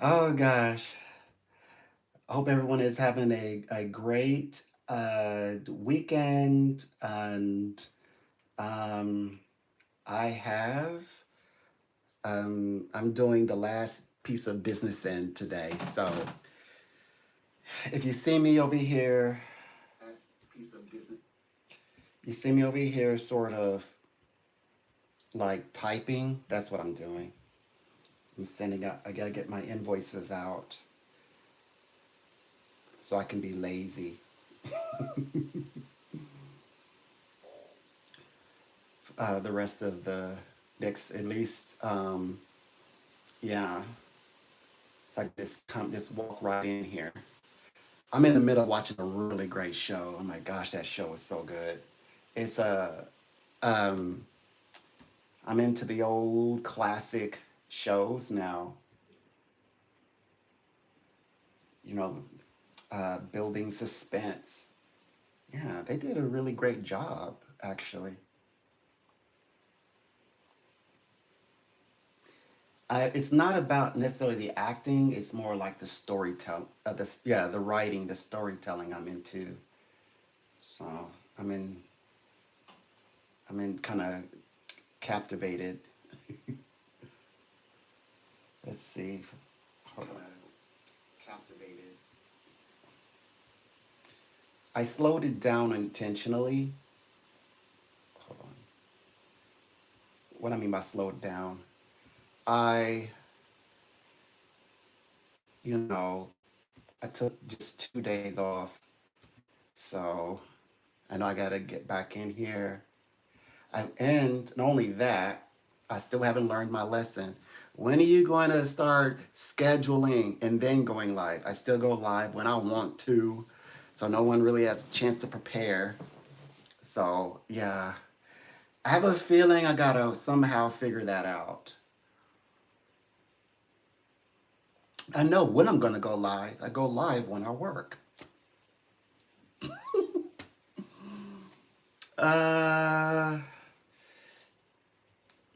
Oh gosh. I hope everyone is having a great weekend. And um, I have, I'm doing the last piece of business end today. So if you see me over here, last piece of business, you see me over here sort of like typing, that's what I'm doing. I'm sending out, I gotta get my invoices out so I can be lazy. The rest of the next, at least, yeah. So I just walk right in here. I'm in the middle of watching a really great show. Oh my gosh, that show is so good. It's a, um, I'm into the old classic shows now. You know, building suspense. Yeah, they did a really great job, actually. It's not about necessarily the acting. It's more like the storytelling. The writing, the storytelling. I'm into. So I'm in. I'm in kind of captivated. Let's see. Hold on. Captivated. I slowed it down intentionally. Hold on. What I mean by slowed down, I, you know, I took just 2 days off. So I know I got to get back in here. And not only that, I still haven't learned my lesson. When are you going to start scheduling and then going live? I still go live when I want to, so no one really has a chance to prepare. So, yeah, I have a feeling I gotta somehow figure that out. I know when I'm gonna go live. I go live when I work. Uh,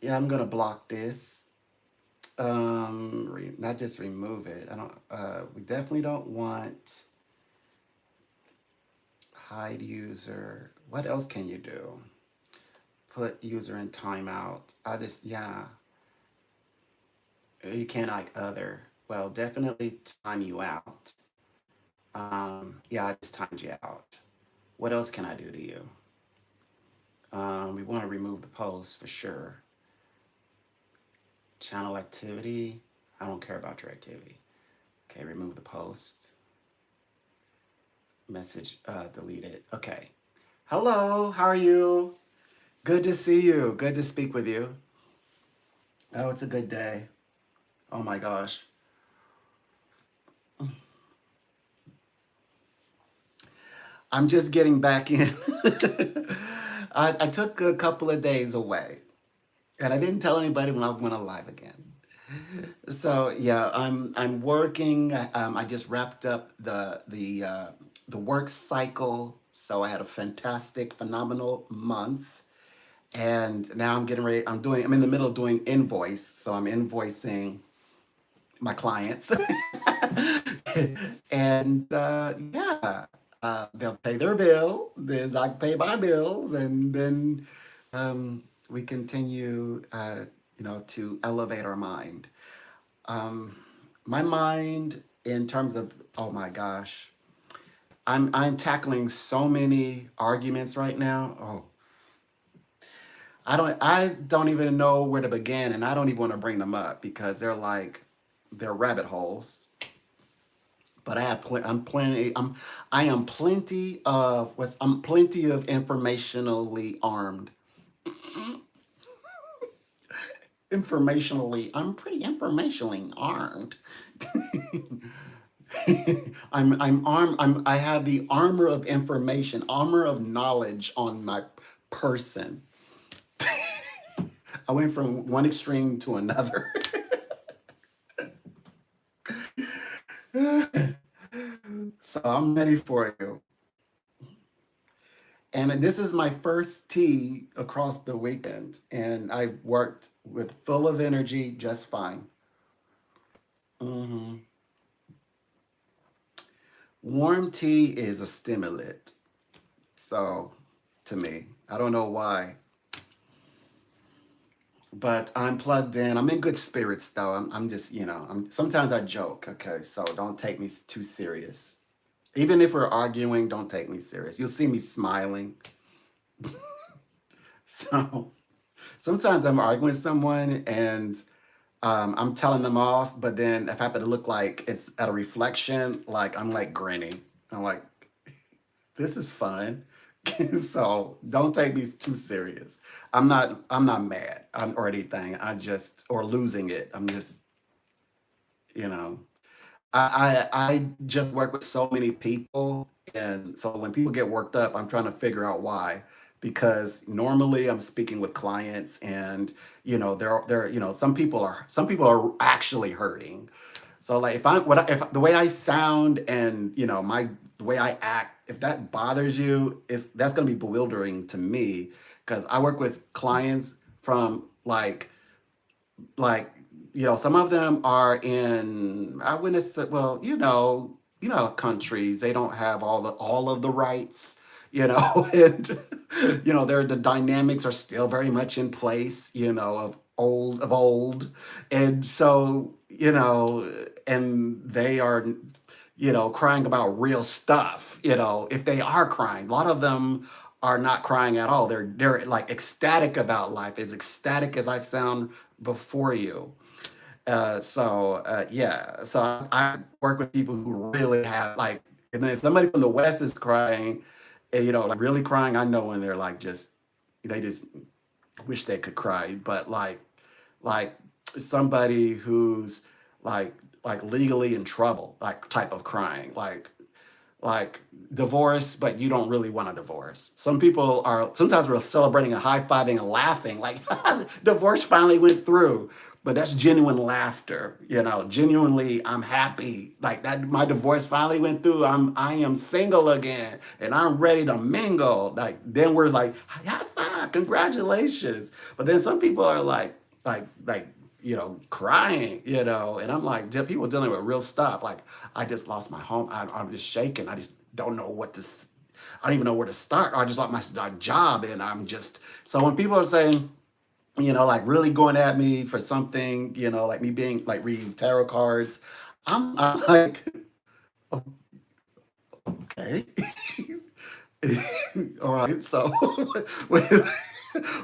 yeah, I'm gonna block this. Not just remove it. I don't. We definitely don't want hide user. What else can you do? Put user in timeout. I just yeah. You can't like other. Well, definitely time you out. Yeah, I just timed you out. What else can I do to you? We want to remove the post for sure. Channel activity. I don't care about your activity. Okay, remove the post. Message deleted. Okay. Hello, how are you? Good to see you. Good to speak with you. Oh, it's a good day. Oh my gosh. I'm just getting back in. I took a couple of days away and I didn't tell anybody when I went live again. So yeah, I'm working. I just wrapped up the work cycle. So I had a fantastic, phenomenal month, and now I'm getting ready. I'm in the middle of doing invoice. So I'm invoicing my clients, and yeah, they'll pay their bill. Then I pay my bills, and then we continue, to elevate our mind. Um, my mind, in terms of, oh my gosh, I'm tackling so many arguments right now. Oh, I don't even know where to begin, and I don't even want to bring them up because they're rabbit holes. But I am plenty of informationally armed. I'm pretty informationally armed. I'm armed. I have the armor of information, armor of knowledge on my person. I went from one extreme to another. So I'm ready for you. And this is my first tea across the weekend, and I've worked with full of energy just fine. Warm tea is a stimulant. So, to me, I don't know why, but I'm plugged in. I'm in good spirits though. I'm just, sometimes I joke, okay? So don't take me too serious. Even if we're arguing, don't take me serious. You'll see me smiling. So sometimes I'm arguing with someone and I'm telling them off, but then if I happen to look like it's at a reflection, like I'm like grinning. I'm like, this is fun. So don't take me too serious. I'm not mad or anything. I just or losing it. I'm just, you know. I just work with so many people, and so when people get worked up, I'm trying to figure out why. Because normally I'm speaking with clients, and some people are actually hurting. So like if the way I sound and my the way I act, if that bothers you, is that's gonna be bewildering to me because I work with clients from like some of them are in I wouldn't say well countries they don't have all of the rights and their the dynamics are still very much in place of old and so and they are crying about real stuff if they are crying a lot of them are not crying at all they're like ecstatic about life as ecstatic as I sound before you. Yeah. So I work with people who really have like, and then if somebody from the West is crying, and, like really crying, I know when they're like they just wish they could cry. But like somebody who's like, like legally in trouble, like type of crying, like divorce, but you don't really want a divorce. Some people are sometimes we're celebrating and high fiving and laughing, like divorce finally went through. But that's genuine laughter, Genuinely, I'm happy, like that. My divorce finally went through. I am single again, and I'm ready to mingle. Like then we're like high five, congratulations. But then some people are like crying, and I'm like, people dealing with real stuff. Like, I just lost my home. I'm just shaking. I just don't know I don't even know where to start. Or I just lost my job, and I'm just. So when people are saying, like really going at me for something, like me being like reading tarot cards, I'm like, okay, all right. So, wait,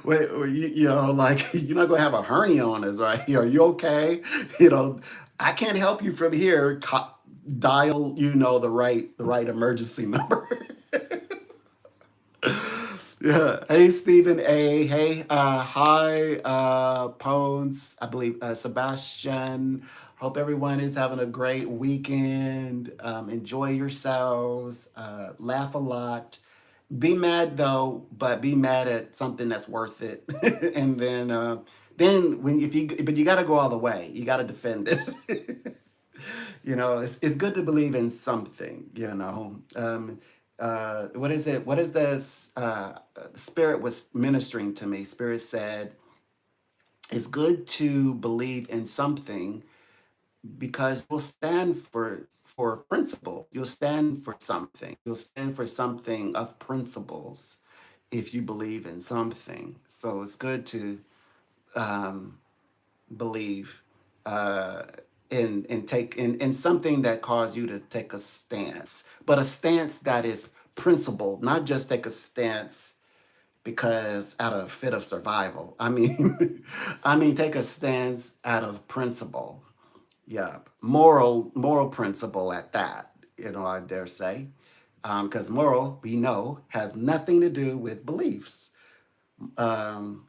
like you're not gonna have a hernia on us, right? Are you okay? You know, I can't help you from here. Dial, the right emergency number. Yeah. Hey, Stephen A. Hey, hi, Pones. I believe Sebastian. Hope everyone is having a great weekend. Enjoy yourselves. Laugh a lot. Be mad though, but be mad at something that's worth it. And then when if you but you got to go all the way. You got to defend it. It's good to believe in something. What is it? What is this? Spirit was ministering to me. Spirit said it's good to believe in something because you'll stand for principle. You'll stand for something. You'll stand for something of principles if you believe in something. So it's good to um, believe uh, in something that caused you to take a stance, but a stance that is principled, not just take a stance because out of fit of survival. I mean, I mean, take a stance out of principle. Yeah, moral principle at that. I dare say, because moral we know has nothing to do with beliefs. Um,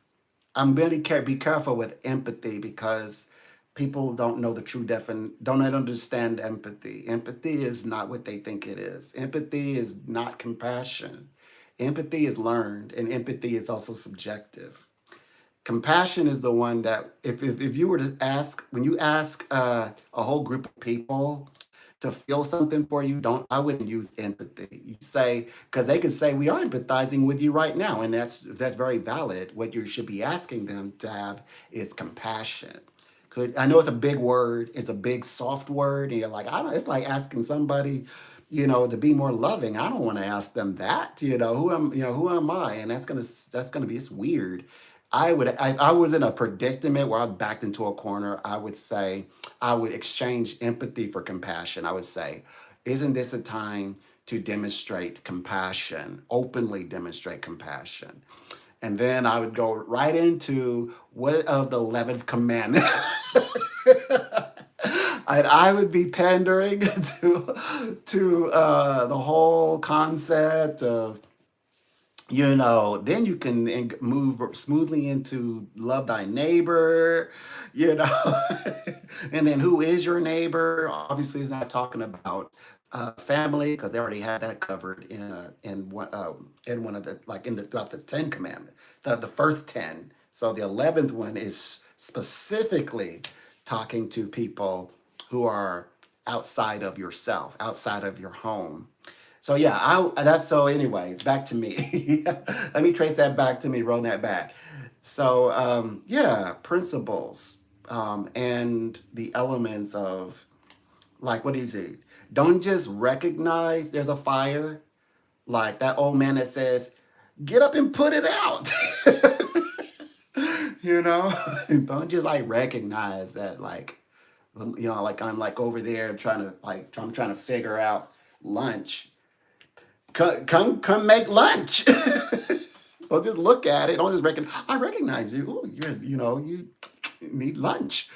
I'm very be careful with empathy because people don't know the true don't understand empathy. Empathy is not what they think it is. Empathy is not compassion. Empathy is learned, and empathy is also subjective. Compassion is the one that if you were to ask when you ask a whole group of people to feel something for you, don't I wouldn't use empathy. You say because they could say we are empathizing with you right now, and that's very valid. What you should be asking them to have is compassion. Could I know it's a big word, it's a big soft word, and you're like, I don't. It's like asking somebody. to be more loving. I don't want to ask them that. Who am I? And that's gonna be, it's weird. I was in a predicament where I backed into a corner. I would say I would exchange empathy for compassion. I would say, isn't this a time to demonstrate compassion, openly demonstrate compassion? And then I would go right into what of the 11th commandment. And I would be pandering to the whole concept of, then you can move smoothly into love thy neighbor, you know. And then who is your neighbor? Obviously, it's not talking about family, because they already had that covered in one of the, like, in the throughout the 10 commandments, the first 10. So the 11th one is specifically talking to people who are outside of yourself, outside of your home. So yeah, that's so. Anyways, back to me. Let me trace that back to me. Roll that back. So yeah, principles and the elements of, like, what is it? Don't just recognize there's a fire, like that old man that says, "Get up and put it out." you know, don't just like recognize that, like, like I'm like over there trying to, like, I'm trying to figure out lunch. Come make lunch. Don't just look at it. Don't just I recognize you. Oh, you need lunch.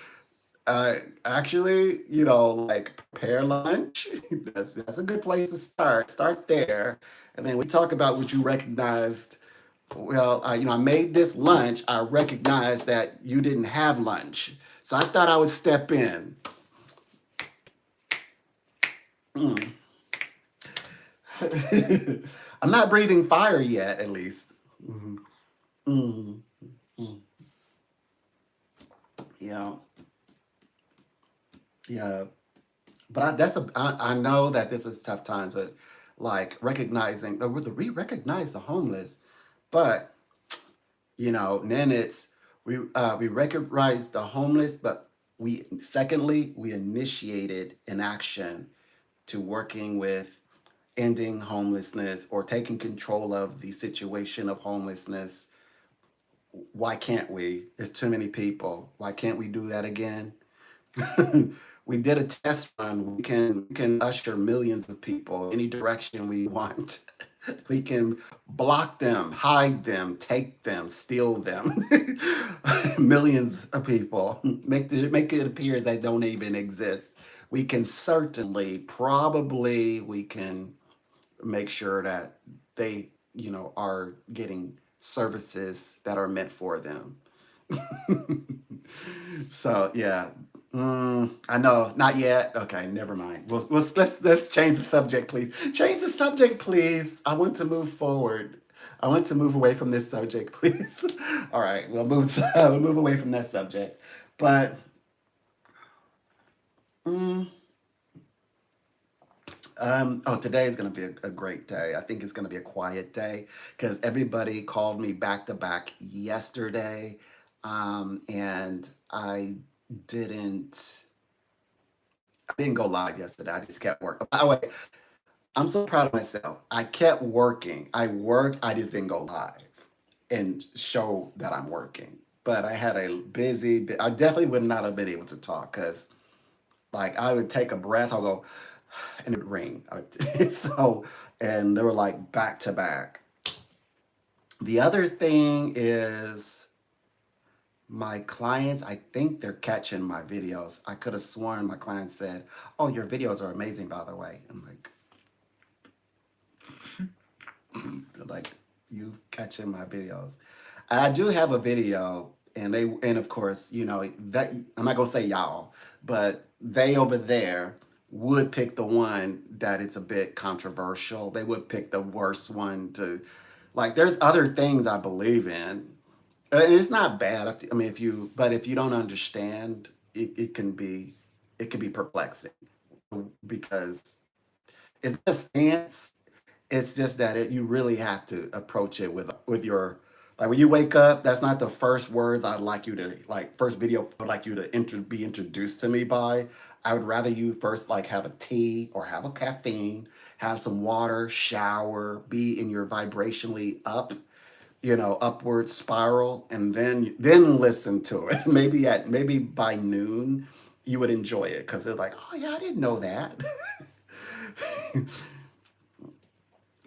Uh, Actually, like, prepare lunch. That's a good place to start. Start there, and then we talk about what you recognized. Well, I made this lunch. I recognized that you didn't have lunch, so I thought I would step in. Mm. I'm not breathing fire yet, at least. Mhm. Mhm. Mm. Yeah, yeah. But I know that this is tough times, but like recognizing we recognize the homeless, but then we recognize the homeless, but we initiated an action to working with ending homelessness or taking control of the situation of homelessness. Why can't we? There's too many people. Why can't we do that again? We did a test run. We can usher millions of people any direction we want. We can block them, hide them, take them, steal them. Millions of people. Make it appear as they don't even exist. We can certainly, probably, we can make sure that they, are getting services that are meant for them. So yeah, I know, not yet. Okay, never mind. Let's change the subject, please. Change the subject, please. I want to move forward. I want to move away from this subject, please. All right, we'll move away from that subject. But mm, today is going to be a great day. I think it's going to be a quiet day because everybody called me back to back yesterday, and didn't. I didn't go live yesterday. I just kept working. By the way, I'm so proud of myself. I kept working. I worked. I just didn't go live and show that I'm working. But I had a busy. I definitely would not have been able to talk because, like, I would take a breath. I'll go, and it would ring. So, and they were like back to back. The other thing is my clients, I think they're catching my videos. I could have sworn my clients said, "Oh, your videos are amazing, by the way." I'm like, you catching my videos. I do have a video, and of course, that I'm not gonna say y'all, but they over there would pick the one that it's a bit controversial. They would pick the worst one to, like. There's other things I believe in. And it's not bad. I mean, if you don't understand, it can be perplexing because it's not a stance. It's just that you really have to approach it with your, like, when you wake up. That's not the first words I'd like you to, like, first video I'd like you to be introduced to me by. I would rather you first like have a tea or have a caffeine, have some water, shower, be in your vibrationally up, upward spiral, and then listen to it. Maybe by noon you would enjoy it because they're like, oh yeah, I didn't know that.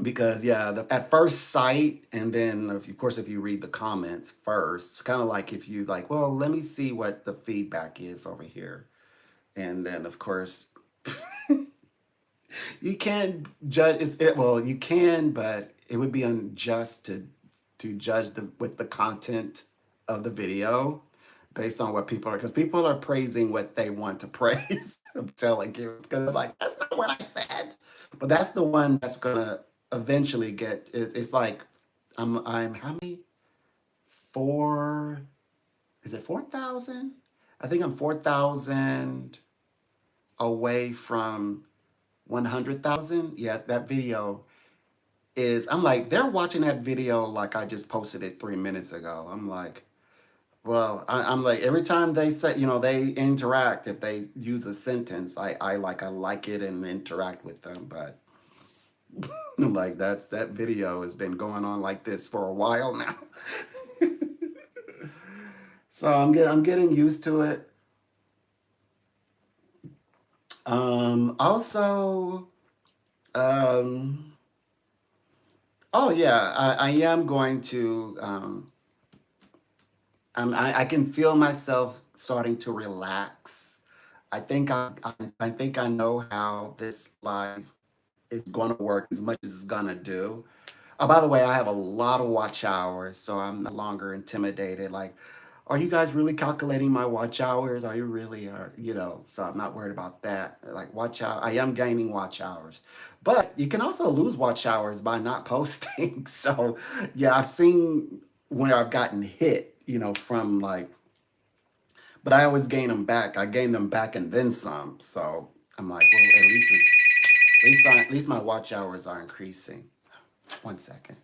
Because yeah, at first sight, and then of course if you read the comments first, kind of like if you like, well, let me see what the feedback is over here, and then of course you can't judge well, you can, but it would be unjust to judge with the content of the video based on what people are, because people are praising what they want to praise. I'm telling you, because I'm like, that's not what I said. But that's the one that's gonna eventually get. It's like I'm how many? Four? Is it 4,000? I think I'm 4,000 away from 100,000. Yes, that video is. I'm like, they're watching that video like I just posted it 3 minutes ago. I'm like, well, I'm like, every time they say, they interact, if they use a sentence, I like it and interact with them. But like that video has been going on like this for a while now. So I'm getting used to it. Also, um, oh yeah, I am going to. I can feel myself starting to relax. I think I know how this live is going to work as much as it's going to do. Oh, by the way, I have a lot of watch hours, so I'm no longer intimidated. Like, are you guys really calculating my watch hours? Are you really, so I'm not worried about that. Like, I am gaining watch hours. But you can also lose watch hours by not posting. So, yeah, I've seen when I've gotten hit, from like, but I always gain them back. I gain them back and then some. So I'm like, well, at least my watch hours are increasing. 1 second.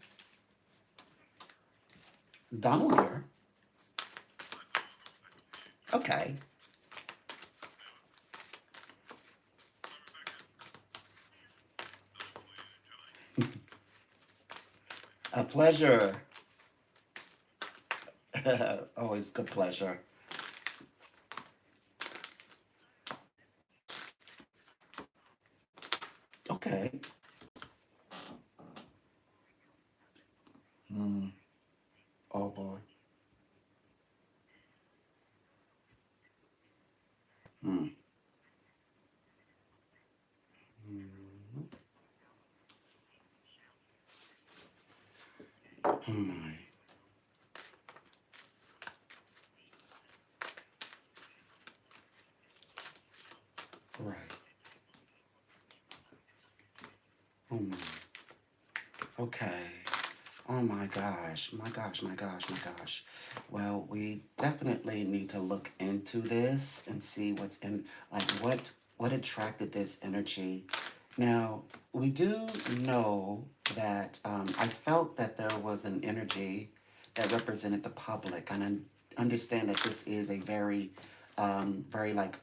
Donald here. Okay. A pleasure. Always good pleasure. Okay. Hmm. Oh boy. Hmm. Hmm. Oh my. Right. Oh my. Okay. Oh my gosh. My gosh. My gosh. My gosh. Well, we definitely need to look into this and see what's in, like, what attracted this energy. Now, we do know that I felt that there was an energy that represented the public, and I understand that this is a very like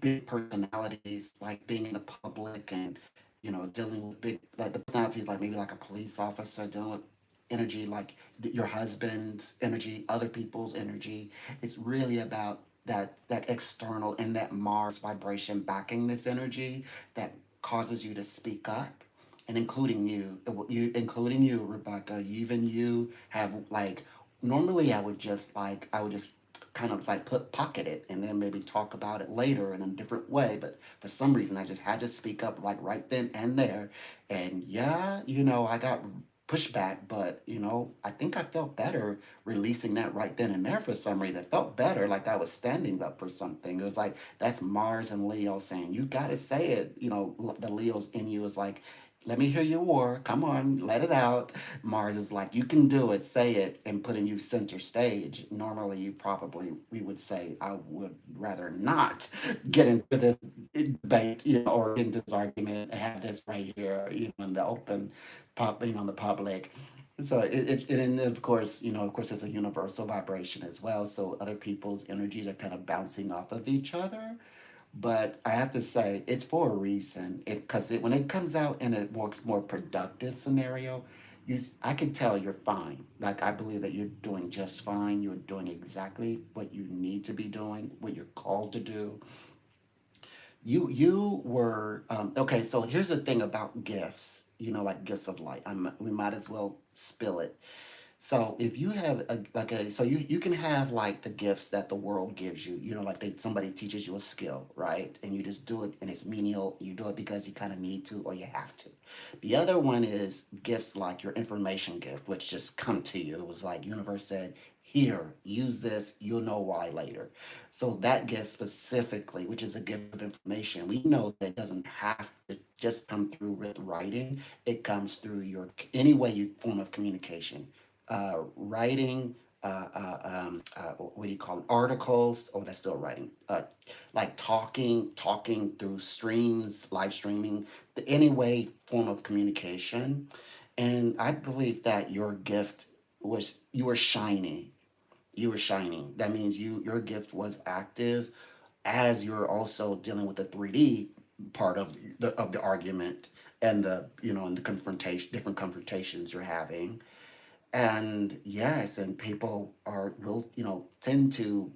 big personalities, like being in the public and dealing with big like the personalities, like maybe like a police officer dealing with energy like your husband's energy, other people's energy. It's really about that external and that Mars vibration backing this energy that causes you to speak up, and including you, Rebecca. Even you have like, normally I would just kind of like pocket it and then maybe talk about it later in a different way, but for some reason I just had to speak up like right then and there. And yeah, I got pushback, but I think I felt better releasing that right then and there. For some reason it felt better, like I was standing up for something. It was like, that's Mars and Leo saying, you got to say it. The Leo's in you is like, let me hear your war. Come on, let it out. Mars is like, you can do it, say it, and putting you center stage. Normally, we would say, I would rather not get into this debate, or get into this argument and have this right here, in the open, in the public. So and of course, it's a universal vibration as well. So other people's energies are kind of bouncing off of each other. But I have to say, it's for a reason. Because when it comes out in a more productive scenario, I can tell you're fine. Like I believe that you're doing just fine. You're doing exactly what you need to be doing, what you're called to do. You were okay. So here's the thing about gifts. Like gifts of light. We might as well spill it. So if you have so you can have like the gifts that the world gives you, like somebody teaches you a skill, right? And you just do it and it's menial. You do it because you kind of need to or you have to. The other one is gifts like your information gift, which just come to you. It was like universe said, here, use this, you'll know why later. So that gift specifically, which is a gift of information, we know that it doesn't have to just come through with writing. It comes through your any way you form of communication, writing, what do you call it? Articles. Oh, that's still writing. Like talking through streams, live streaming, any way form of communication. And I believe that your gift was you were shining. You were shining. That means your gift was active as you're also dealing with the 3D part of the argument and the confrontation, different confrontations you're having. And yes, and people will tend to,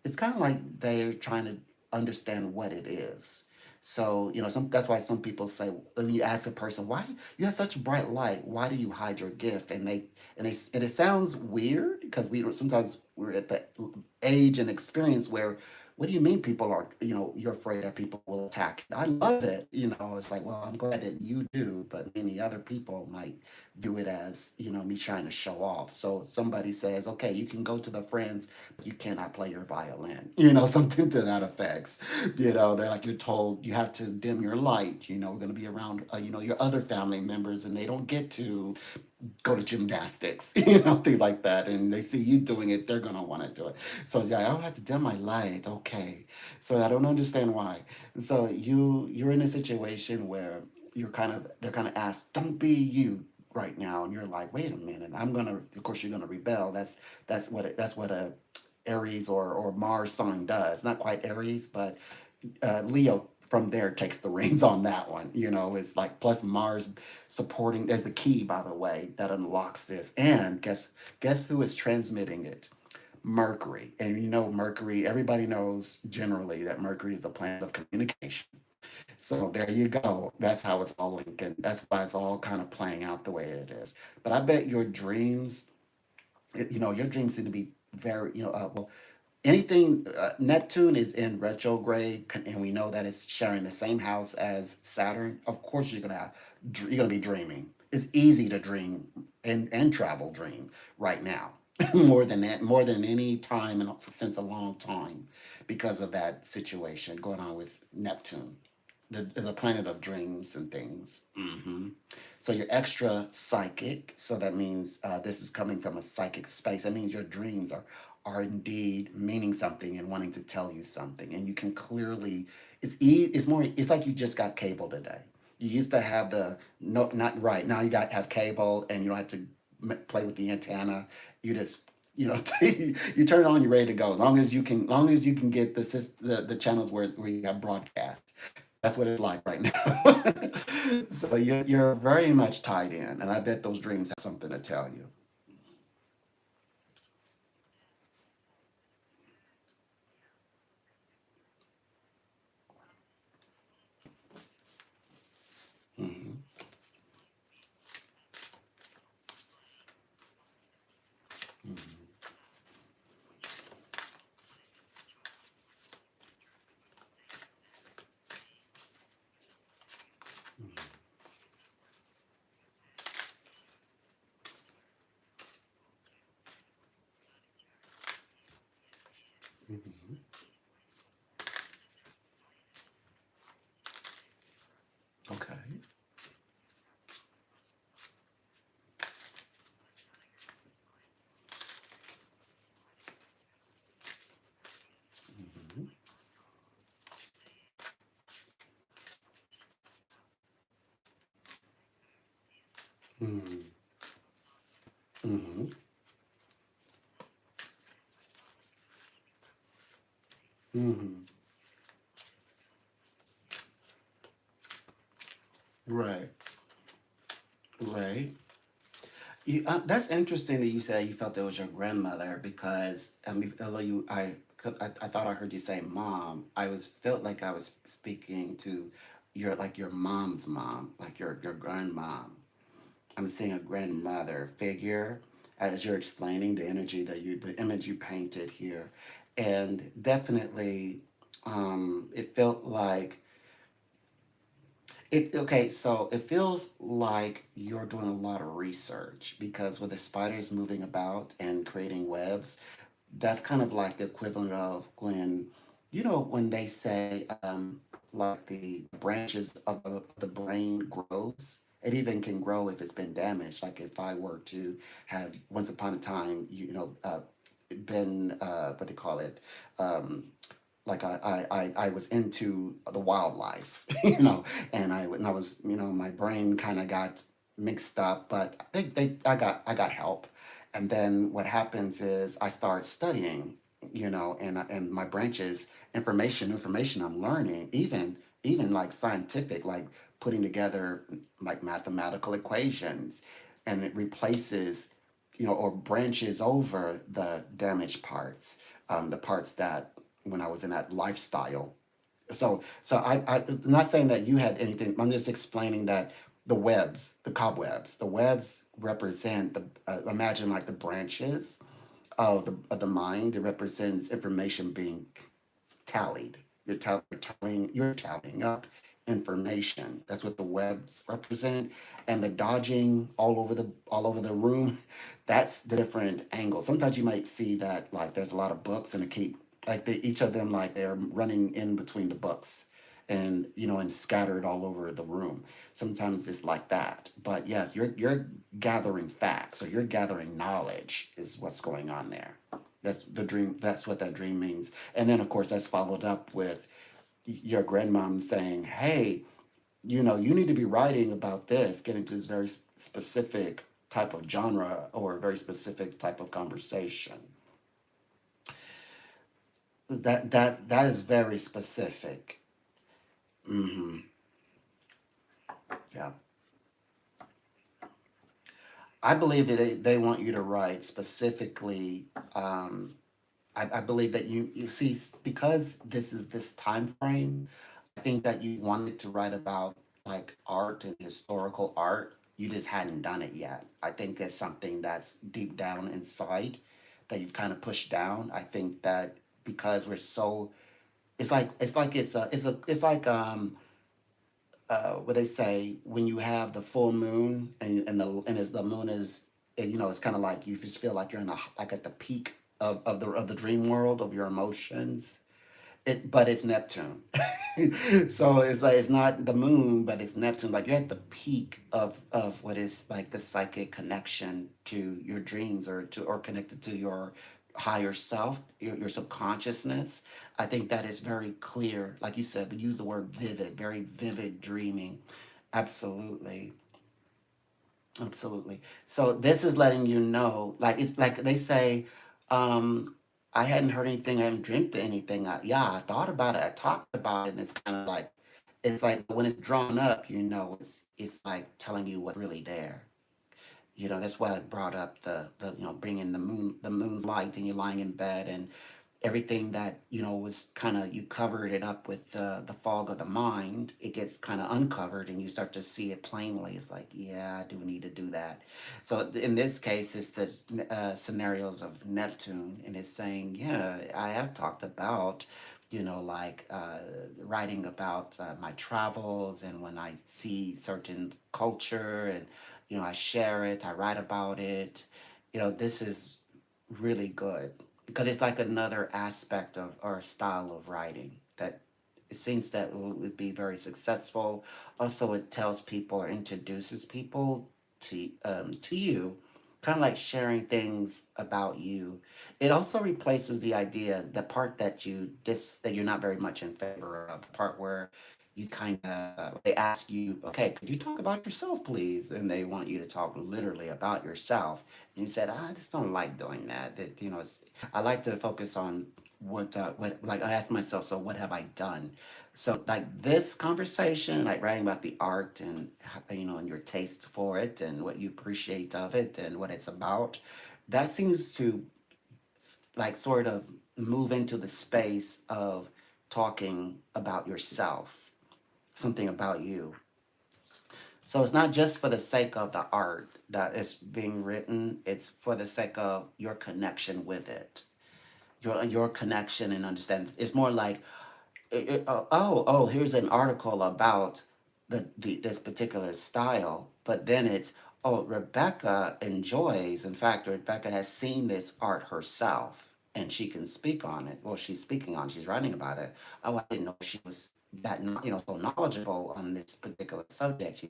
it's kind of like they're trying to understand what it is. So that's why some people say when you ask a person why you have such bright light, why do you hide your gift, and it sounds weird because sometimes we're at the age and experience where, what do you mean people are, you're afraid that people will attack it? I love it. It's like, well, I'm glad that you do, but many other people might view it as, me trying to show off. So somebody says, okay, you can go to the friends, but you cannot play your violin, something to that effects. They're like, you're told you have to dim your light, we're going to be around, your other family members and they don't get to go to gymnastics, things like that. And they see you doing it, they're gonna want to do it. So yeah, I'll have to dim my light. Okay. So I don't understand why. So you're in a situation where they're kind of asked, don't be you right now. And you're like, wait a minute, of course you're gonna rebel. That's what a Aries or Mars sign does. Not quite Aries, but Leo from there takes the reins on that one. It's like plus Mars supporting. There's the key, by the way, that unlocks this. And guess who is transmitting it? Mercury. And Mercury. Everybody knows generally that Mercury is the planet of communication. So there you go. That's how it's all linking. That's why it's all kind of playing out the way it is. But I bet your dreams, your dreams seem to be very, well, anything Neptune is in retrograde, and we know that it's sharing the same house as Saturn. Of course, you're gonna be dreaming. It's easy to dream and travel dream right now, more than any time since a long time, because of that situation going on with Neptune, the planet of dreams and things. So you're extra psychic. So that means this is coming from a psychic space. That means your dreams are indeed meaning something and wanting to tell you something. And you can clearly, it's like you just got cable today. You used to have the no, not right now. You got have cable, and you don't have to play with the antenna. You just you turn it on, you're ready to go. As long as you can get the channels where you have broadcast. That's what it's like right now. So you're very much tied in, and I bet those dreams have something to tell you. Hmm. Hmm. Hmm. Okay. Hmm. Hmm. Hmm. Hmm. Right. Right. That's interesting that you said you felt it was your grandmother because I mean, although I thought I heard you say mom, I was felt like I was speaking to your like your mom's mom, like your grandmom. I'm seeing a grandmother figure as you're explaining the energy that the image you painted here, and definitely, it felt like it. Okay, so it feels like you're doing a lot of research because with the spiders moving about and creating webs, that's kind of like the equivalent of when, when they say, like the branches of the brain grows. It even can grow if it's been damaged. Like if I were to have once upon a time, been what they call it, um, like I was into the wildlife, and I was, my brain kind of got mixed up, but I got help. And then what happens is I start studying, and my branches, information I'm learning, even like scientific, like putting together like mathematical equations, and it replaces, or branches over the damaged parts, the parts that when I was in that lifestyle. I'm not saying that you had anything. I'm just explaining that the webs represent imagine like the branches of the mind. It represents information being tallied. You're tallying up information. That's what the webs represent, and the dodging all over the room. That's the different angles. Sometimes you might see that like there's a lot of books and it keep like each of them like they're running in between the books, and scattered all over the room. Sometimes it's like that. But yes, you're gathering facts, or you're gathering knowledge is what's going on there. That's the dream. That's what that dream means. And then, of course, that's followed up with your grandmom saying, "Hey, you need to be writing about this, getting to this very specific type of genre or a very specific type of conversation." That is very specific. Hmm. Yeah, I believe that they want you to write specifically. I believe that you see, because this is this time frame. I think that you wanted to write about like art and historical art. You just hadn't done it yet. I think that's something that's deep down inside that you've kind of pushed down. I think that because we're so, it's like what they say when you have the full moon, and the moon is, it's kind of like you just feel like you're in like at the peak of the dream world of your emotions. But it's Neptune. So it's like it's not the moon, but it's Neptune. Like you're at the peak of what is like the psychic connection to your dreams, or connected to your higher self, your subconsciousness. I think that is very clear. Like you said, to use the word vivid, very vivid dreaming. Absolutely. Absolutely. So this is letting you know, like it's like they say, I hadn't heard anything, I haven't dreamt anything. Yeah, I thought about it, I talked about it, and it's kind of like it's like when it's drawn up, it's like telling you what's really there. That's why I brought up the bringing the moon's light, and you're lying in bed, and everything that was kind of, you covered it up with the fog of the mind. It gets kind of uncovered, and you start to see it plainly. It's like, yeah, I do need to do that. So in this case, it's the scenarios of Neptune, and it's saying, yeah, I have talked about, like writing about my travels, and when I see certain culture, and I share it, I write about it. This is really good because it's like another aspect of or style of writing that it seems that would be very successful. Also, it tells people or introduces people to you, kind of like sharing things about you. It also replaces the idea, the part that you're not very much in favor of, the part where you kind of they ask you, okay, could you talk about yourself, please? And they want you to talk literally about yourself. And you said, I just don't like doing that. That it's, I like to focus on what like I asked myself, so what have I done? So like this conversation, like writing about the art and and your taste for it and what you appreciate of it and what it's about, that seems to like sort of move into the space of talking about yourself, something about you. So it's not just for the sake of the art that is being written, it's for the sake of your connection with it. Your connection and understanding. It's more like here's an article about this particular style, but then it's, oh, Rebecca enjoys. In fact, Rebecca has seen this art herself, and she can speak on it. Well, she's speaking on, she's writing about it. Oh, I didn't know she was that so knowledgeable on this particular subject.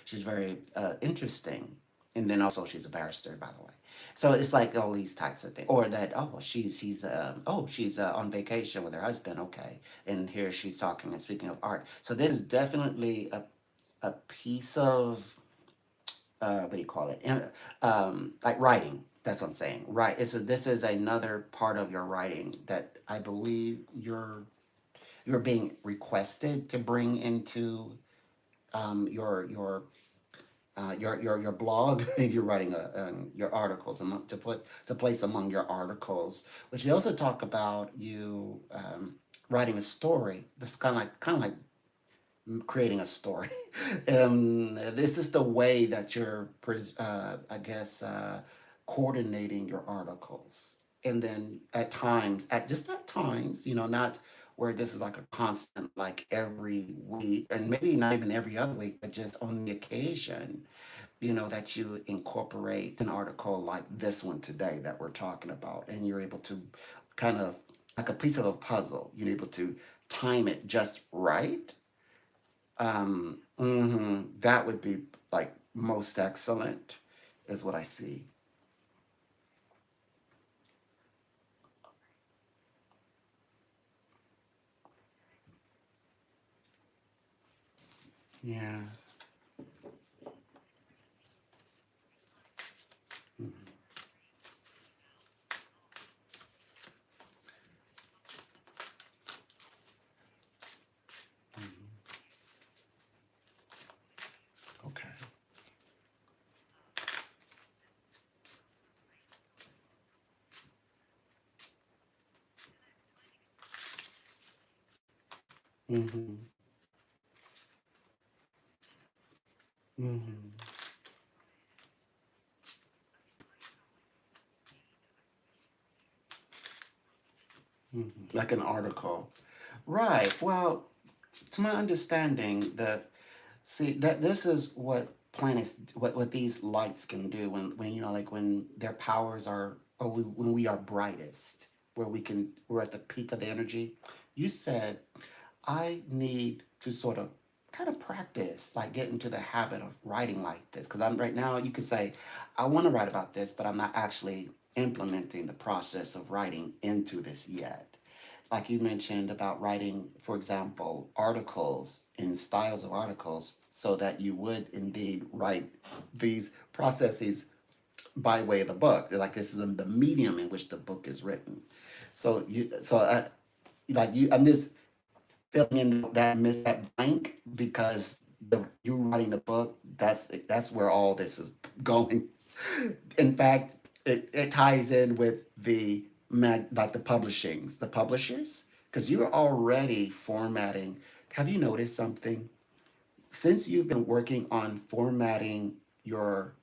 She's very interesting, and then also she's a barrister, by the way. So it's like all these types of things, or that, oh, well, she's on vacation with her husband. Okay, and here she's talking and speaking of art. So this is definitely a piece of what do you call it? Like writing. That's what I'm saying. Right. This is another part of your writing that I believe you're being requested to bring into your blog. You're writing your articles to place among your articles, which we also talk about you writing a story. This kind of like creating a story. This is the way that you're, I guess, coordinating your articles. And then at times, not where this is like a constant, like every week, and maybe not even every other week, but just on the occasion, that you incorporate an article like this one today that we're talking about, and you're able to kind of like a piece of a puzzle, you're able to time it just right. That would be like most excellent, is what I see. Yeah. Mhm. Mhm. Okay. Mm-hmm. Mm-hmm. Mm-hmm. Like an article. Right. Well, to my understanding, that this is what planets, what these lights can do when like when their powers are, or when we are brightest, where we're at the peak of energy. You said I need to sort of kind of practice, like get into the habit of writing like this. Because I'm right now, you could say, I want to write about this, but I'm not actually implementing the process of writing into this yet. Like you mentioned about writing, for example, articles in styles of articles, so that you would indeed write these processes by way of the book. Like this is the medium in which the book is written. I'm just filling in that blank because you writing the book, that's where all this is going. In fact, it ties in with like the publishers, because you're already formatting. Have you noticed something? Since you've been working on formatting your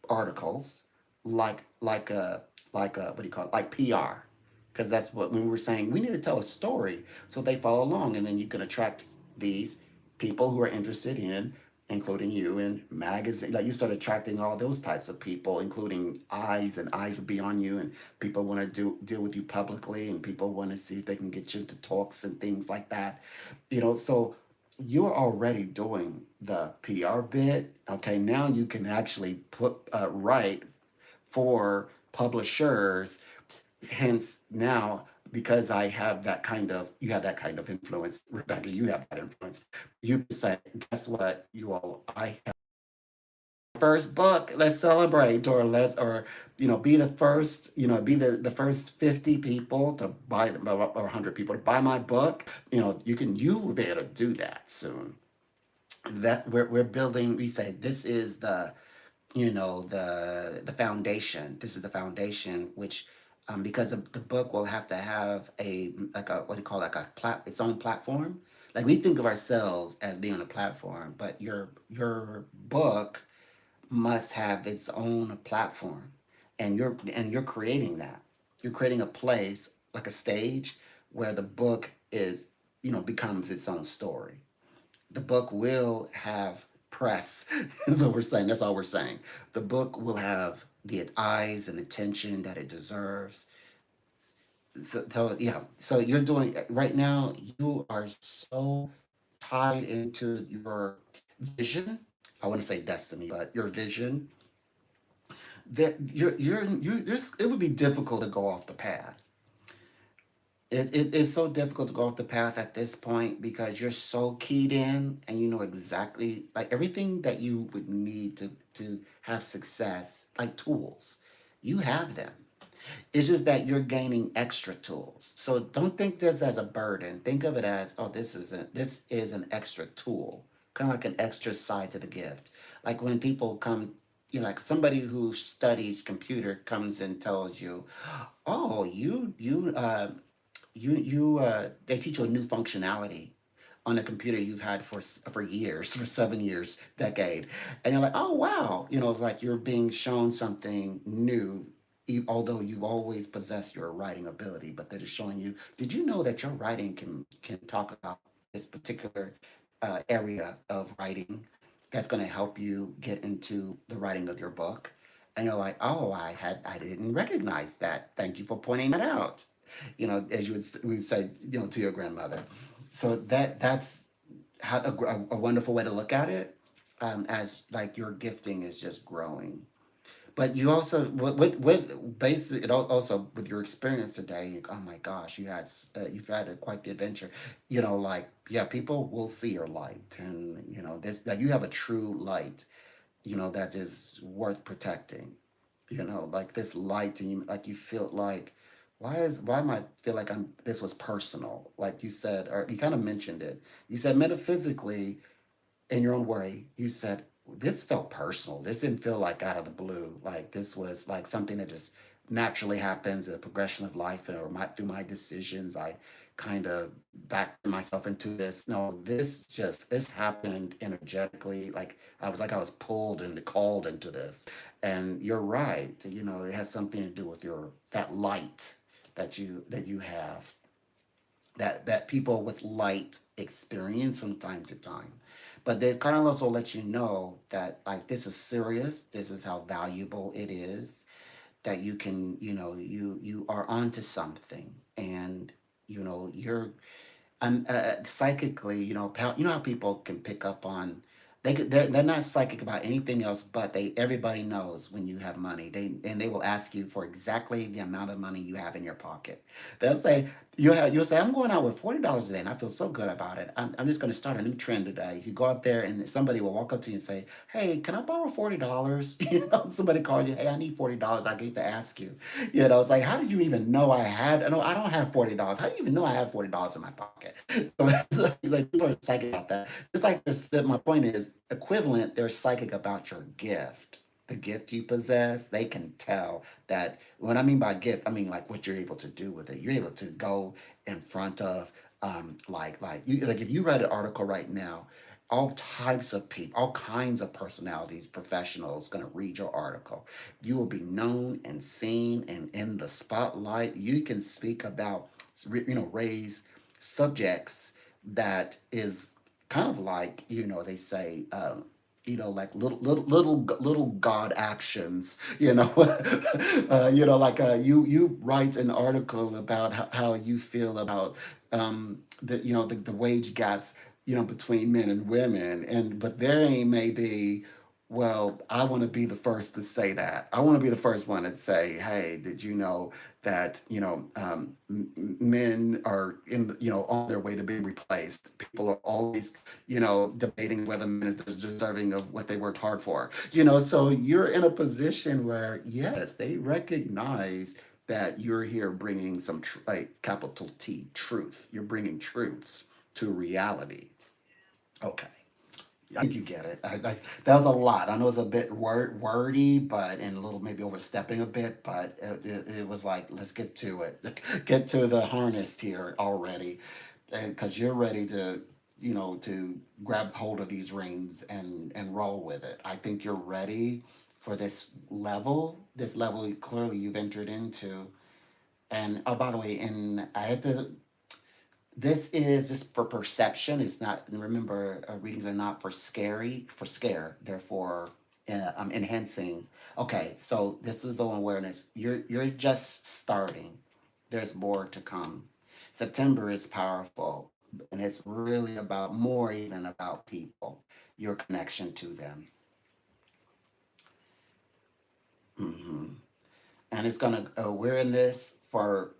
articles, like a what do you call it, like PR, because that's what when we were saying we need to tell a story so they follow along, and then you can attract these people who are interested in, including you, in magazine. Like you start attracting all those types of people, including eyes will be on you, and people want to deal with you publicly, and people want to see if they can get you into talks and things like that. So you're already doing the PR bit. Okay, now you can actually write for publishers. Hence, now because you have that kind of influence, Rebecca, you have that influence. You can say, guess what, you all, I have first book. Let's celebrate, or be the first, be the first 50 people to buy, or 100 people to buy my book. You will be able to do that soon. That we're building. We say this is the foundation. This is the foundation, which because the book will have to have a like a what do you call it, like its own platform. Like we think of ourselves as being a platform, but your book must have its own platform, and you're creating that. You're creating a place, like a stage, where the book is becomes its own story. The book will have press. Is what we're saying. That's all we're saying. The book will have the eyes and attention that it deserves. So yeah. So you're doing right now. You are so tied into your vision. I want to say destiny, but your vision, that it would be difficult to go off the path. It's so difficult to go off the path at this point because you're so keyed in, and you know exactly, like, everything that you would need to have success, like tools. You have them. It's just that you're gaining extra tools. So don't think this as a burden. Think of it as, oh, this is an extra tool, kind of like an extra side to the gift. Like when people come, like somebody who studies computer comes and tells you, oh, they teach you a new functionality on a computer you've had for years, for 7 years, decade, and you're like, oh wow, it's like you're being shown something new, although you've always possessed your writing ability, but they're just showing you. Did you know that your writing can talk about this particular area of writing that's going to help you get into the writing of your book? And you're like, oh, I didn't recognize that. Thank you for pointing that out. As we would say, to your grandmother. So that's how a wonderful way to look at it, as like your gifting is just growing. But you also with basic it also with your experience today. Oh my gosh, you've had quite the adventure. Like, yeah, people will see your light, and this, that you have a true light. That is worth protecting. Like this light, and like you feel like, why am I feel like I'm this was personal, like you said, or you kind of mentioned it. You said metaphysically, in your own way, you said this felt personal. This didn't feel like out of the blue. Like this was like something that just naturally happens, a progression of life, or through my decisions, I kind of backed myself into this. No, this happened energetically. Like I was pulled and called into this. And you're right. It has something to do with your that light that you have, that people with light experience from time to time. But they kind of also let you know that, like, this is serious. This is how valuable it is. That you can, you are onto something, and you're psychically, you know how people can pick up on. They're not psychic about anything else, but everybody knows when you have money. They will ask you for exactly the amount of money you have in your pocket. They'll say you'll say, I'm going out with $40 a day, and I feel so good about it. I'm just going to start a new trend today. You go out there, and somebody will walk up to you and say, hey, can I borrow $40? Somebody called you, hey, I need $40. I get to ask you. It's like, how did you even know I had? No, I don't have $40. How do you even know I have $40 in my pocket? So it's like people are psychic about that. It's like my point is equivalent. They're psychic about your gift, the gift you possess. They can tell that. What I mean by gift, I mean like what you're able to do with it. You're able to go in front of, like if you read an article right now, all types of people, all kinds of personalities, professionals going to read your article. You will be known and seen and in the spotlight. You can speak about, raise subjects that is kind of like, they say, like little God actions, like you write an article about how you feel about the wage gaps, between men and women, but there ain't maybe Well, I want to be the first to say that. I want to be the first one to say, "Hey, did you know that men are on their way to being replaced? People are always debating whether men is deserving of what they worked hard for. So you're in a position where yes, they recognize that you're here bringing some like capital T truth. You're bringing truths to reality. Okay. I think you get it. That was a lot. I know it's a bit wordy, but and a little maybe overstepping a bit, but it was like, let's get to it. Get to the harness here already, because you're ready to grab hold of these reins and roll with it. I think you're ready for this level clearly you've entered into. And oh, by the way, and I had to this is just for perception. It's not. And remember, readings are not for scare. Therefore, enhancing. Okay, so this is the awareness. You're just starting. There's more to come. September is powerful, and it's really about more even about people. Your connection to them. Hmm. And it's gonna we're in this for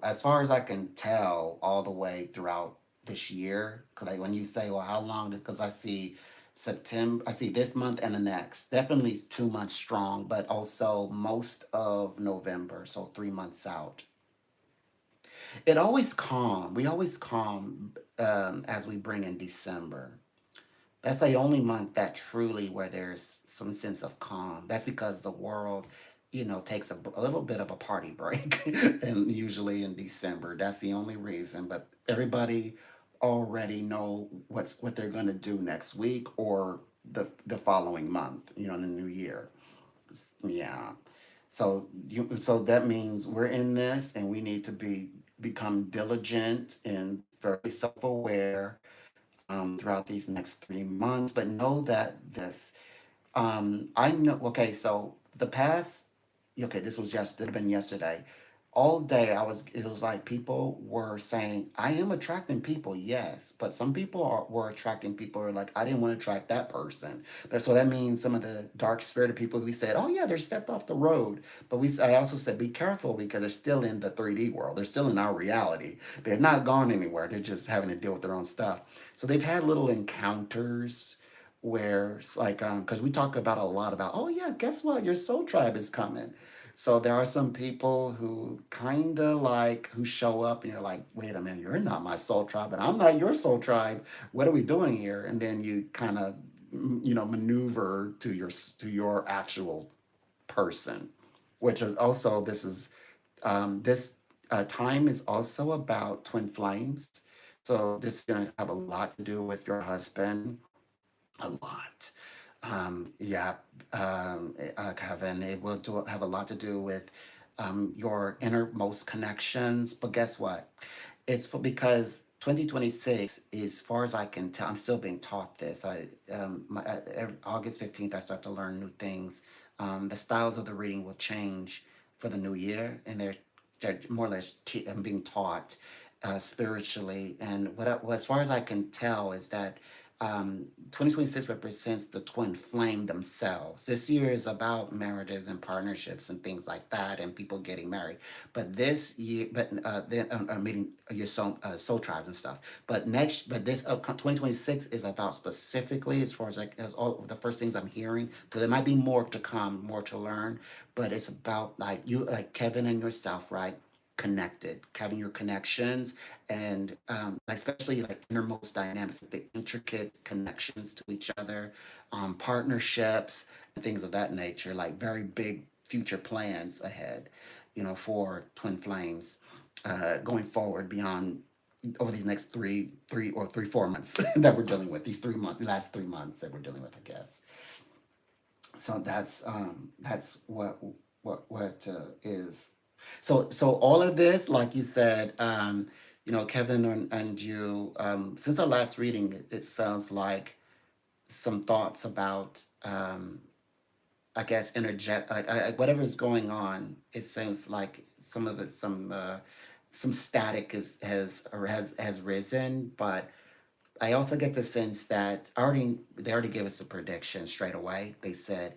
as far as I can tell all the way throughout this year, because like when you say, well, how long, because I see September, I see this month and the next, definitely 2 months strong, but also most of November, so 3 months out. It always calm, we always calm as we bring in December. That's the only month that truly where there's some sense of calm. That's because the world, takes a little bit of a party break, and usually in December. That's the only reason. But everybody already know what they're gonna do next week or the following month. In the new year. Yeah. So that means we're in this, and we need to become diligent and very self aware throughout these next 3 months. But know that I know. Okay, so the past. Okay, this was yesterday. Been yesterday. All day, It was like people were saying, "I am attracting people, yes," but some people were attracting people who are like, "I didn't want to attract that person." But so that means some of the dark spirited people. We said, "Oh yeah, they're stepped off the road," but I also said, "Be careful because they're still in the 3D world. They're still in our reality. They're not gone anywhere. They're just having to deal with their own stuff." So they've had little encounters where it's like because we talk about a lot about, oh yeah, guess what, your soul tribe is coming. So there are some people who kind of like who show up and you're like, wait a minute, you're not my soul tribe and I'm not your soul tribe. What are we doing here? And then you kind of maneuver to your actual person, which is also this time is also about twin flames. So this is going to have a lot to do with your husband, a lot. Yeah, Kevin, it will have a lot to do with your innermost connections. But guess what? Because 2026, as far as I can tell, I'm still being taught this. August 15th, I start to learn new things. The styles of the reading will change for the new year, and they're more or less I'm being taught spiritually. And as far as I can tell, is that 2026 represents the twin flame themselves. This year is about marriages and partnerships and things like that, and people getting married. But this year, but then meeting your soul tribes and stuff. But this 2026 is about specifically as far as like as all of the first things I'm hearing. So there might be more to come, more to learn, but it's about like like Kevin and yourself, right? Connected, having your connections and like, especially like innermost dynamics, like the intricate connections to each other, partnerships and things of that nature, like very big future plans ahead, for twin flames, going forward beyond over these next 4 months that we're dealing with. These 3 months, the last 3 months that we're dealing with, I guess. So that's what is. So all of this, like you said, Kevin and you, since our last reading, it sounds like some thoughts about, I guess, energetic, like whatever's going on. It seems like some of it, some static has risen, but I also get the sense that they already gave us a prediction straight away. They said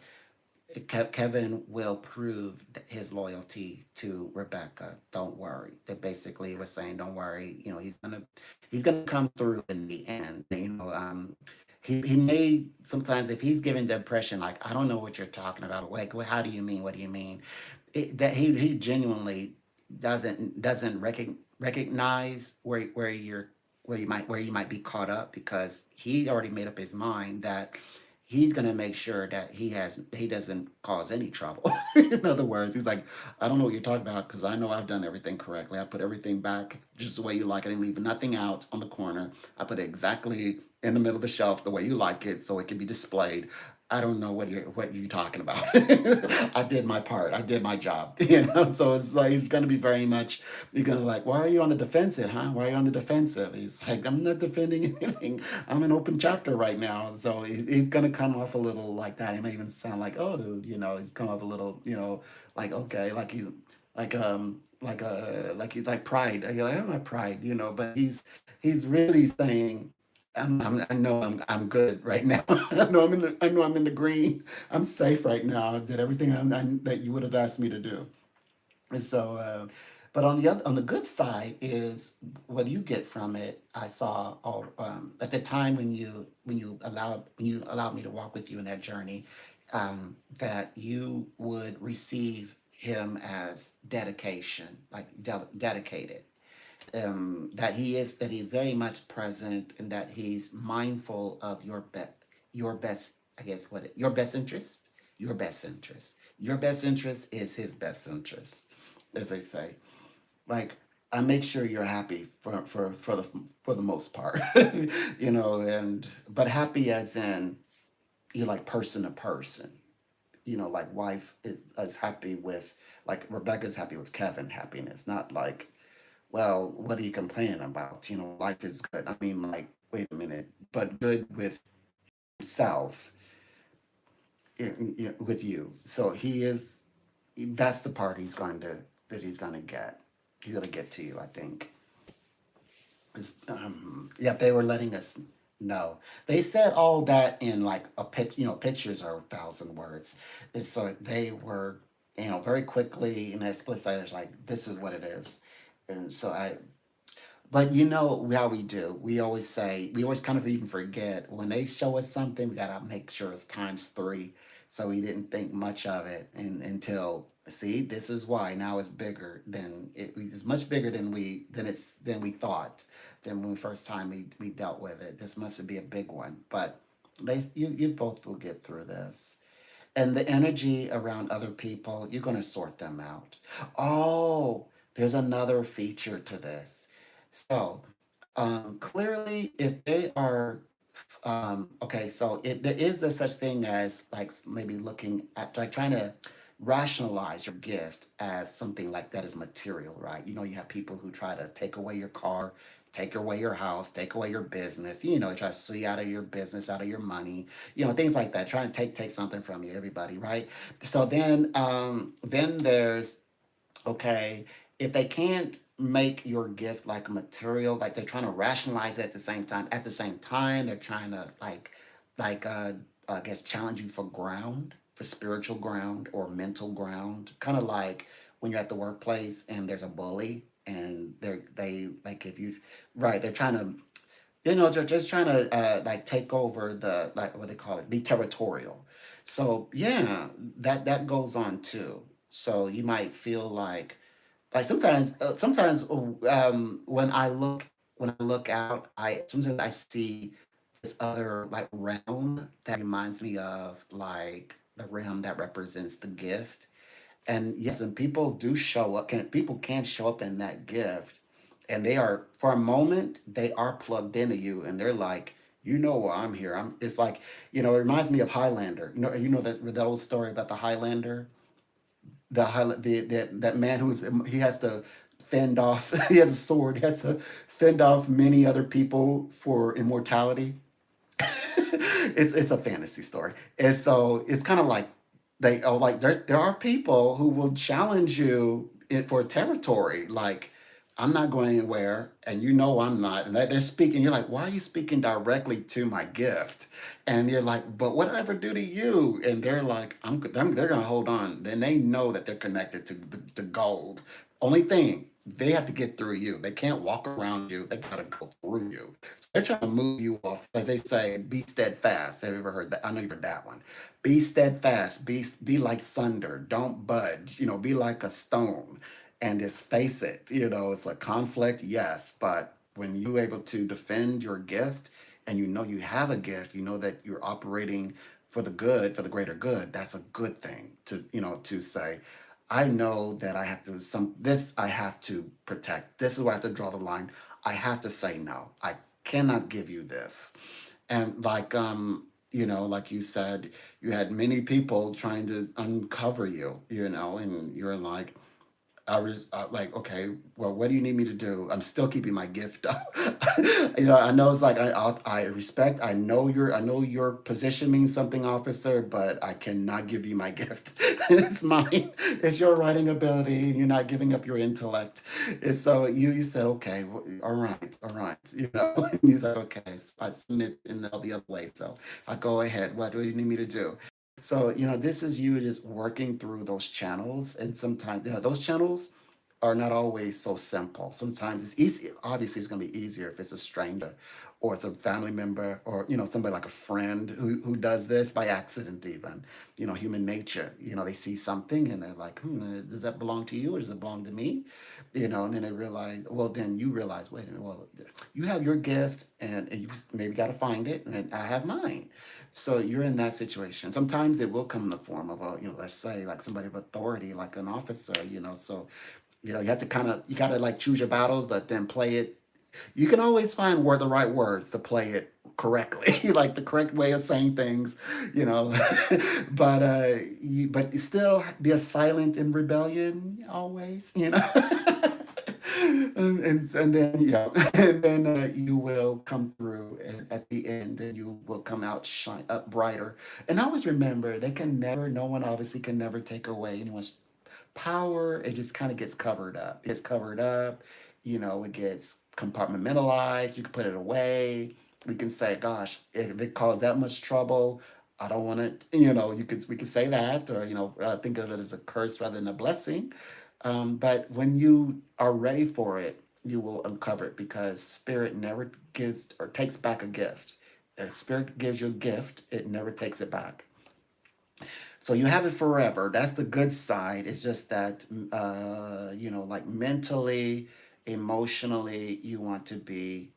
Kevin will prove his loyalty to Rebecca. Don't worry. They basically were saying, don't worry. You know, he's gonna come through in the end. You know, he may sometimes if he's giving the impression like I don't know what you're talking about. Like, well, how do you mean? What do you mean? That he genuinely doesn't recognize where you might be caught up because he already made up his mind that he's going to make sure that he doesn't cause any trouble. In other words, he's like, I don't know what you're talking about because I know I've done everything correctly. I put everything back just the way you like it and leave nothing out on the corner. I put it exactly in the middle of the shelf the way you like it so it can be displayed. I don't know what you're talking about. I did my part. I did my job. You know, so it's like he's gonna be very much. You're gonna like, why are you on the defensive, huh? Why are you on the defensive? He's like, I'm not defending anything. I'm in open chapter right now. So he's gonna come off a little like that. He may even sound like, oh, you know, he's come off a little, you know, like okay, like he's like he's like pride. You're like, I'm not pride, you know, but he's really saying I know I'm good right now. I know I'm in the green. I'm safe right now. I did everything that you would have asked me to do. And so, but on the good side is what you get from it. I saw all at the time when you allowed me to walk with you in that journey, that you would receive him as dedication, like dedicated, that he's very much present and that he's mindful of your best I guess your best interest, your best interest is his best interest, as they say. Like I make sure you're happy for the most part. You know, and but happy as in you like person to person, you know, like wife is happy with, like Rebecca's happy with Kevin happiness, not like, well, what are you complaining about? You know, life is good. I mean, like, wait a minute, but good with himself, with you. So that's the part he's going to get. He's going to get to you, I think. Yeah, they were letting us know. They said all that in like you know, pictures are 1,000 words. And so they were, you know, very quickly in that split second, it's like, this is what it is. And so but you know how we do. We always kind of even forget when they show us something, we gotta make sure it's times three. So we didn't think much of it until see, this is why now it's bigger than it's much bigger than we thought than when first time we dealt with it. This must be a big one. But you both will get through this. And the energy around other people, you're going to sort them out. Oh, there's another feature to this. So, clearly, if they are, okay, so there is a such thing as like maybe looking at, like trying to rationalize your gift as something like that is material, right? You know, you have people who try to take away your car, take away your house, take away your business, you know, try to sue you out of your business, out of your money, you know, things like that, trying to take something from you, everybody, right? So then there's, okay, if they can't make your gift like material, like they're trying to rationalize it at the same time they're trying to like I guess challenge you for ground, for spiritual ground or mental ground, kind of like when you're at the workplace and there's a bully and they like if you right, they're trying to, you know, they're just trying to like take over the, like what they call it, be territorial. So yeah, that goes on too. So you might feel like sometimes when I look out, I sometimes I see this other like realm that reminds me of like the realm that represents the gift. And yes, and people do show up. People can show up in that gift, and they are for a moment they are plugged into you, and they're like, you know, why I'm here. I'm. It's like, you know, it reminds me of Highlander. You know that old story about the Highlander, that man who's he has to fend off. He has a sword. He has to fend off many other people for immortality. It's a fantasy story, and so it's kind of like there are people who will challenge you for territory, like I'm not going anywhere, and you know I'm not. And they're speaking. You're like, why are you speaking directly to my gift? And you're like, but what did I ever do to you? And they're like, they're gonna hold on. Then they know that they're connected to gold. Only thing, they have to get through you. They can't walk around you. They gotta go through you. So they're trying to move you off. As they say, be steadfast. Have you ever heard that? I know you've heard that one. Be steadfast. Be like thunder. Don't budge. Be like a stone and just face it. It's a conflict, yes, but when you able to defend your gift and you know you have a gift, you know that you're operating for the good, for the greater good, that's a good thing to say, I know that I have to some this I have to protect. This is where I have to draw the line. I have to say no. I cannot give you this. And like you said, you had many people trying to uncover you, and you're like, I was like, okay, well, what do you need me to do? I'm still keeping my gift up. I know it's like I respect. I know your position means something, officer, but I cannot give you my gift. It's mine. It's your writing ability. You're not giving up your intellect. And so you said, okay, well, all right, all right. And you said, okay, so I submit in the other way. So I go ahead. What do you need me to do? So, this is you just working through those channels. And sometimes, those channels are not always so simple. Sometimes it's easy. Obviously, it's going to be easier if it's a stranger or it's a family member or, somebody like a friend who does this by accident, even. Human nature. They see something and they're like, does that belong to you or does it belong to me? And then they realize, well, then you realize, wait a minute, well, you have your gift and you just maybe got to find it and I have mine. So you're in that situation. Sometimes it will come in the form of let's say like somebody of authority, like an officer. So you have to you got to like choose your battles, but then play it. You can always find the right words to play it correctly, like the correct way of saying things, you know. But you still be a silent in rebellion always. And then and then you will come through at the end, and you will come out shine up brighter. And always remember, no one obviously can never take away anyone's power. It just kind of gets covered up. It gets covered up. It gets compartmentalized. You can put it away. We can say, gosh, if it caused that much trouble, I don't want it. We could say that, or think of it as a curse rather than a blessing. But when you are ready for it, you will uncover it because spirit never gives or takes back a gift. If spirit gives you a gift, it never takes it back. So you have it forever. That's the good side. It's just that, like mentally, emotionally, you want to be,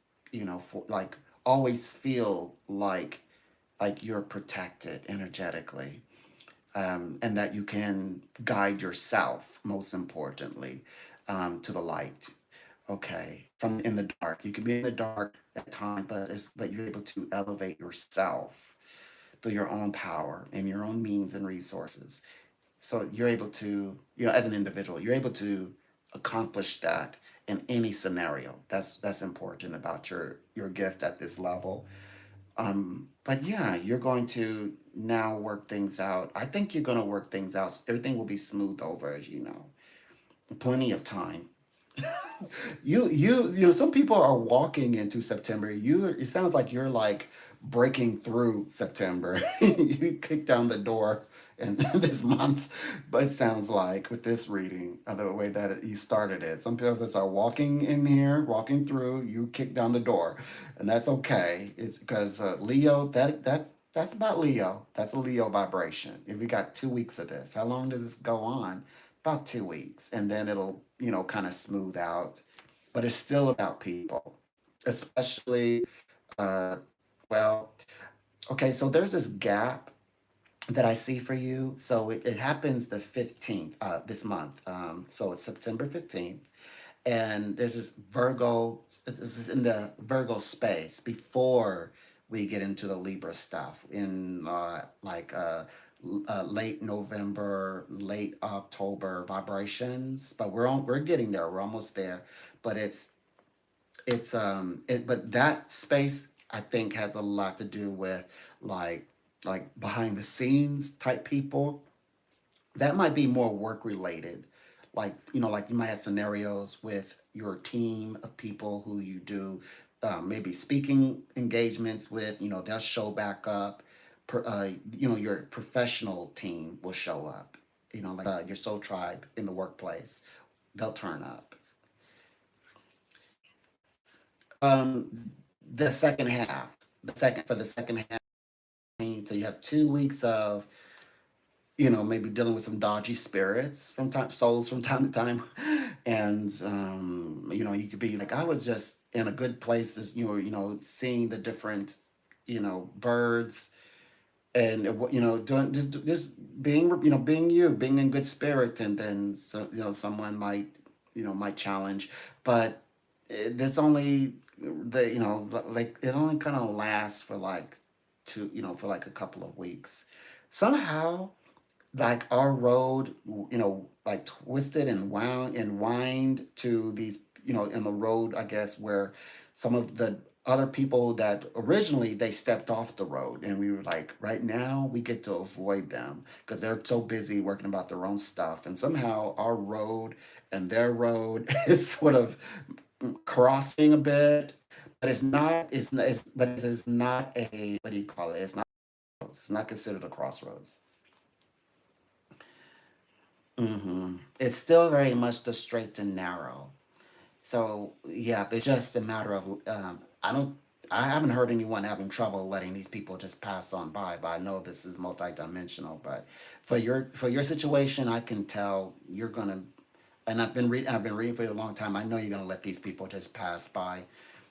like always feel like you're protected energetically, and that you can guide yourself, most importantly, to the light. Okay, from in the dark, you can be in the dark at times, but you're able to elevate yourself through your own power and your own means and resources. So you're able to, as an individual, you're able to accomplish that in any scenario. That's important about your gift at this level. But yeah, you're going to now work things out. I think you're going to work things out. Everything will be smooth over, as you know. Plenty of time. Some people are walking into September. It sounds like you're like breaking through September. You kick down the door and this month, but it sounds like with this reading, the way that you started it, some of us are walking in here, walking through. You kick down the door, and that's okay. It's because Leo. That's about Leo. That's a Leo vibration. If we got 2 weeks of this, how long does this go on? About 2 weeks, and then it'll kind of smooth out. But it's still about people, especially uh, well. Okay, so there's this gap that I see for you. So it happens the 15th this month. So it's September 15th, and there's this Virgo. This is in the Virgo space before we get into the Libra stuff in late November, late October vibrations. But we're getting there. We're almost there. But but that space I think has a lot to do with like behind the scenes type people. That might be more work related, like like you might have scenarios with your team of people who you do maybe speaking engagements with. They'll show back up. Your professional team will show up. Like your soul tribe in the workplace, they'll turn up. Um, the second half, the second half, so you have 2 weeks of maybe dealing with some dodgy spirits souls from time to time. And, you could be like, I was just in a good place, seeing the different, birds and, doing just being in good spirit. And then, so, someone might challenge, but this only, like, it only kind of lasts for like for like a couple of weeks. Somehow, like our road, like twisted and wound and wind to these, in the road, I guess, where some of the other people that originally they stepped off the road, and we were like, right now we get to avoid them because they're so busy working about their own stuff. And somehow our road and their road is sort of crossing a bit, but but it is not a, what do you call it? It's not considered a crossroads. It's still very much the straight and narrow. So yeah, it's just a matter of I haven't heard anyone having trouble letting these people just pass on by, but I know this is multidimensional. But for your situation, I can tell you're gonna, and I've been reading for a long time. I know you're gonna let these people just pass by,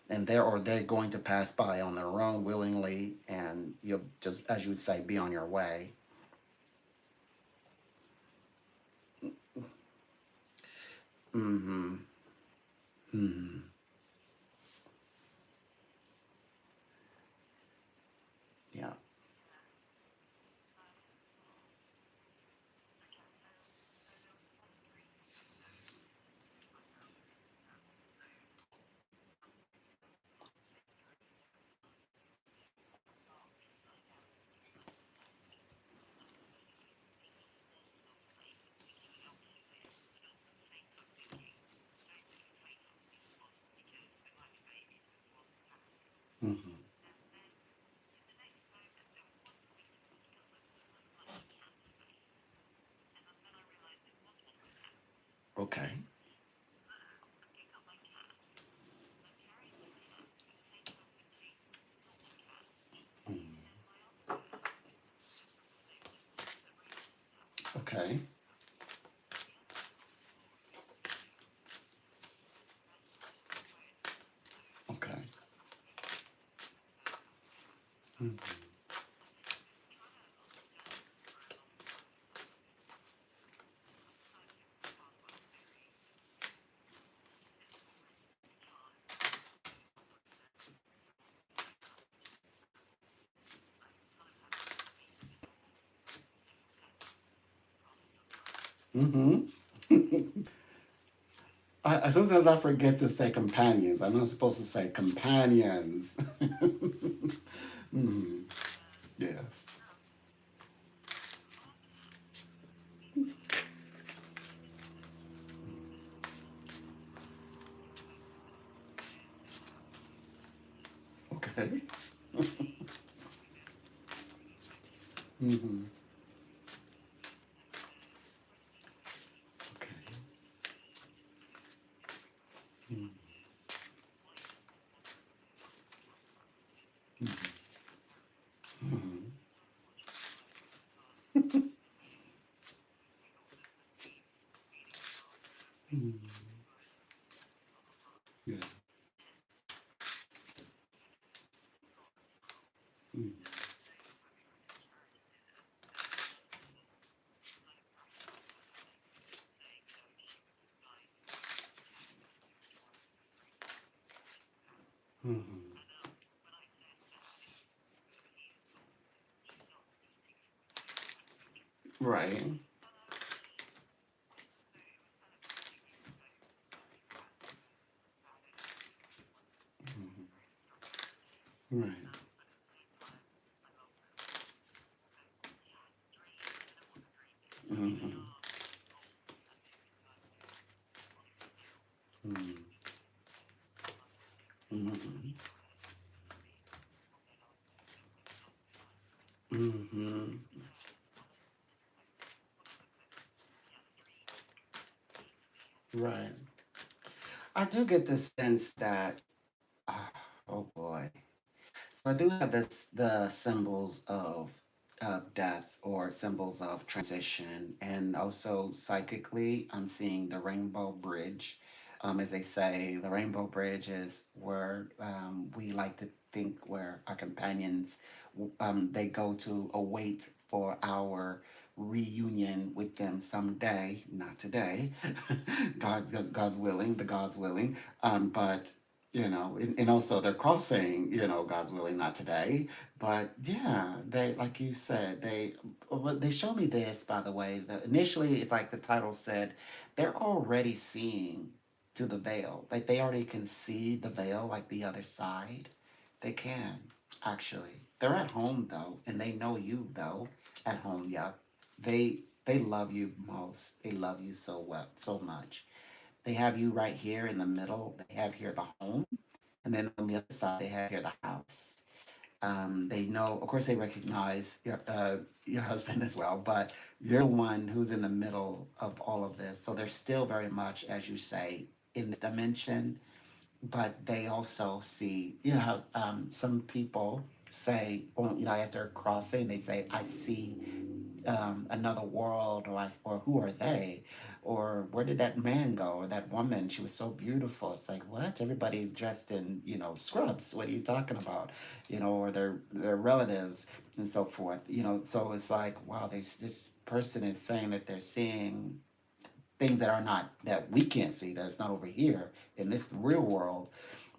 and they're going to pass by on their own willingly, and you'll just, as you would say, be on your way. Mm-hmm. Mm-hmm. Yeah. Mm-hmm. Okay. Mm. Okay. Okay. Mm. Mm-hmm. I sometimes I forget to say companions. I'm not supposed to say companions. Hmm. Yes. Okay. Mm-hmm. Okay. Mm-hmm. Mm-hmm. Mm-hmm. Yeah. Mm-hmm. Right. Right. Mm-hmm. Mm-hmm. Mm-hmm. Right. I do get the sense that, ah, oh boy. So I do have the symbols of death or symbols of transition, and also psychically, I'm seeing the rainbow bridge. As they say, the rainbow bridge is where we like to think where our companions they go to await for our reunion with them someday, not today. God's willing, the God's willing. But and also they're crossing, God's willing, not today. But yeah, they, like you said, they show me this, by the way. Initially, it's like the title said, they're already seeing to the veil. Like they already can see the veil, like the other side. They can, actually. They're at home though, and they know you though. At home, yeah. They love you most. They love you so well, so much. They have you right here in the middle. They have here the home, and then on the other side, they have here the house. They know, of course, they recognize your husband as well, but you're the one who's in the middle of all of this. So they're still very much, as you say, in this dimension, but they also see, how some people say, well, as they're crossing, they say, I see another world, or who are they, or where did that man go, or that woman? She was so beautiful. It's like, what? Everybody's dressed in scrubs. What are you talking about? Or their relatives and so forth. So it's like, wow, this person is saying that they're seeing things that are not that we can't see, that it's not over here in this real world.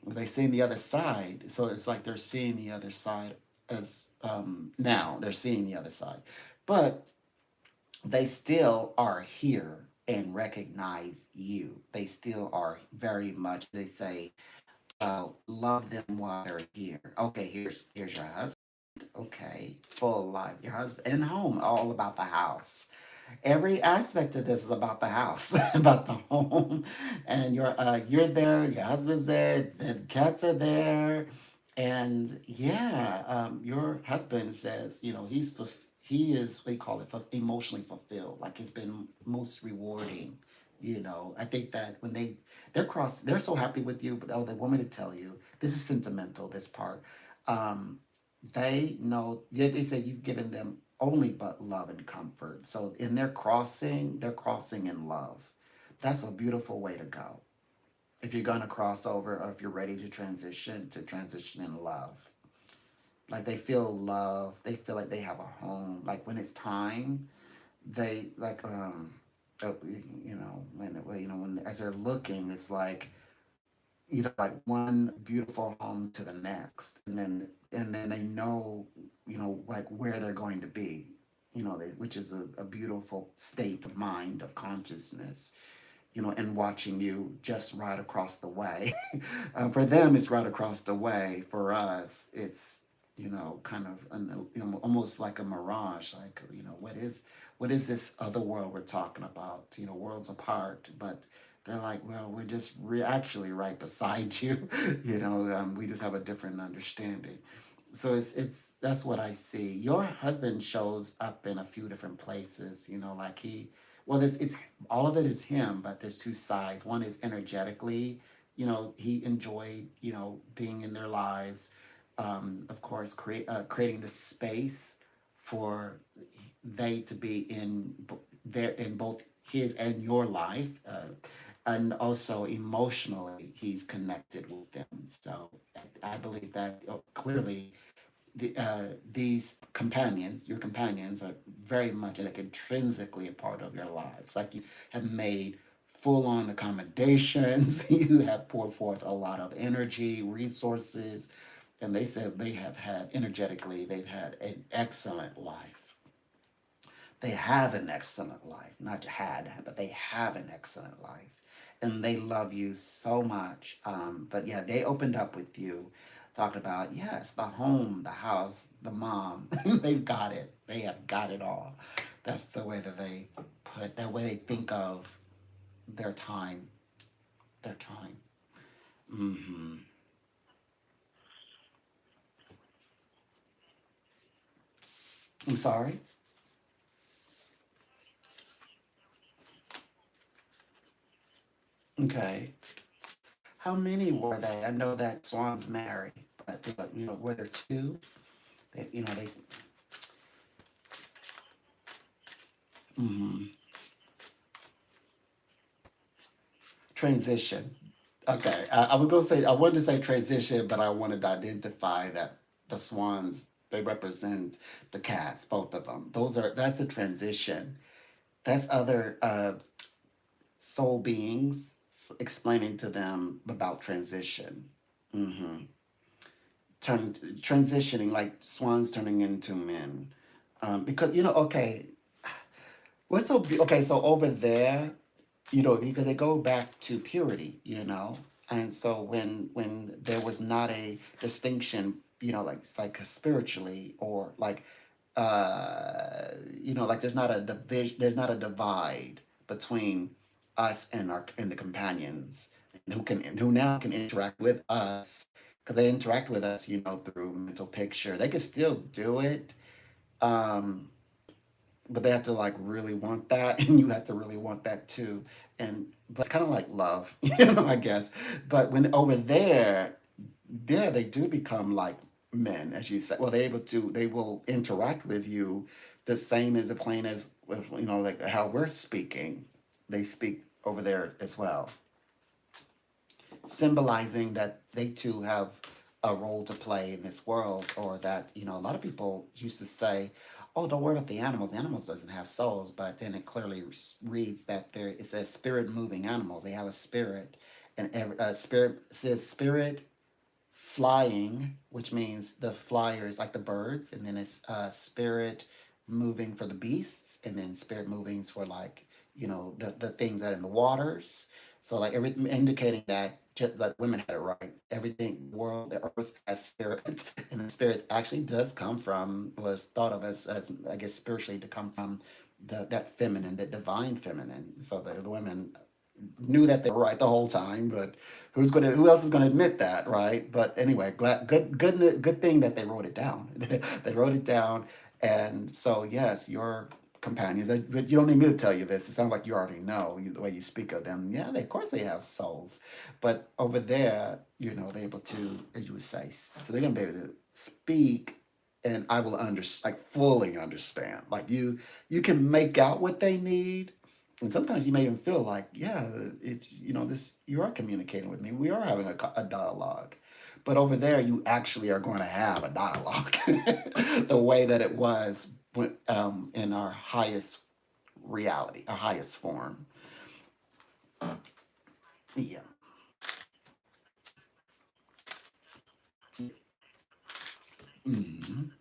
They seeing the other side, so it's like they're seeing the other side as now they're seeing the other side, but they still are here and recognize you. They still are very much, they say, love them while they're here. Okay, here's your husband. Okay, full of life. Your husband and home, all about the house. Every aspect of this is about the house, about the home, and you're there. Your husband's there. The cats are there, and yeah, your husband says, he is, what do you call it, emotionally fulfilled. Like it's been most rewarding. I think that when they're so happy with you, but oh, they want me to tell you, this is sentimental. This part, um, they know. Yeah, they say you've given them only but love and comfort. So in their crossing, they're crossing in love. That's a beautiful way to go. If you're gonna cross over, or if you're ready to transition in love. Like they feel love, they feel like they have a home. Like when it's time, they like when as they're looking, it's like like one beautiful home to the next, and then they know, like where they're going to be, which is a beautiful state of mind, of consciousness, and watching you just right across the way. For them, it's right across the way. For us, it's kind of almost like a mirage. Like what is this other world we're talking about? Worlds apart, but they're like, well, we're just actually right beside you. We just have a different understanding. So it's that's what I see. Your husband shows up in a few different places. Like well, it's all of it is him, but there's two sides. One is energetically, he enjoyed, being in their lives. Of course, creating the space for they to be there in both his and your life, and also emotionally, he's connected with them. So I believe that clearly these companions, your companions, are very much like intrinsically a part of your lives. Like you have made full on accommodations, you have poured forth a lot of energy, resources, and they said they have had, energetically, they've had an excellent life. They have an excellent life, not had, but they have an excellent life. And they love you so much. But yeah, they opened up with you, talked about, yes, the home, the house, the mom. They've got it. They have got it all. That's the way that that way they think of their time, their time. Hmm. I'm sorry. Okay. How many were they? I know that swans marry, but were there two? They mhm. Transition. Okay, I was gonna say I wanted to say transition, but I wanted to identify that the swans they represent the cats, both of them. That's a transition. That's other soul beings explaining to them about transition. Mm-hmm. Transitioning like swans turning into men, because okay, okay, so over there, because they go back to purity, and so when there was not a distinction, like spiritually or like, like there's not a division, there's not a divide between us and the companions who now can interact with us because they interact with us, through mental picture. They can still do it. Um, but they have to like really want that and you have to really want that too, and but kind of like love, I guess. But when over there they do become like men, as you said. Well, they will interact with you the same as a plane as like how we're speaking. They speak over there as well, symbolizing that they too have a role to play in this world, or that a lot of people used to say, oh, don't worry about the animals. Animals doesn't have souls, but then it clearly reads that it says spirit moving animals, they have a spirit. And spirit says spirit flying, which means the flyer is like the birds, and then it's spirit moving for the beasts, and then spirit movings for like the things that are in the waters. So like everything indicating that just like women had it right. Everything, the world, the earth has spirit, and the spirits actually does come from was thought of as I guess spiritually to come from that feminine, that divine feminine. So the women knew that they were right the whole time, but who else is gonna admit that, right? But anyway, good thing that they wrote it down. They wrote it down, and so yes, your companions. But you don't need me to tell you this. It sounds like you already know the way you speak of them. Yeah, of course they have souls, but over there, they're able to, as you would say, so they're gonna be able to speak. And I will like fully understand. Like you can make out what they need, and sometimes you may even feel like, yeah, this you are communicating with me. We are having a dialogue, but over there, you actually are going to have a dialogue, the way that it was in our highest reality, our highest form. Yeah. Mhm.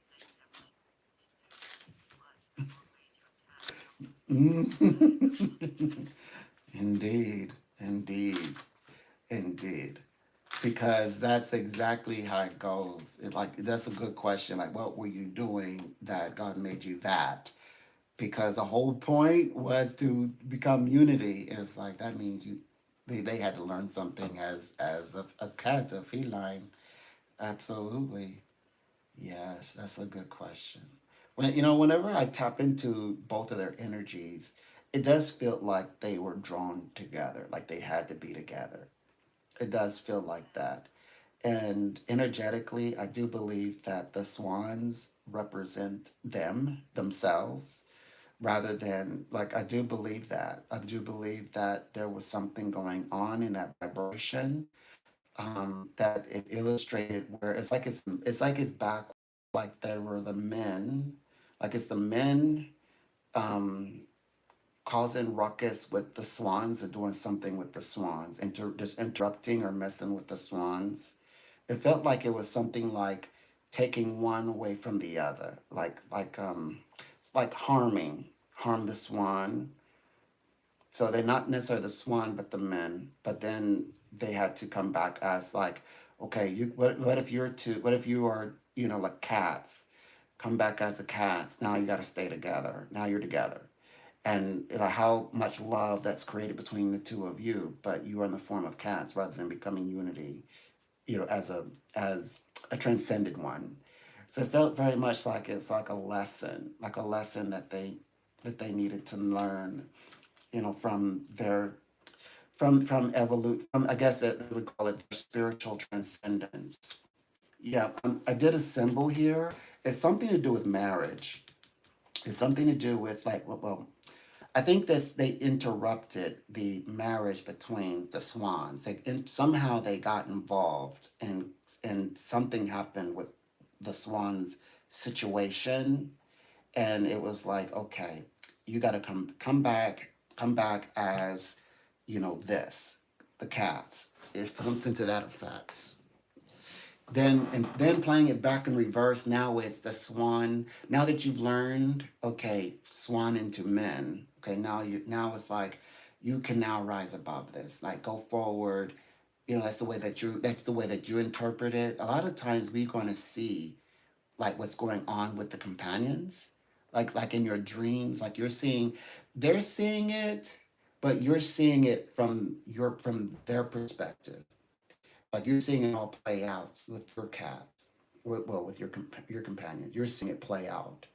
Mhm. Indeed, indeed, indeed. Because that's exactly how it goes. That's a good question. Like, what were you doing that God made you that? Because the whole point was to become unity. It's like that means they had to learn something as a cat, a feline. Absolutely. Yes, that's a good question. Whenever I tap into both of their energies, it does feel like they were drawn together, like they had to be together. It does feel like that. And energetically, I do believe that the swans represent themselves, rather than, like, I do believe that. I do believe that there was something going on in that vibration, that it illustrated where it's back, like they were the men, like it's the men um, causing ruckus with the swans or doing something with the swans, just interrupting or messing with the swans. It felt like it was something like taking one away from the other, it's like harm the swan. So they're not necessarily the swan, but the men. But then they had to come back as like, okay, what if what if you are, like cats, come back as the cats. Now you got to stay together. Now you're together, and how much love that's created between the two of you, but you are in the form of cats rather than becoming unity, as a transcended one. So it felt very much like it's like a lesson that they needed to learn, you know, from their from evolute from I guess that we would call it spiritual transcendence. Yeah, I did a symbol here. It's something to do with marriage. It's something to do with like well, I think this they interrupted the marriage between the swans. Somehow they got involved, and something happened with the swans' situation, and it was like, okay, you got to come back as, you know, this the cats. It's something to that effect. Then playing it back in reverse, now it's the swan. Now that you've learned, okay, swan into men. Okay, now it's like you can now rise above this. Like go forward. You know, that's the way that you interpret it. A lot of times we're gonna see like what's going on with the companions. Like in your dreams, like they're seeing it, but you're seeing it from their perspective. Like you're seeing it all play out with your cats, with your companion. You're seeing it play out.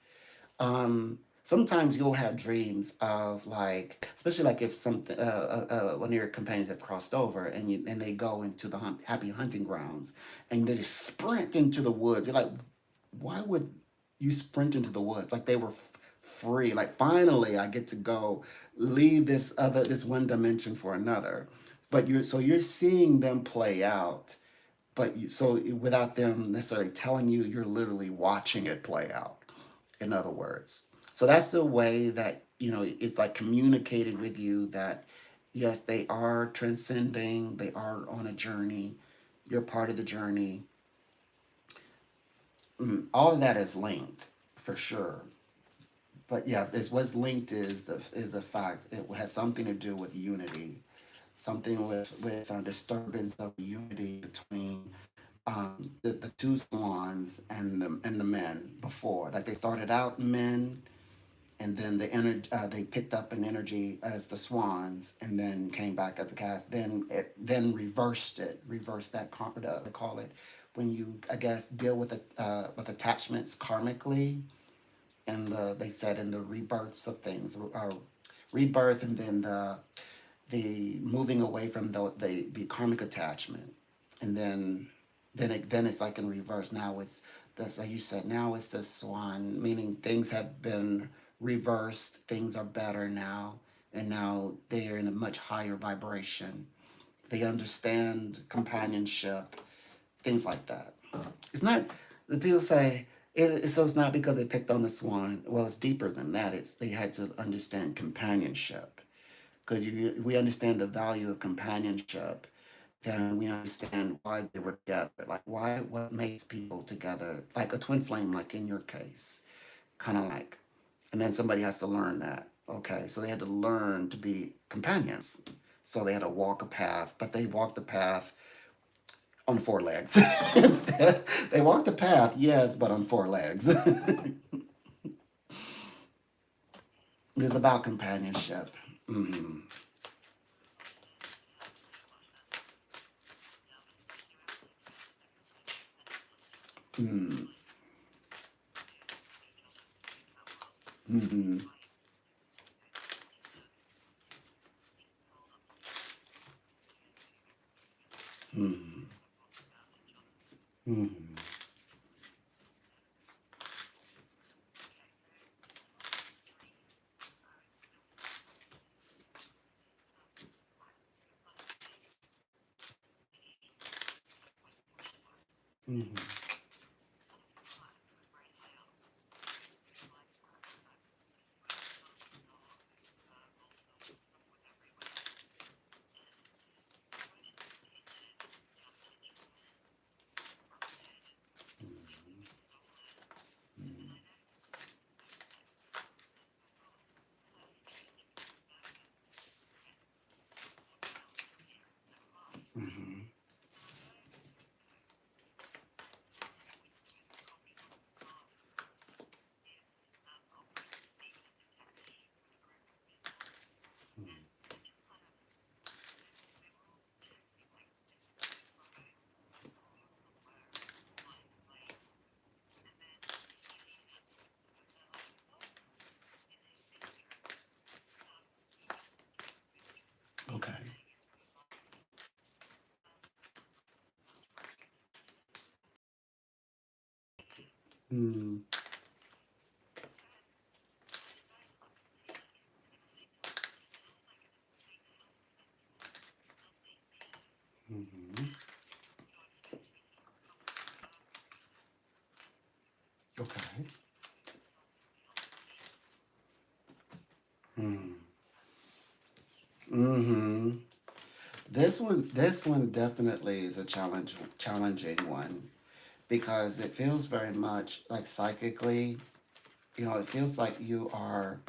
Sometimes you'll have dreams of like, especially like if something one of your companions have crossed over and they go into the happy hunting grounds and they just sprint into the woods. You're like, why would you sprint into the woods? Like they were free. Like finally, I get to go leave this one dimension for another. But you're seeing them play out, but so without them necessarily telling you, you're literally watching it play out. In other words, so that's the way that it's like communicated with you that yes, they are transcending, they are on a journey, you're part of the journey. All of that is linked for sure. But yeah, it's what's linked is a fact. It has something to do with unity, something with disturbance of unity between the two swans and the men before. Like they started out men, and then they picked up an energy as the swans, and then came back as the cast. Then reversed that they call it when you I guess deal with attachments karmically, and they said in the rebirths of things or rebirth, and then the moving away from the karmic attachment, and then it's like in reverse. Now it's that's like you said. Now it's the swan, meaning things have been reversed. Things are better now, and now they are in a much higher vibration. They understand companionship, things like that. It's not the people say so it's not because they picked on the swan. Well, it's deeper than that. It's they had to understand companionship because we understand the value of companionship, then we understand why they were together. Like why what makes people together, like a twin flame, like in your case, kind of like. And then somebody has to learn that. Okay, so they had to learn to be companions. So they had to walk a path, but they walked the path on four legs. Instead, they walked the path, yes, but on four legs. It's about companionship. Mm-hmm. Mm-hmm. Mm-hmm. Mm-hmm. Mm-hmm. Mm-hmm. Mm-hmm. Mm, mhm. Okay. Mm. Mm-hmm. This one definitely is a challenging one because it feels very much like psychically, it feels like you are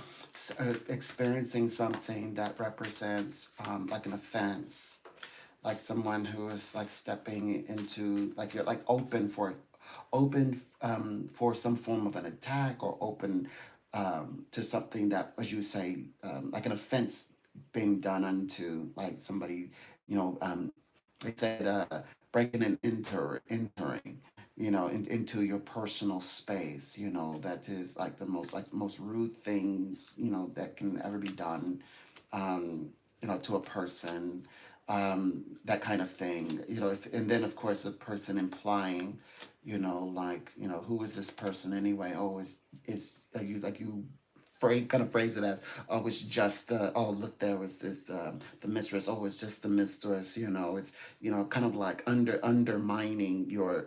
experiencing something that represents like an offense, like someone who is like stepping into, like you're like open for some form of an attack, or open to something that, as you say, like an offense being done unto like somebody, you know um, they said breaking and entering, into your personal space, that is like the most rude thing, that can ever be done, um, to a person, that kind of thing, and then of course a person implying, who is this person anyway? Oh, is you phrase it as, oh, it's just, oh, look, there was this, the mistress. Oh, it's just the mistress. It's, kind of like undermining your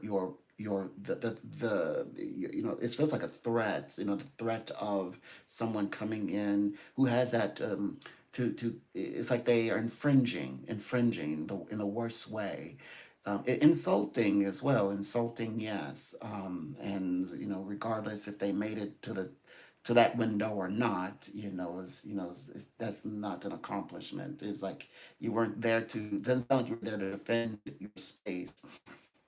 it feels like a threat. The threat of someone coming in who has that, to it's like they are infringing in the worst way, insulting as well, insulting, yes, and regardless if they made it to that window or not, that's not an accomplishment. It's like you weren't there to, it doesn't sound like you were there to defend your space,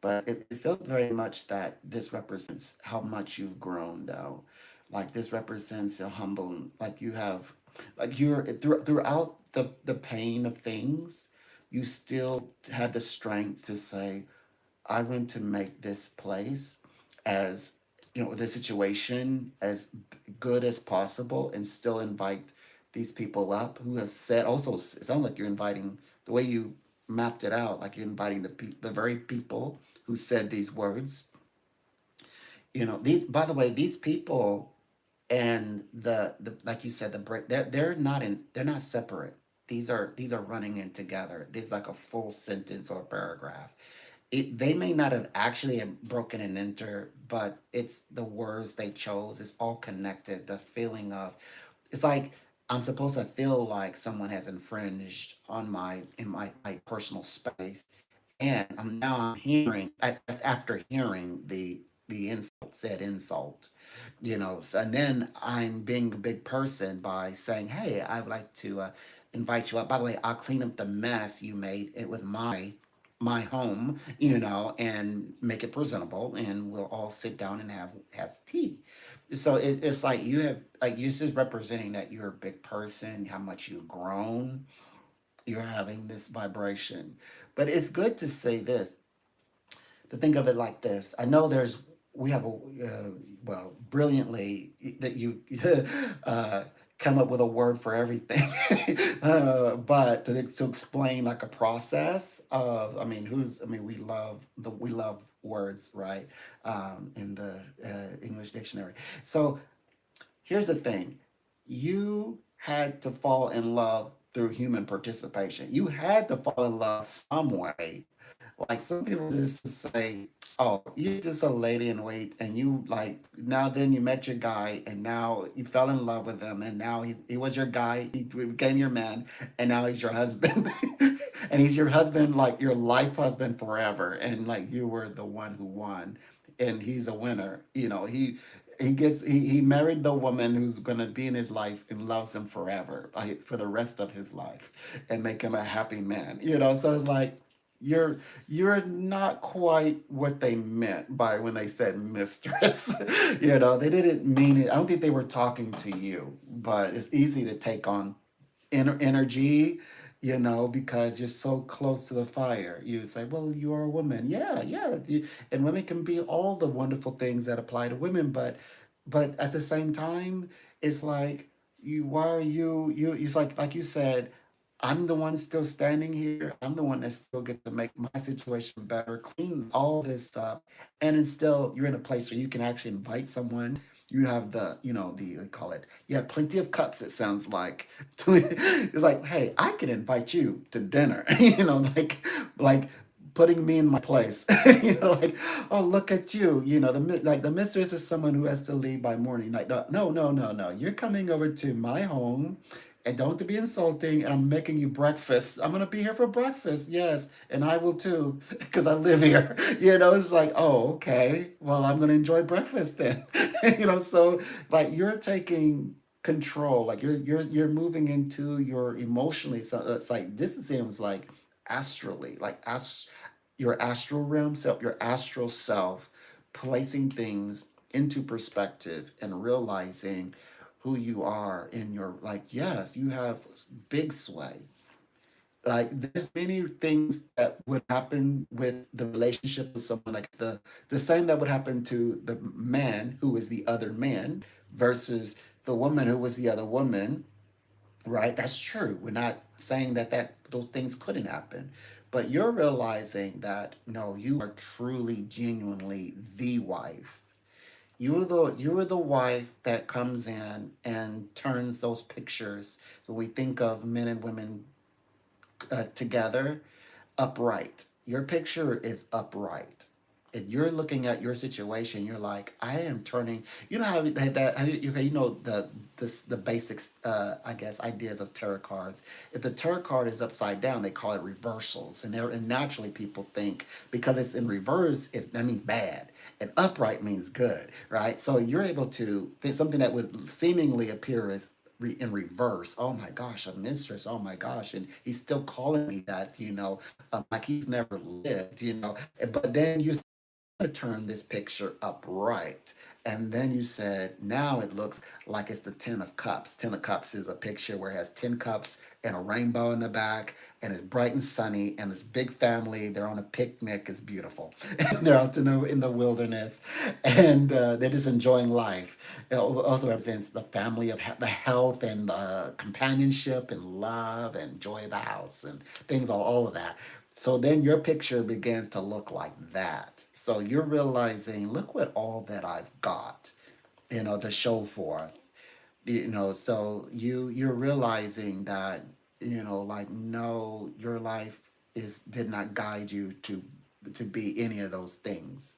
but it felt very much that this represents how much you've grown now. Like this represents a humble, like you have, like throughout the pain of things, you still had the strength to say, I want to make this place as, the situation as good as possible, and still invite these people up who have said, also, it sounds like you're inviting, the way you mapped it out, like you're inviting the very people who said these words. These, by the way, these people, and the like you said, the break, they're not separate. These are running in together. This is like a full sentence or paragraph. They may not have actually have broken and enter, but it's the words they chose. It's all connected. The feeling of, it's like I'm supposed to feel like someone has infringed on my personal space, and I'm hearing, after hearing the insult, said insult, and then I'm being the big person by saying, hey, I would like to invite you up. By the way, I'll clean up the mess you made it with my home, and make it presentable, and we'll all sit down and have tea. So it's like you have, like, this is representing that you're a big person, how much you've grown, you're having this vibration. But it's good to say this, to think of it like this. I know we have a, well, brilliantly, that you uh, come up with a word for everything, but to explain like a process of, I mean, we love words, right? In the English dictionary. So here's the thing: you had to fall in love through human participation. You had to fall in love some way. Like some people just say, "Oh, you're just a lady in wait," and you like, now then you met your guy, and now you fell in love with him, and now he was your guy, he became your man, and now he's your husband, and he's your husband, like your life husband forever, and like you were the one who won, and he's a winner. He married the woman who's gonna be in his life and loves him forever, like, for the rest of his life, and make him a happy man. So it's like you're you're not quite what they meant by when they said mistress. They didn't mean it. I don't think they were talking to you, but it's easy to take on energy, because you're so close to the fire. You say, well, you are a woman. Yeah, yeah. And women can be all the wonderful things that apply to women, but at the same time, it's like, why are it's like you said, I'm the one still standing here. I'm the one that still get to make my situation better, clean all this up, and then still you're in a place where you can actually invite someone. You have the, they call it. You have plenty of cups. It sounds like it's like, hey, I can invite you to dinner. Like putting me in my place. Like, oh, look at you. Like the mistress is someone who has to leave by morning. Like, no, no, no, no, no. You're coming over to my home, and don't to be insulting. And I'm making you breakfast. I'm gonna be here for breakfast. Yes, and I will too, because I live here. It's like, oh, okay. Well, I'm gonna enjoy breakfast then. So like you're taking control. Like you're moving into your emotionally. So it's like this seems like astrally, like your astral realm self, your astral self, placing things into perspective and realizing who you are in your, like, yes, you have big sway. Like there's many things that would happen with the relationship with someone, like the same that would happen to the man who is the other man versus the woman who was the other woman. Right, that's true. We're not saying that those things couldn't happen, but you're realizing that no, you are truly, genuinely the wife. You're the wife that comes in and turns those pictures when we think of men and women together upright. Your picture is upright. If you're looking at your situation, you're like, I am turning. You know how that how okay, the basics, I guess, ideas of tarot cards. If the tarot card is upside down, they call it reversals, and naturally people think because it's in reverse, that means bad, and upright means good, right? So you're able to think something that would seemingly appear as in reverse. Oh my gosh, a mistress. Oh my gosh, and he's still calling me that. Like he's never lived. But then you to turn this picture upright. And then you said, now it looks like it's the Ten of Cups. Ten of Cups is a picture where it has 10 cups and a rainbow in the back, and it's bright and sunny, and this big family. They're on a picnic. It's beautiful. They're out in the wilderness, and they're just enjoying life. It also represents the family of the health and the companionship and love and joy of the house and things, all of that. So then your picture begins to look like that. So you're realizing, look what all that I've got, to show forth. So you're realizing that, like no, your life is did not guide you to be any of those things.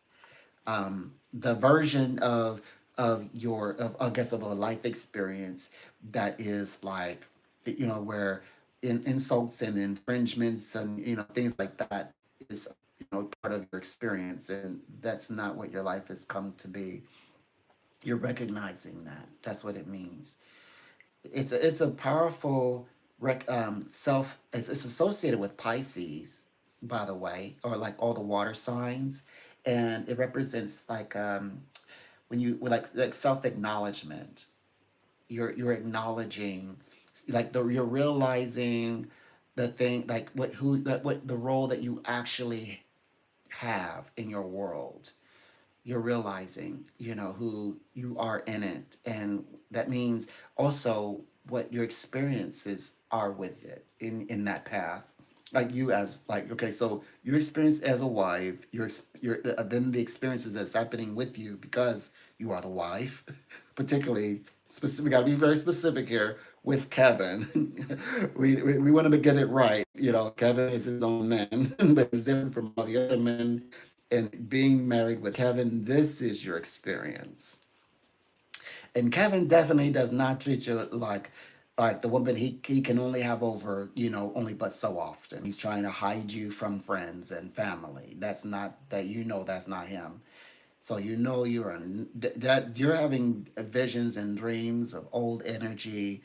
The version of I guess of a life experience that is like where insults and infringements and things like that is part of your experience, and that's not what your life has come to be. You're recognizing that that's what it means. It's a powerful self. It's associated with Pisces, by the way, or like all the water signs, and it represents like when you like self acknowledgement. You're acknowledging, like you're realizing the thing, like what the role that you actually have in your world. You're realizing, who you are in it. And that means also what your experiences are with it in that path. Like you as like, okay, so your experience as a wife, then the experiences that's happening with you because you are the wife, particularly specific, we gotta be very specific here with Kevin. We want to get it right. Kevin is his own man, but it's different from all the other men, and being married with Kevin, this is your experience. And Kevin definitely does not treat you like the woman he can only have over, only but so often. He's trying to hide you from friends and family. That's not him. So that you're having visions and dreams of old energy,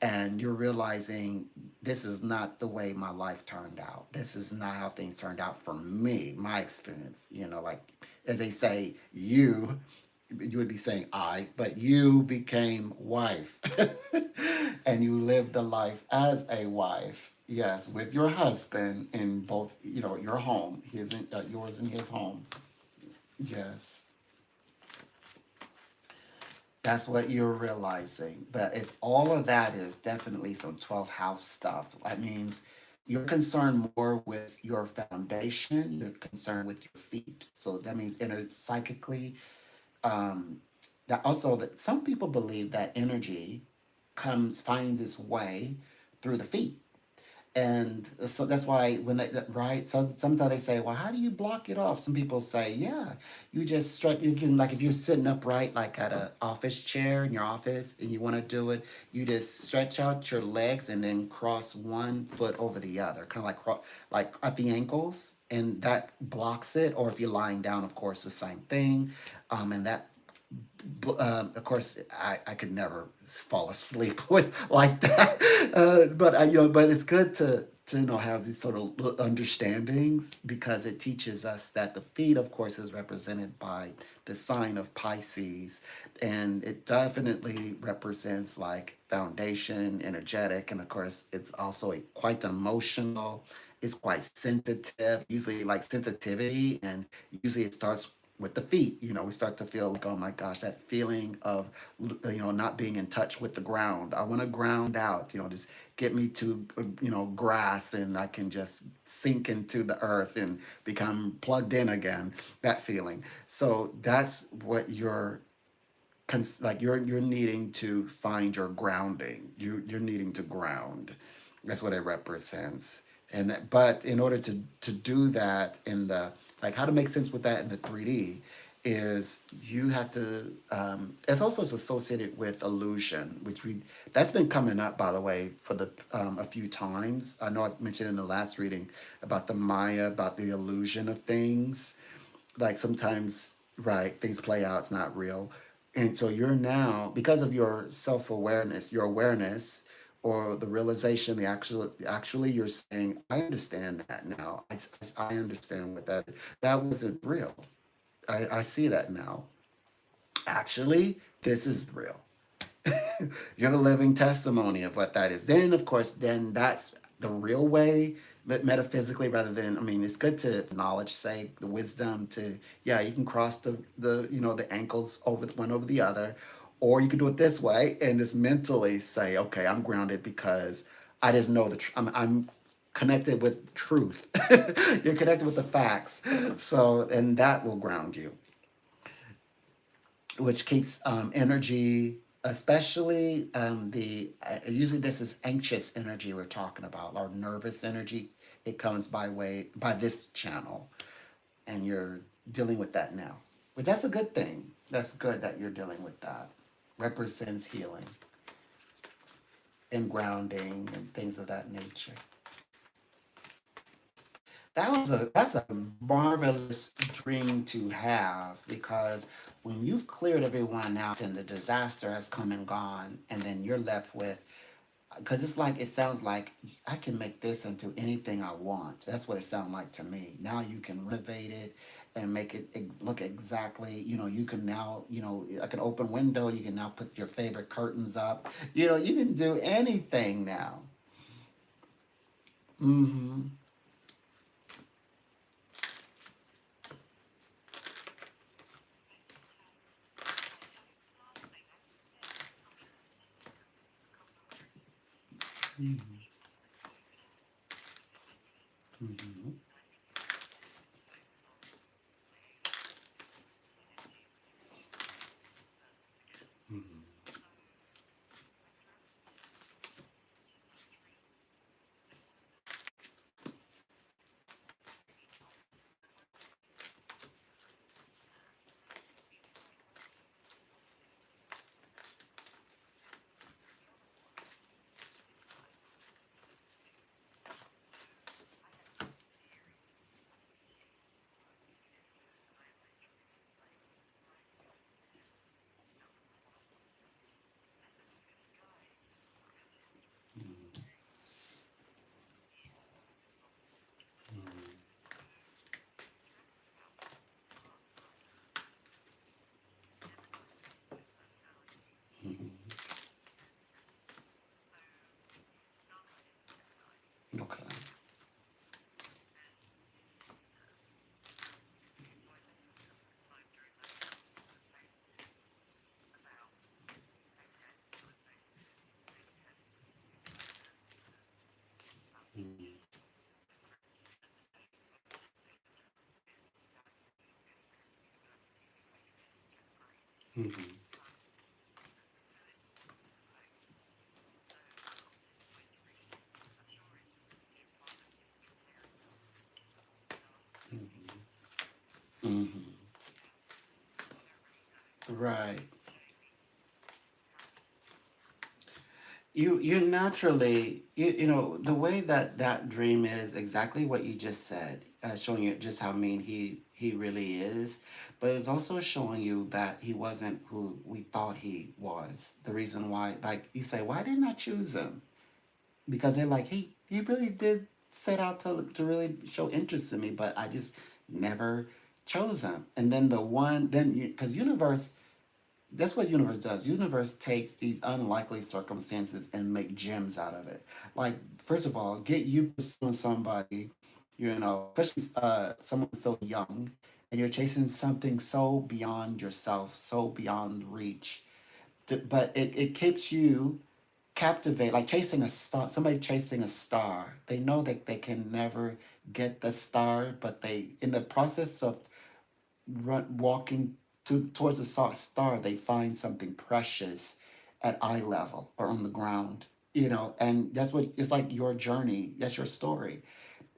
and you're realizing this is not the way my life turned out. This is not how things turned out for me, my experience. Like as they say, you would be saying I, but you became wife, and you lived the life as a wife. Yes, with your husband in both, your home, yours and his home. Yes. That's what you're realizing. But it's all of that is definitely some 12th house stuff. That means you're concerned more with your foundation, you're concerned with your feet. So that means inner psychically, um, that also that some people believe that energy finds its way through the feet. And so that's why when right, so sometimes they say, well, how do you block it off? Some people say, yeah, you just stretch. You can, like, if you're sitting upright like at a office chair in your office and you want to do it, you just stretch out your legs and then cross one foot over the other, kind of like like at the ankles, and that blocks it. Or if you're lying down, of course, the same thing. And that of course, I could never fall asleep with like that. But but it's good to have these sort of understandings because it teaches us that the feet, of course, is represented by the sign of Pisces, and it definitely represents like foundation, energetic, and of course, it's also quite emotional. It's quite sensitive, usually like sensitivity, and usually it starts with the feet. We start to feel like, oh my gosh, that feeling of, not being in touch with the ground. I want to ground out, just get me to, grass, and I can just sink into the earth and become plugged in again, that feeling. So that's what like you're needing to find your grounding. You're needing to ground. That's what it represents. But in order to do that in the, like, how to make sense with that in the 3D is you have to. It's also associated with illusion, which we that's been coming up, by the way, for the a few times. I know I mentioned in the last reading about the Maya, about the illusion of things. Like sometimes, right, things play out, it's not real. And so you're now, because of your self-awareness, your awareness, or the realization, actually you're saying, I understand that now. I understand what that wasn't real. I see that now. Actually, this is real. You're the living testimony of what that is. Then, of course, then that's the real way, but metaphysically, rather than, I mean, it's good to knowledge sake, the wisdom to, yeah, you can cross the ankles over one over the other, or you can do it this way and just mentally say, okay, I'm grounded because I just know I'm connected with truth. You're connected with the facts. So, and that will ground you, which keeps energy, especially the usually this is anxious energy we're talking about, or nervous energy. It comes by this channel, and you're dealing with that now, which that's a good thing. That's good that you're dealing with that. Represents healing and grounding and things of that nature. That's a marvelous dream to have, because when you've cleared everyone out and the disaster has come and gone, and then you're left with, because it's like, it sounds like I can make this into anything I want. That's what it sounds like to me. Now you can renovate it and make it look exactly, you can now, like an open window, you can now put your favorite curtains up. You can do anything now. Mm-hmm. Mm-hmm. Mm-hmm. Mm-hmm. Mhm. Mhm. Right. You naturally you know the way that that dream is exactly what you just said, showing you just how mean he really is, but it's also showing you that he wasn't who we thought he was. The reason why, like you say, why didn't I choose him? Because they're like he really did set out to really show interest in me, but I just never chose him. And then the one then because universe, that's what universe does. Universe takes these unlikely circumstances and make gems out of it. Like, first of all, get you pursuing somebody, you know, especially someone so young, and you're chasing something so beyond yourself, so beyond reach. But it keeps you captivate, like chasing a star. Somebody chasing a star, they know that they can never get the star, but they, in the process of walking towards the star, they find something precious at eye level or on the ground, you know, and that's what it's like your journey. That's your story.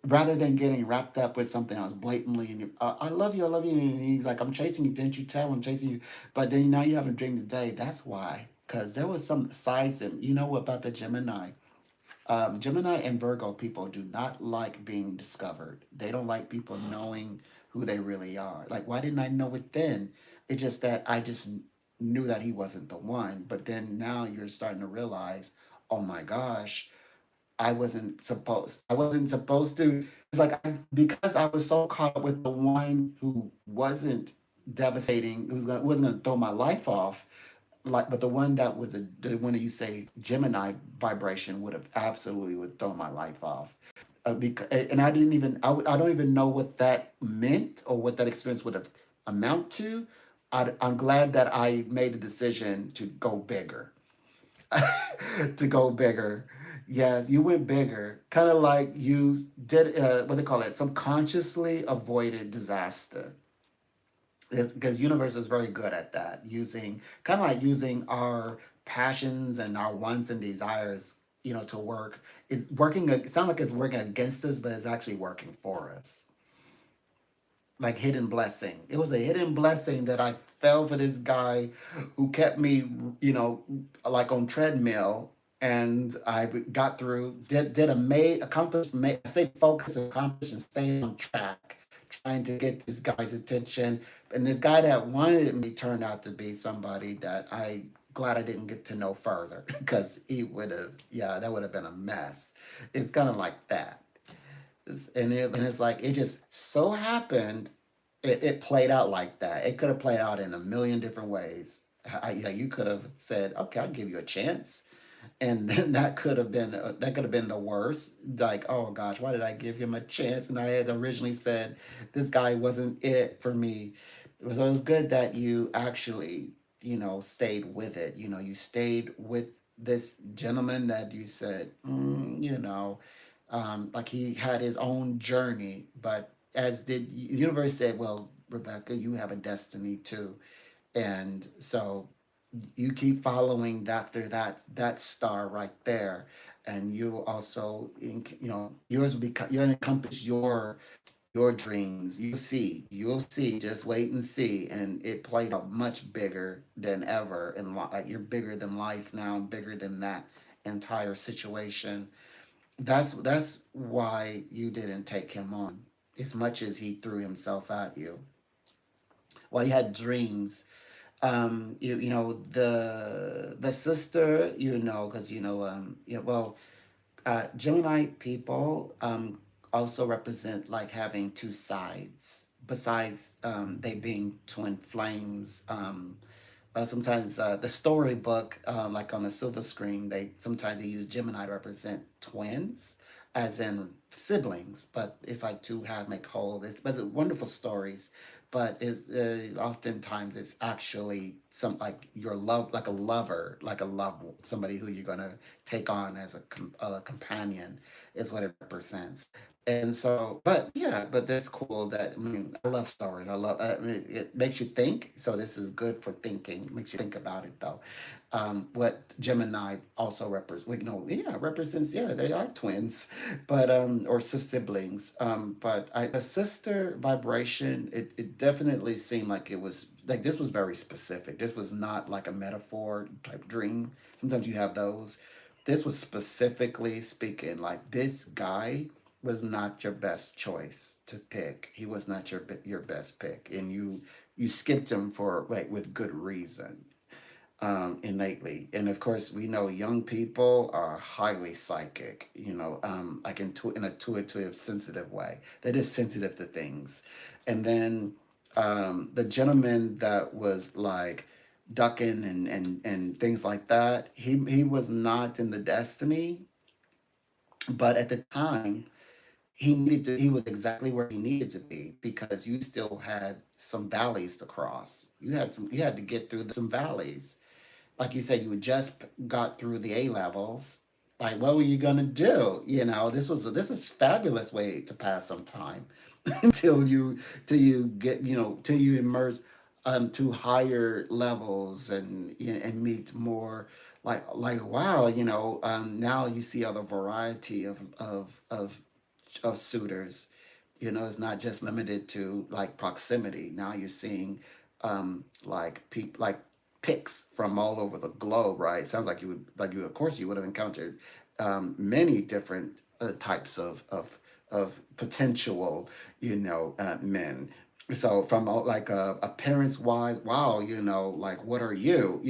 Rather than getting wrapped up with something else blatantly, and I love you, I love you, and he's like, I'm chasing you. Didn't you tell I'm chasing you? But then now you haven't dreamed today. That's why, because there was some sides that you know about the Gemini. Gemini and Virgo people do not like being discovered. They don't like people knowing who they really are. Like, why didn't I know it then? It's just that I just knew that he wasn't the one. But then now you're starting to realize, oh my gosh, I wasn't supposed to. It's like because I was so caught up with the one who wasn't devastating, wasn't gonna throw my life off, like, but the one that was the one that you say Gemini vibration would have absolutely would throw my life off. Because, and I didn't even I don't even know what that meant or what that experience would have amount to. I'm glad that I made the decision to go bigger. To go bigger. Yes, you went bigger. Kind of like you did, what they call it, subconsciously avoided disaster. Because universe is very good at that, using kind of like using our passions and our wants and desires, you know, to work. Is working. It sounds like it's working against us, but it's actually working for us, like hidden blessing. It was a hidden blessing that I fell for this guy who kept me, you know, like on treadmill, and I got through. Did a made accomplished. Made, I say focus, accomplish, and stay on track, trying to get this guy's attention. And this guy that wanted me turned out to be somebody that I glad I didn't get to know further because he would have, yeah, that would have been a mess. It's kind of like that. And it's like it just so happened it played out like that. It could have played out in a million different ways. Yeah, you could have said, "Okay, I'll give you a chance," and then that could have been the worst. Like, oh gosh, why did I give him a chance? And I had originally said this guy wasn't it for me. So it was good that you actually, you know, stayed with it. You know, you stayed with this gentleman that you said, you know, like he had his own journey, but as did the universe said, well, Rebecca, you have a destiny too, and so you keep following after that star right there, and you also, you know, yours will become you encompass your dreams. You'll see. Just wait and see, and it played out much bigger than ever, and like you're bigger than life now, bigger than that entire situation. That's why you didn't take him on as much as he threw himself at you. Well, you had dreams. You know the sister. You know because you know well Gemini people also represent like having two sides. Besides they being twin flames, sometimes the storybook, like on the silver screen, they sometimes they use Gemini to represent twins, as in siblings. But it's like two have make whole. But it's wonderful stories. But it's oftentimes it's actually some like your love, like a lover, like a love somebody who you're gonna take on as a companion is what it represents. And so, but yeah, but that's cool. That I mean, I love stories. I love. I mean, it makes you think. So this is good for thinking. Makes you think about it though. What Gemini also represents. Yeah, represents. Yeah, they are twins, but or siblings. But the sister vibration. It definitely seemed like it was like this was very specific. This was not like a metaphor type dream. Sometimes you have those. This was specifically speaking like this guy was not your best choice to pick. He was not your best pick, and you skipped him for like with good reason, innately. And of course, we know young people are highly psychic. Like in a intuitive, sensitive way. They're just sensitive to things. And then the gentleman that was like ducking and things like that, he was not in the destiny, but at the time he was exactly where he needed to be because you still had some valleys to cross. You had to get through some valleys. Like you said, you had just got through the A levels. Like, what were you gonna do? This is fabulous way to pass some time until you get till you immerse to higher levels and meet more like wow, now you see other variety of suitors. It's not just limited to like proximity. Now you're seeing like people like pics from all over the globe, right? Sounds like you of course you would have encountered many different types of potential, men. So from like appearance wise, wow, like what are you,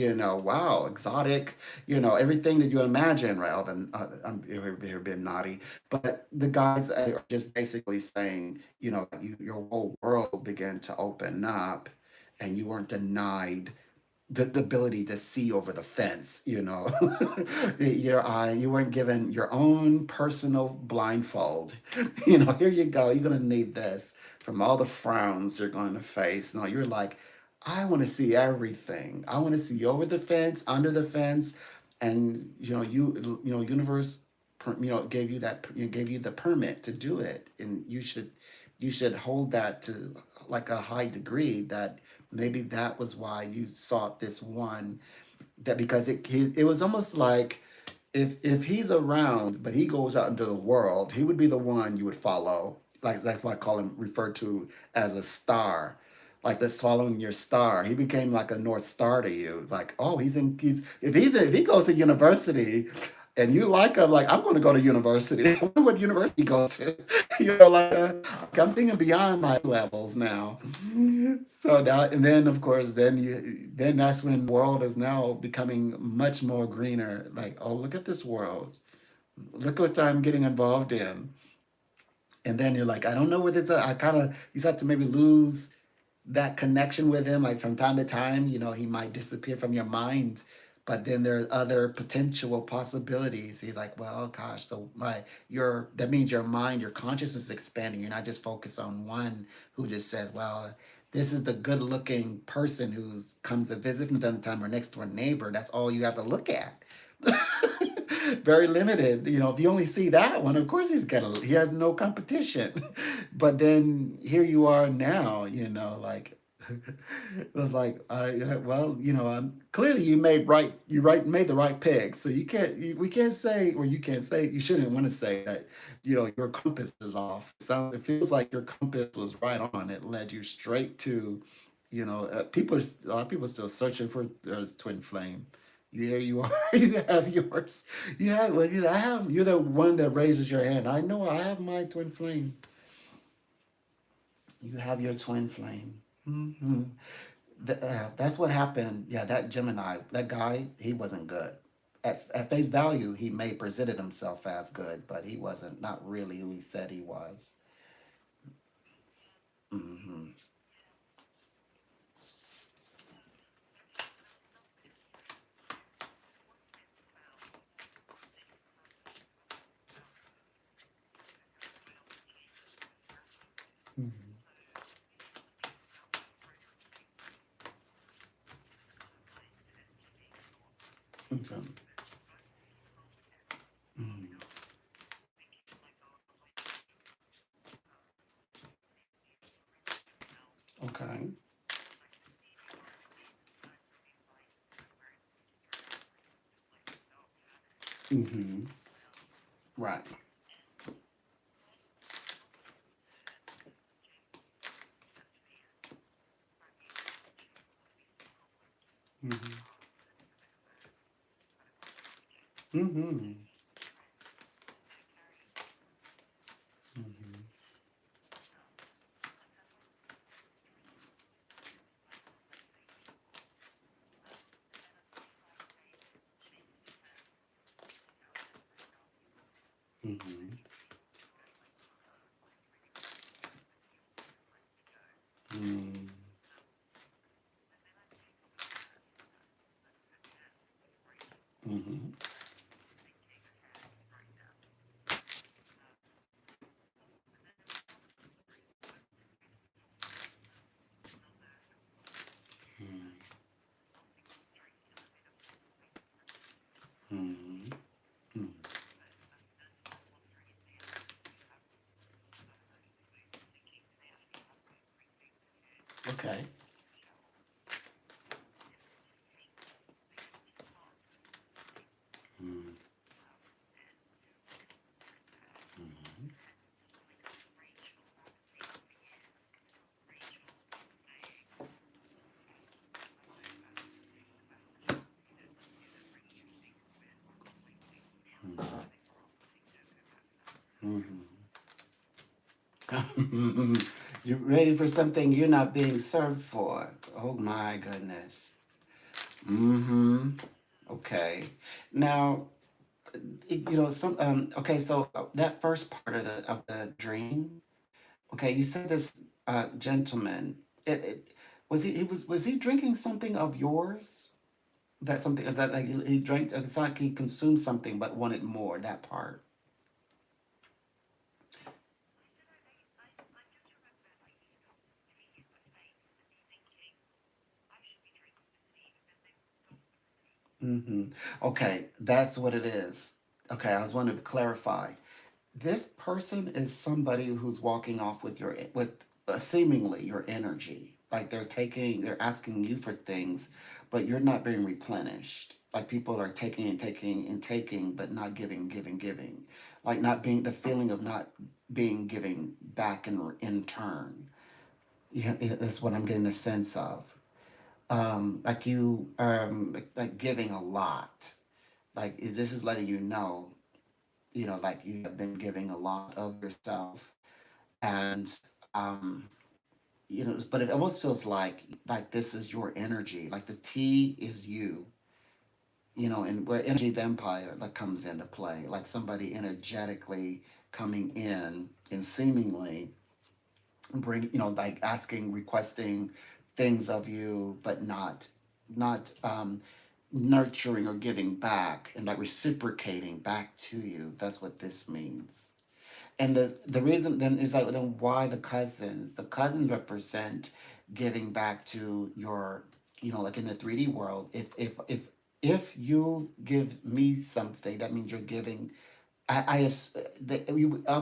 wow, exotic, everything that you imagine, right? I'm here being naughty, but the guys are just basically saying, your whole world began to open up, and you weren't denied the ability to see over the fence, your eye, you weren't given your own personal blindfold. Here you go, you're going to need this from all the frowns you're going to face. No, you're like, I want to see everything. I want to see over the fence, under the fence. And universe gave you gave you the permit to do it, and you should hold that to like a high degree. That maybe that was why you sought this one, that because it was almost like if he's around but he goes out into the world, he would be the one you would follow. Like that's why I call him, referred to as a star, like that's following your star. He became like a north star to you. It's like, oh, if he goes to university and you like him, like, I'm going to go to university. I wonder what university he goes to. Like I'm thinking beyond my levels now. So now and then, of course, then that's when the world is now becoming much more greener. Like, oh, look at this world. Look what I'm getting involved in. And then you're like, I don't know where this. I kind of you start to maybe lose that connection with him. Like from time to time, he might disappear from your mind. But then there's other potential possibilities. He's like, well, gosh, so that means your mind, your consciousness is expanding. You're not just focused on one who just said, well, this is the good looking person who's comes to visit from time to time, or next door neighbor. That's all you have to look at. Very limited. If you only see that one, of course he has no competition. But then here you are now, like it was like, well, clearly made the right pick. So we can't say, or you can't say, you shouldn't want to say that, your compass is off. So it feels like your compass was right on. It led you straight to, a lot of people are still searching for their twin flame. There you are. You have yours. I have. You're the one that raises your hand. I know I have my twin flame. You have your twin flame. Hmm. That's what happened. Yeah, that Gemini, that guy, he wasn't good. At face value, he may presented himself as good, but he wasn't. Not really who he said he was. Hmm. Hmm. Okay. Mhm. Mm-hmm. Right. Mm-hmm. Mm-hmm. Mm-hmm. Mm-hmm. Mm-hmm. Mm-hmm. Mm-hmm. Mm-hmm. Okay. Mm-hmm. Mm-hmm. You're ready for something you're not being served for. Oh my goodness. Mm-hmm. Okay. Now, some okay, so that first part of the dream, okay, you said this gentleman, it was he drinking something of yours? That something that like he drank, it's like he consumed something but wanted more, that part. Mm-hmm. Okay, that's what it is. Okay, I was wanting to clarify. This person is somebody who's walking off with seemingly your energy. Like they're asking you for things, but you're not being replenished. Like people are taking and taking and taking, but not giving. Like not being the feeling of not being giving back in turn. Yeah, that's what I'm getting a sense of. Like you, like giving a lot. Like this is letting you know, like you have been giving a lot of yourself, and um, but it almost feels like this is your energy. Like the T is you, and where energy vampire that comes into play, like somebody energetically coming in and seemingly bring, like asking, requesting things of you, but not nurturing or giving back and like reciprocating back to you. That's what this means. And the reason then is like, then why the cousins represent giving back to your, like in the 3D world. If you give me something, that means you're giving. I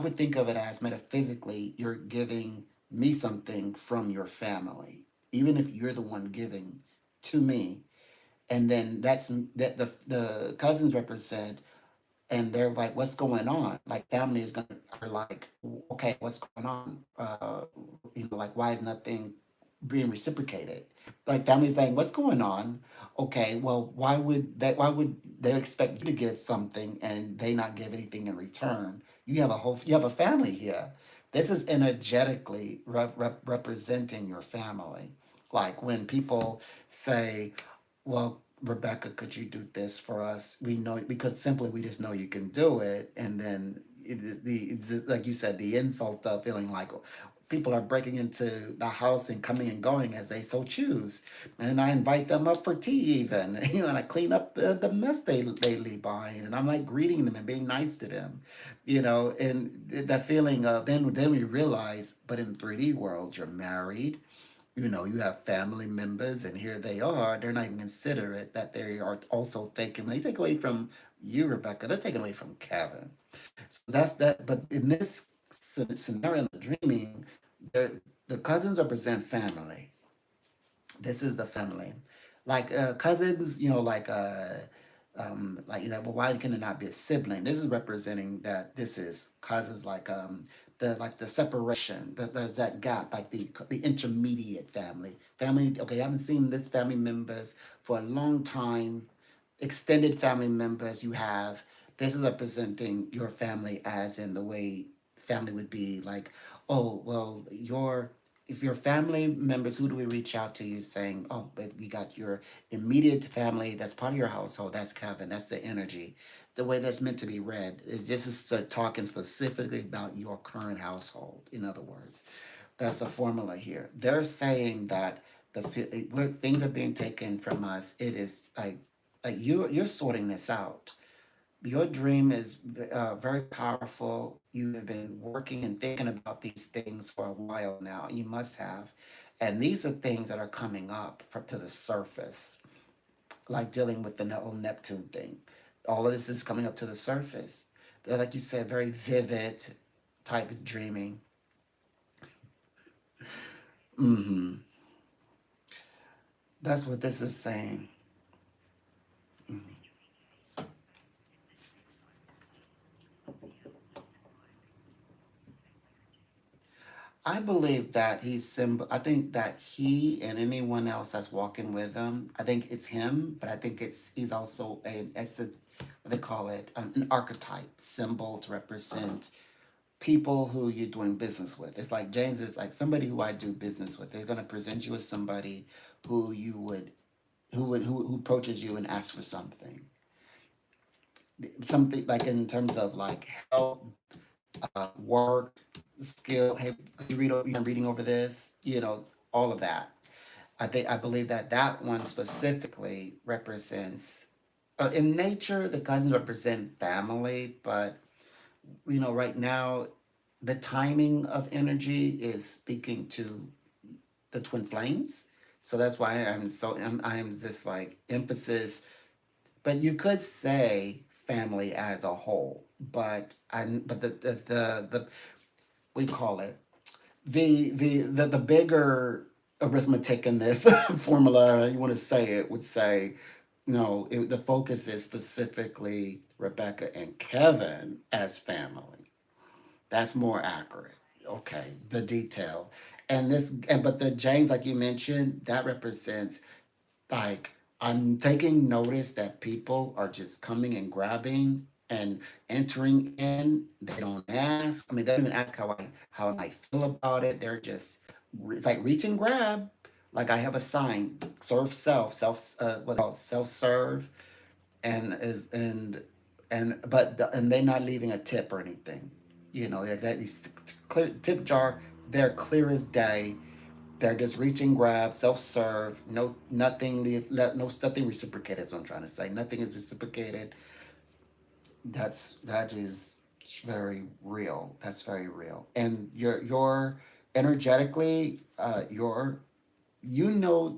would think of it as metaphysically, you're giving me something from your family, even if you're the one giving to me. And then that the cousins represent, and they're like, what's going on? Like family is gonna are like, okay, what's going on? Like why is nothing being reciprocated? Like family saying, what's going on? Okay, well, why would they expect you to give something and they not give anything in return? You have a family here. This is energetically representing your family. Like when people say, well, Rebecca, could you do this for us? We know because simply we just know you can do it, and then like you said, the insult of feeling like people are breaking into the house and coming and going as they so choose, and I invite them up for tea even, and I clean up the mess they leave behind, and I'm like greeting them and being nice to them, and that feeling of then we realize, but in 3D world, you're married, you have family members, and here they are. They're not even considerate that they are also taking. They take away from you, Rebecca. They're taking away from Kevin. So that's that. But in this scenario, in the dreaming, the cousins represent family. This is the family, like cousins. Like Like, well, why can it not be a sibling? This is representing that this is causes like the separation, there's that gap, like the intermediate family. Okay, I haven't seen this family members for a long time. Extended family members you have. This is representing your family as in the way family would be like, oh, well, if your family members, who do we reach out to you saying, oh, but we got your immediate family that's part of your household, that's Kevin, that's the energy. The way that's meant to be read is this is talking specifically about your current household, in other words. That's a formula here. They're saying that where things are being taken from us, it is like you're sorting this out. Your dream is very powerful. You have been working and thinking about these things for a while now. You must have. And these are things that are coming up to the surface, like dealing with the whole Neptune thing. All of this is coming up to the surface. They're, like you said, very vivid type of dreaming. Hmm. That's what this is saying. I believe that I think that he and anyone else that's walking with him, I think it's him, but I think he's also what they call it, an archetype symbol to represent people who you're doing business with. It's like James is like somebody who I do business with. They're gonna present you as somebody who you would who approaches you and asks for something like in terms of like help, work, skill. Hey, could you I'm reading over this. All of that. I believe that that one specifically represents. In nature, the cousins represent family, but right now, the timing of energy is speaking to the twin flames. So that's why I'm just like emphasis. But you could say family as a whole, but the we call it the bigger arithmetic in this formula, you want to say it, would say no, the focus is specifically Rebecca and Kevin as family. That's more accurate. Okay, the detail. But the James, like you mentioned, that represents like I'm taking notice that people are just coming and grabbing and entering in. They don't ask. I mean, they don't even ask how I feel about it. They're just it's like reach and grab. Like I have a sign, serve what else? Self serve, and is and they're not leaving a tip or anything. These clear tip jar, they're clear as day. They're just reaching, grab, self-serve. No, nothing. Nothing reciprocated. Is what I'm trying to say. Nothing is reciprocated. That is very real. That's very real. And your energetically,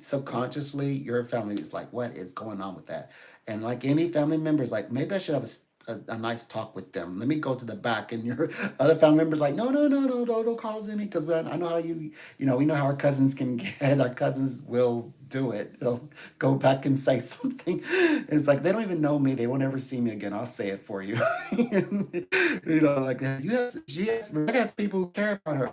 subconsciously your family is like, what is going on with that? And like any family members, like maybe I should have a nice talk with them. Let me go to the back, and your other family members like, no, no, no, no, no, don't cause any, because I know how we know how our cousins can get. Our cousins will do it. They'll go back and say something. It's like they don't even know me. They won't ever see me again. I'll say it for you. Like Rebecca has people who care about her.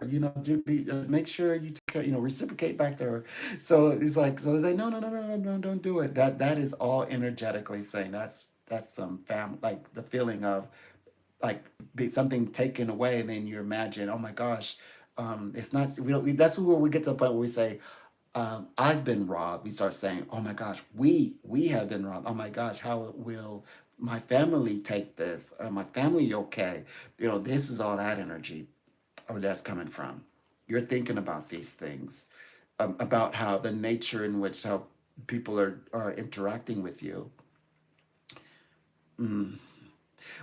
Make sure you take care, reciprocate back to her. So it's like, so they no, no, no, no, no, no, don't do it. That is all energetically saying that's some family, like the feeling of like something taken away, and then you imagine, oh my gosh, it's not. We don't. That's where we get to the point where we say, I've been robbed. We start saying, oh my gosh, we have been robbed. Oh my gosh, how will my family take this? Are my family okay? This is all that energy or that's coming from. You're thinking about these things, about how the nature in which how people are interacting with you. Mm.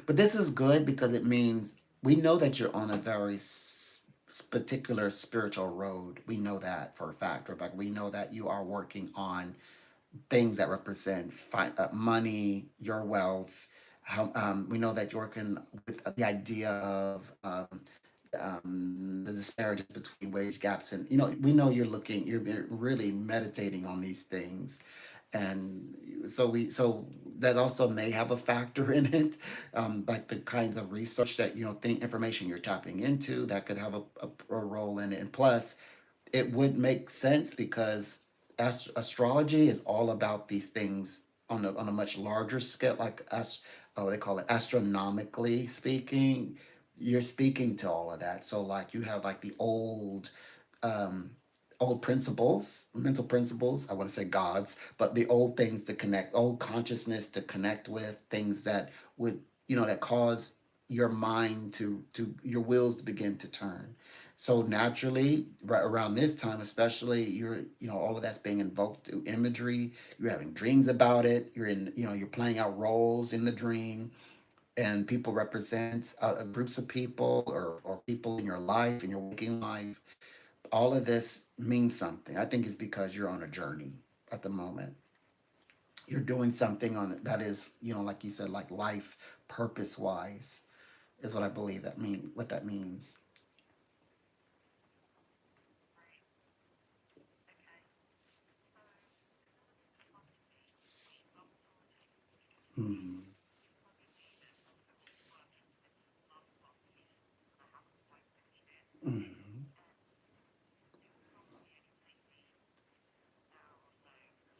But this is good because it means we know that you're on a very particular spiritual road. We know that for a fact, Rebecca. We know that you are working on things that represent money, your wealth. We know that you're working with the idea of the disparities between wage gaps, and we know you're really meditating on these things, and so that also may have a factor in it, like the kinds of research that think information you're tapping into that could have a role in it. And plus, it would make sense because astrology is all about these things on a much larger scale, like oh, they call it astronomically speaking. You're speaking to all of that. So like you have like the um, old principles, mental principles. I want to say gods, but the old things to connect, old consciousness to connect with things that would, that cause your mind to your wheels to begin to turn. So naturally, right around this time, especially, all of that's being invoked through imagery. You're having dreams about it. You're playing out roles in the dream, and people represent groups of people or people in your life, in your waking life. All of this means something. I think it's because you're on a journey at the moment. You're doing something on that is, like you said, like life purpose wise is what I believe what that means. Mm-hmm. Mm-hmm.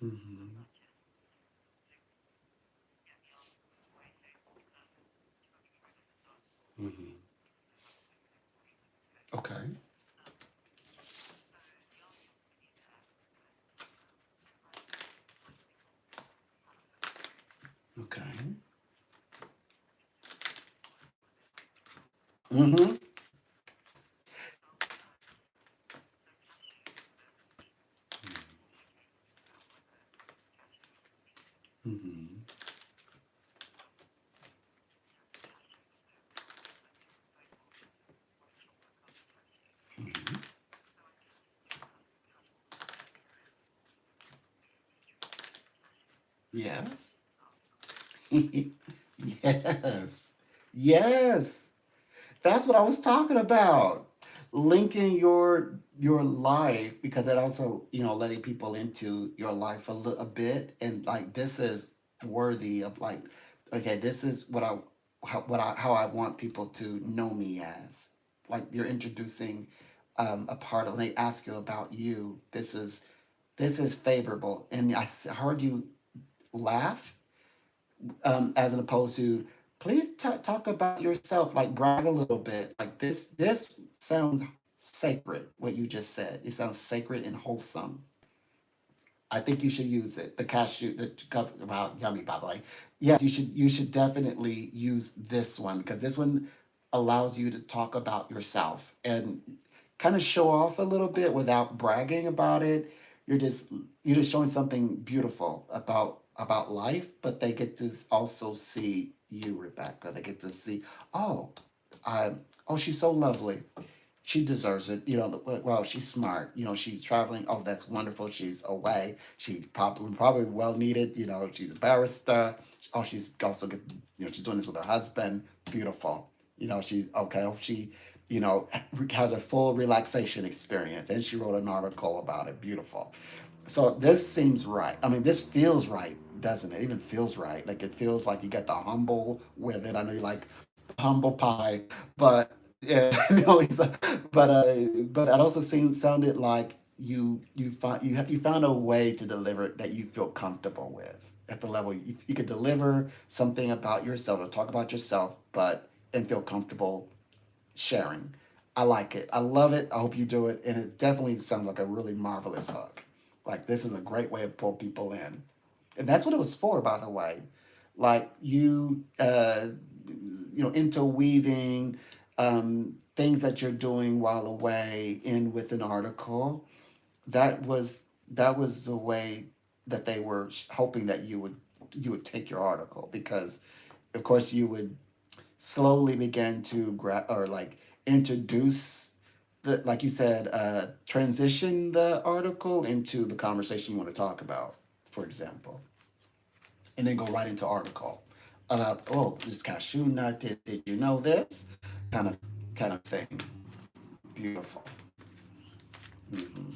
Mm-hmm. Mm-hmm. Okay. Okay. Mm-hmm. Mm-hmm. Mm-hmm. Yes. Yes. Yes. That's what I was talking about. Linking your life because that also, letting people into your life a bit and like this is worthy of like okay, this is how I want people to know me as. Like you're introducing a part of when they ask you about you, this is favorable. And heard you laugh as an opposed to please talk about yourself, like brag a little bit. Like this sounds sacred. What you just said, it sounds sacred and wholesome. I think you should use it. The cashew, the wow, yummy by the way. Yes, you should definitely use this one because this one allows you to talk about yourself and kind of show off a little bit without bragging about it. You're just you're just showing something beautiful about life, but they get to also see you, Rebecca. They get to see, oh, I, oh, she's so lovely, she deserves it. Well, she's smart. She's traveling. Oh, that's wonderful. She's away. She probably well needed. She's a barrister. Oh, she's also get. She's doing this with her husband. Beautiful. She's okay. Oh, she, you know, has a full relaxation experience, and she wrote an article about it. Beautiful. So this seems right. I mean, this feels right, doesn't it? It even feels right. Like it feels like you get the humble with it. I know you like humble pie, but yeah, but it also sounded like you found a way to deliver it that you feel comfortable with at the level you could deliver something about yourself or talk about yourself, but and feel comfortable sharing. I like it. I love it. I hope you do it, and it definitely sounds like a really marvelous hook. Like this is a great way to pull people in, and that's what it was for, by the way. Like interweaving things that you're doing while away in with an article. That was the way that they were hoping that you would take your article because, of course, you would slowly begin to or like introduce the like you said transition the article into the conversation you want to talk about, for example, and then go right into article about, oh, this cashew nut, did you know this kind of kind of thing. Beautiful. Hmm.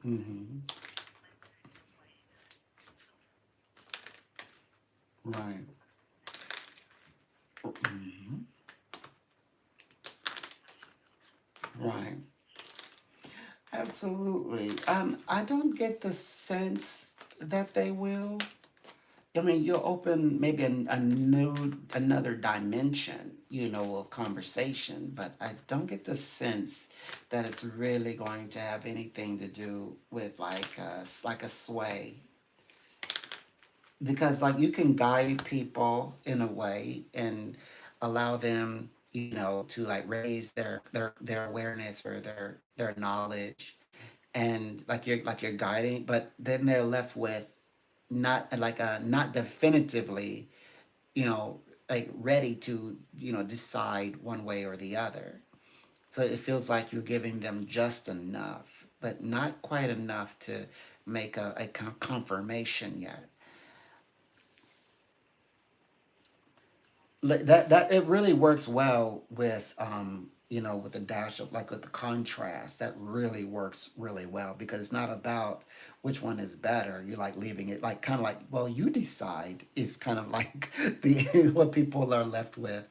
Hmm. Right. Hmm. Right. Absolutely. I don't get the sense that they will. I mean, you'll open maybe another dimension, of conversation, but I don't get the sense that it's really going to have anything to do with like a sway, because like you can guide people in a way and allow them, to like raise their awareness or their knowledge, and like you're guiding, but then they're left with not definitively, you know, like ready to, decide one way or the other. So it feels like you're giving them just enough, but not quite enough to make a confirmation yet. That it really works well with, with the dash of, like, with the contrast. That really works really well because it's not about which one is better. You're like leaving it like kind of like, well, you decide. It's kind of like the what people are left with.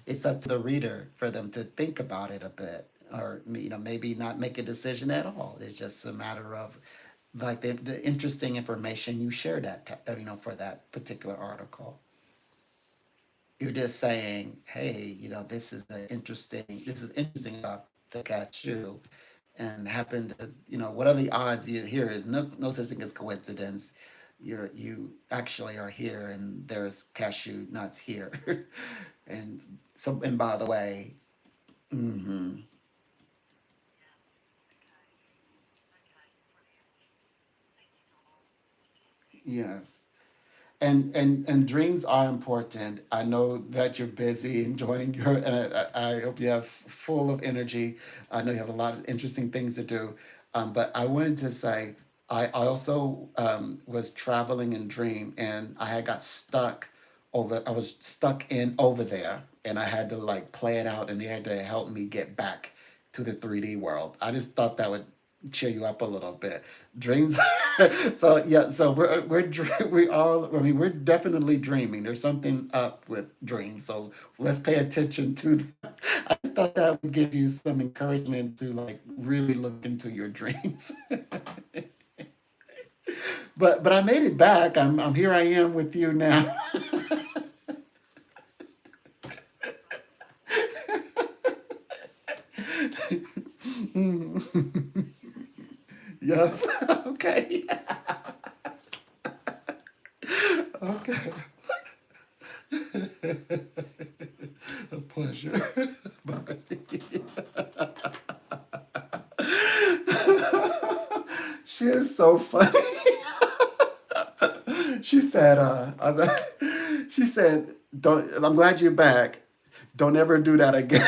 It's up to the reader for them to think about it a bit, or, maybe not make a decision at all. It's just a matter of like the interesting information you shared for that particular article. You're just saying, hey, this is interesting about the cashew, and happen to, what are the odds you here is no such thing as coincidence. You actually are here, and there's cashew nuts here, and and by the way, hmm, yes. And dreams are important. I know that you're busy enjoying and I hope you have full of energy. I know you have a lot of interesting things to do. But I wanted to say, I also was traveling in dream, and I had got stuck I was stuck in over there, and I had to like play it out, and they had to help me get back to the 3D world. I just thought that would cheer you up a little bit. Dreams. So yeah, so we all. I mean, we're definitely dreaming. There's something up with dreams. So let's pay attention to that. I just thought that would give you some encouragement to like really look into your dreams. But I made it back. I'm here. I am with you now. Yes. Okay. Okay. A pleasure. Bye. She is so funny. She said, she said, don't, I'm glad you're back. Don't ever do that again.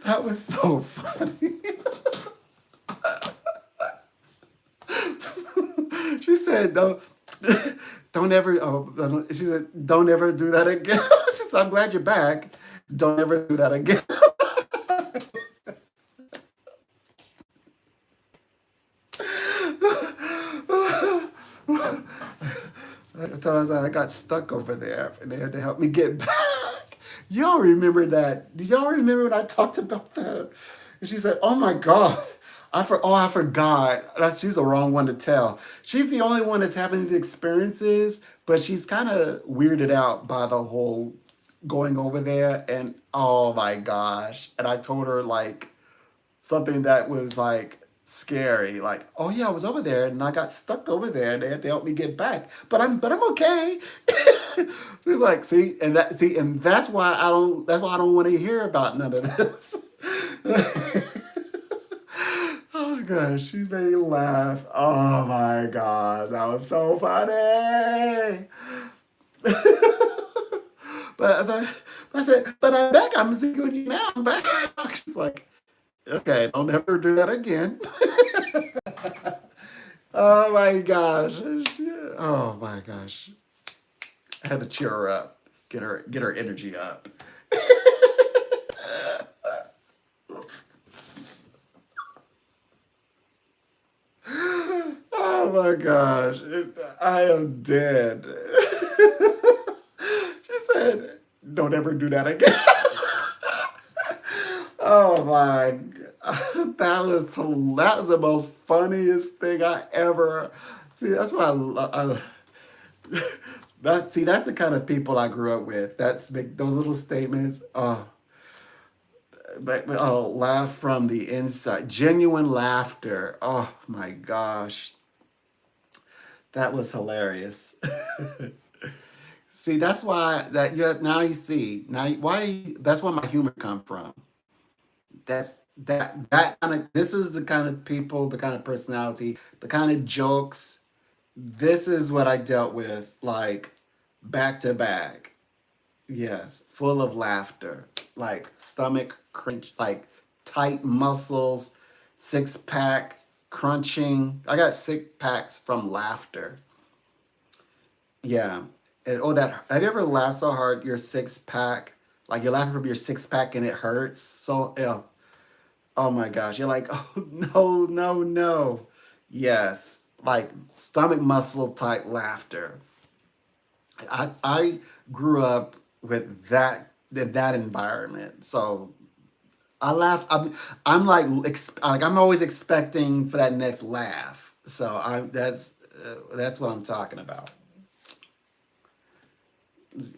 That was so funny. She said, don't ever, oh, she said, don't ever do that again. She said, I'm glad you're back. Don't ever do that again. I told her, I was like, I got stuck over there, and they had to help me get back. Y'all remember that? Do y'all remember when I talked about that? And she said, "Oh my God, I forgot. She's the wrong one to tell. She's the only one that's having the experiences, but she's kind of weirded out by the whole going over there. And oh my gosh! And I told her like something that was like scary, like, oh yeah, I was over there and I got stuck over there and they had to help me get back, but I'm okay. It's like, see, and that's why I don't want to hear about none of this. Oh gosh, she's made me laugh. Oh my god, that was so funny. But I said, but I'm back. I'm sitting with you now. I'm back. She's like, okay, don't ever do that again. Oh my gosh. Oh my gosh. I had to cheer her up. Get her energy up. my gosh. I am dead. She said, don't ever do that again. Oh my. That was the most funniest thing I ever. See, that's why that's the kind of people I grew up with. That's make those little statements. Oh, oh, laugh from the inside. Genuine laughter. Oh my gosh. That was hilarious. See, that's why that yeah, now you see. That's where my humor come from. That kind of this is the kind of people, the kind of personality, the kind of jokes. This is what I dealt with like back to back. Yes, full of laughter, like stomach crunch, like tight muscles, six pack crunching. I got six packs from laughter. Yeah. Oh, that have you ever laughed so hard your six pack, like you're laughing from your six pack and it hurts? So yeah. Oh my gosh, you're like, oh no, no, no. Yes, like stomach muscle type laughter. I grew up with that environment, so I laugh. I'm like like I'm always expecting for that next laugh. So I that's what I'm talking about.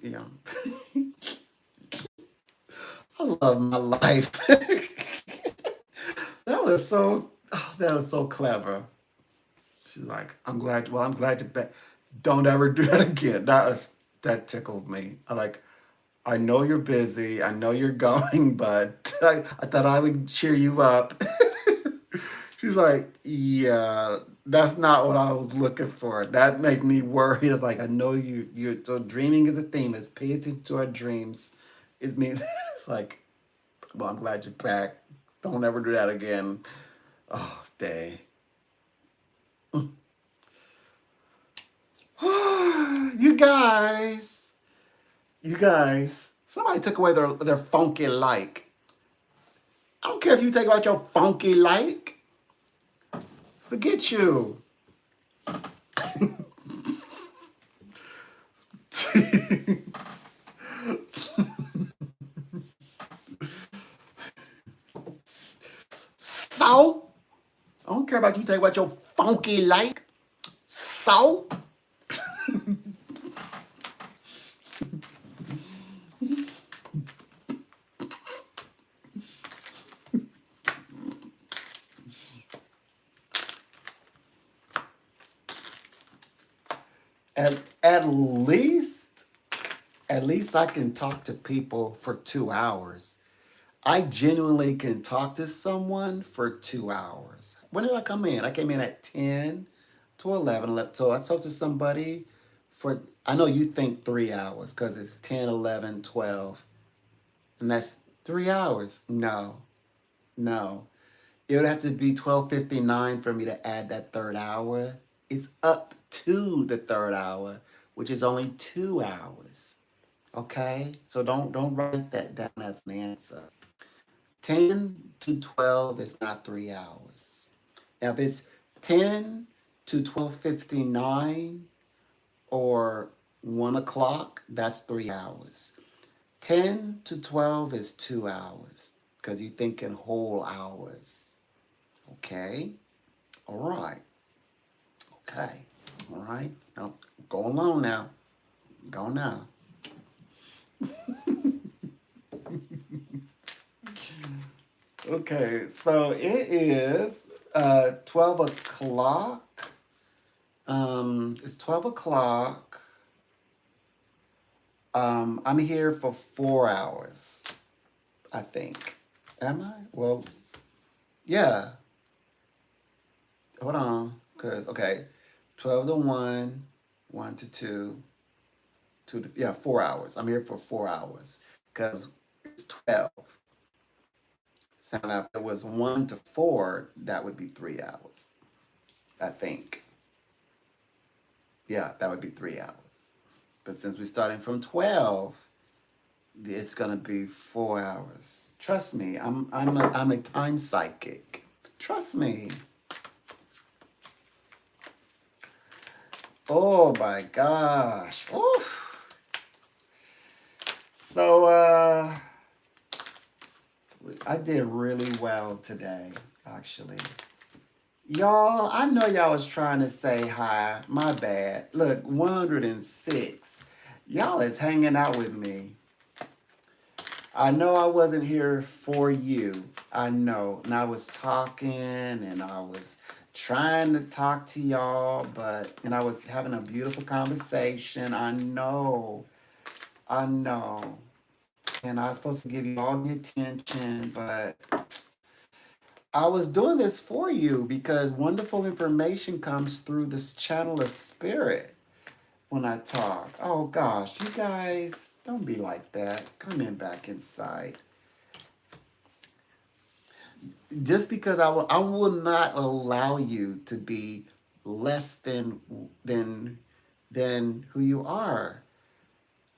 Yeah, I love my life. That was so that was so clever. She's like, I'm glad. Well, I'm glad you bet. Don't ever do that again. That tickled me. I like. I know you're busy. I know you're going, but I thought I would cheer you up. She's like, yeah, that's not what I was looking for. That made me worried. It's like I know you. You so dreaming is a theme. Let's pay attention to our dreams. It means it's like, well, I'm glad you're back. Don't ever do that again. Oh, day. You guys, you guys, somebody took away their funky like. I don't care if you take out your funky like. Forget you. So, I don't care about you take out your funky like. So, at, at least, at least I can talk to people for 2 hours. I genuinely can talk to someone for 2 hours. When did I come in? I came in at 10 to 11. So I talked to somebody for, I know you think 3 hours because it's 10, 11, 12, and that's 3 hours. No, no. It would have to be 12:59 for me to add that third hour. It's up to the third hour, which is only 2 hours. Okay? So don't write that down as an answer. 10 to 12 is not 3 hours. Now, if it's 10 to 12:59 or 1 o'clock, that's 3 hours. 10 to 12 is 2 hours because you're thinking whole hours. Okay? All right. Okay. All right. Now, go along now. Go now. Okay, so it is 12 o'clock. It's 12 o'clock. I'm here for 4 hours, I think. Am I? Well, yeah. Hold on. Because, okay, 12 to 1, 1 to 2, 2 to, yeah, 4 hours. I'm here for 4 hours because it's 12. So now if it was 1 to 4, that would be 3 hours, I think. Yeah, that would be 3 hours. But since we're starting from 12, it's gonna be 4 hours. Trust me, I'm a time psychic. Trust me. Oh my gosh. Oof. So I did really well today, actually. Y'all, I know y'all was trying to say hi. My bad. Look, 106. Y'all is hanging out with me. I know I wasn't here for you. I know. And I was talking and I was trying to talk to y'all, and I was having a beautiful conversation. I know. I know. And I was supposed to give you all the attention, but I was doing this for you because wonderful information comes through this channel of spirit when I talk. Oh gosh, you guys, don't be like that. Come in back inside. Just because I will not allow you to be less than than who you are.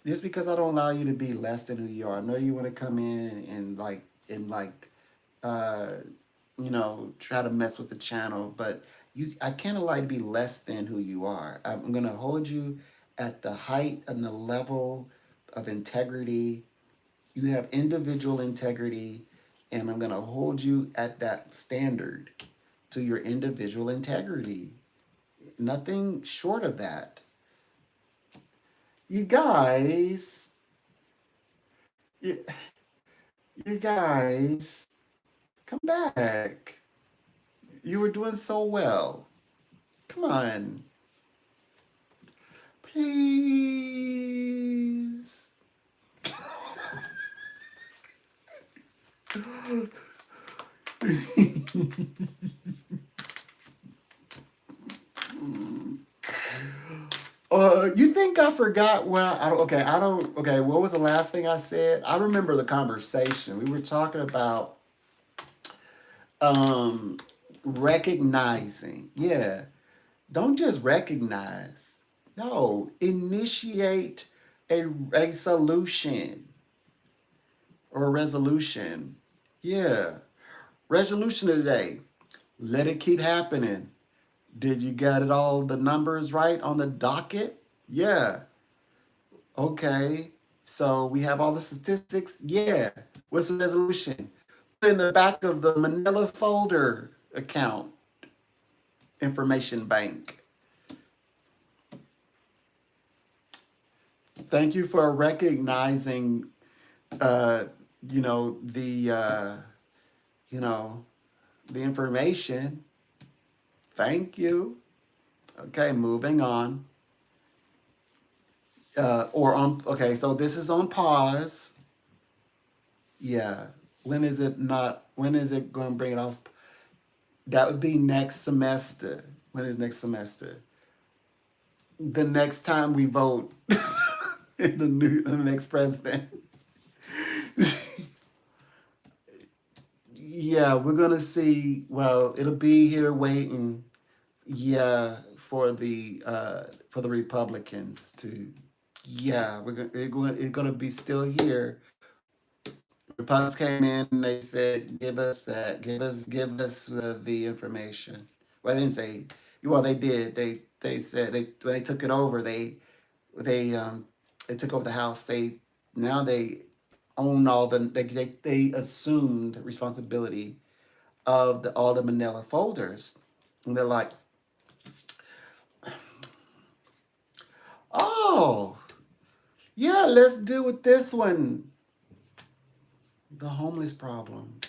Just because I don't allow you to be less than who you are. I know you want to come in and uh try to mess with the channel, but I can't allow you to be less than who you are. I'm gonna hold you at the height and the level of integrity. You have individual integrity, and I'm gonna hold you at that standard to your individual integrity. Nothing short of that. You guys, you, you guys, come back. You were doing so well. Come on. Please. You think I forgot what I don't, okay, what was the last thing I said? I remember the conversation. We were talking about um, recognizing. Yeah. Don't just recognize. No, initiate a solution or a resolution. Yeah. Resolution of the day. Let it keep happening. Did you got it all the numbers right on the docket? Yeah. Okay. So we have all the statistics? Yeah. What's the resolution? Put in the back of the Manila folder account information bank. Thank you for recognizing uh, you know, you know, the information. Thank you. Okay, moving on. Okay, so this is on pause. Yeah. When is it going to bring it off? That would be next semester. When is next semester? The next time we vote in the next president. Yeah, we're gonna see. Well, it'll be here waiting. Yeah, for the Republicans to. Yeah, it's gonna be still here. Republicans came in and they said, "Give us that. Give us the information." Well, they didn't say. Well, they did. They said when they took it over. They they took over the House. They own all they assumed responsibility of all the Manila folders. And they're like, oh, yeah, let's deal with this one. The homeless problem.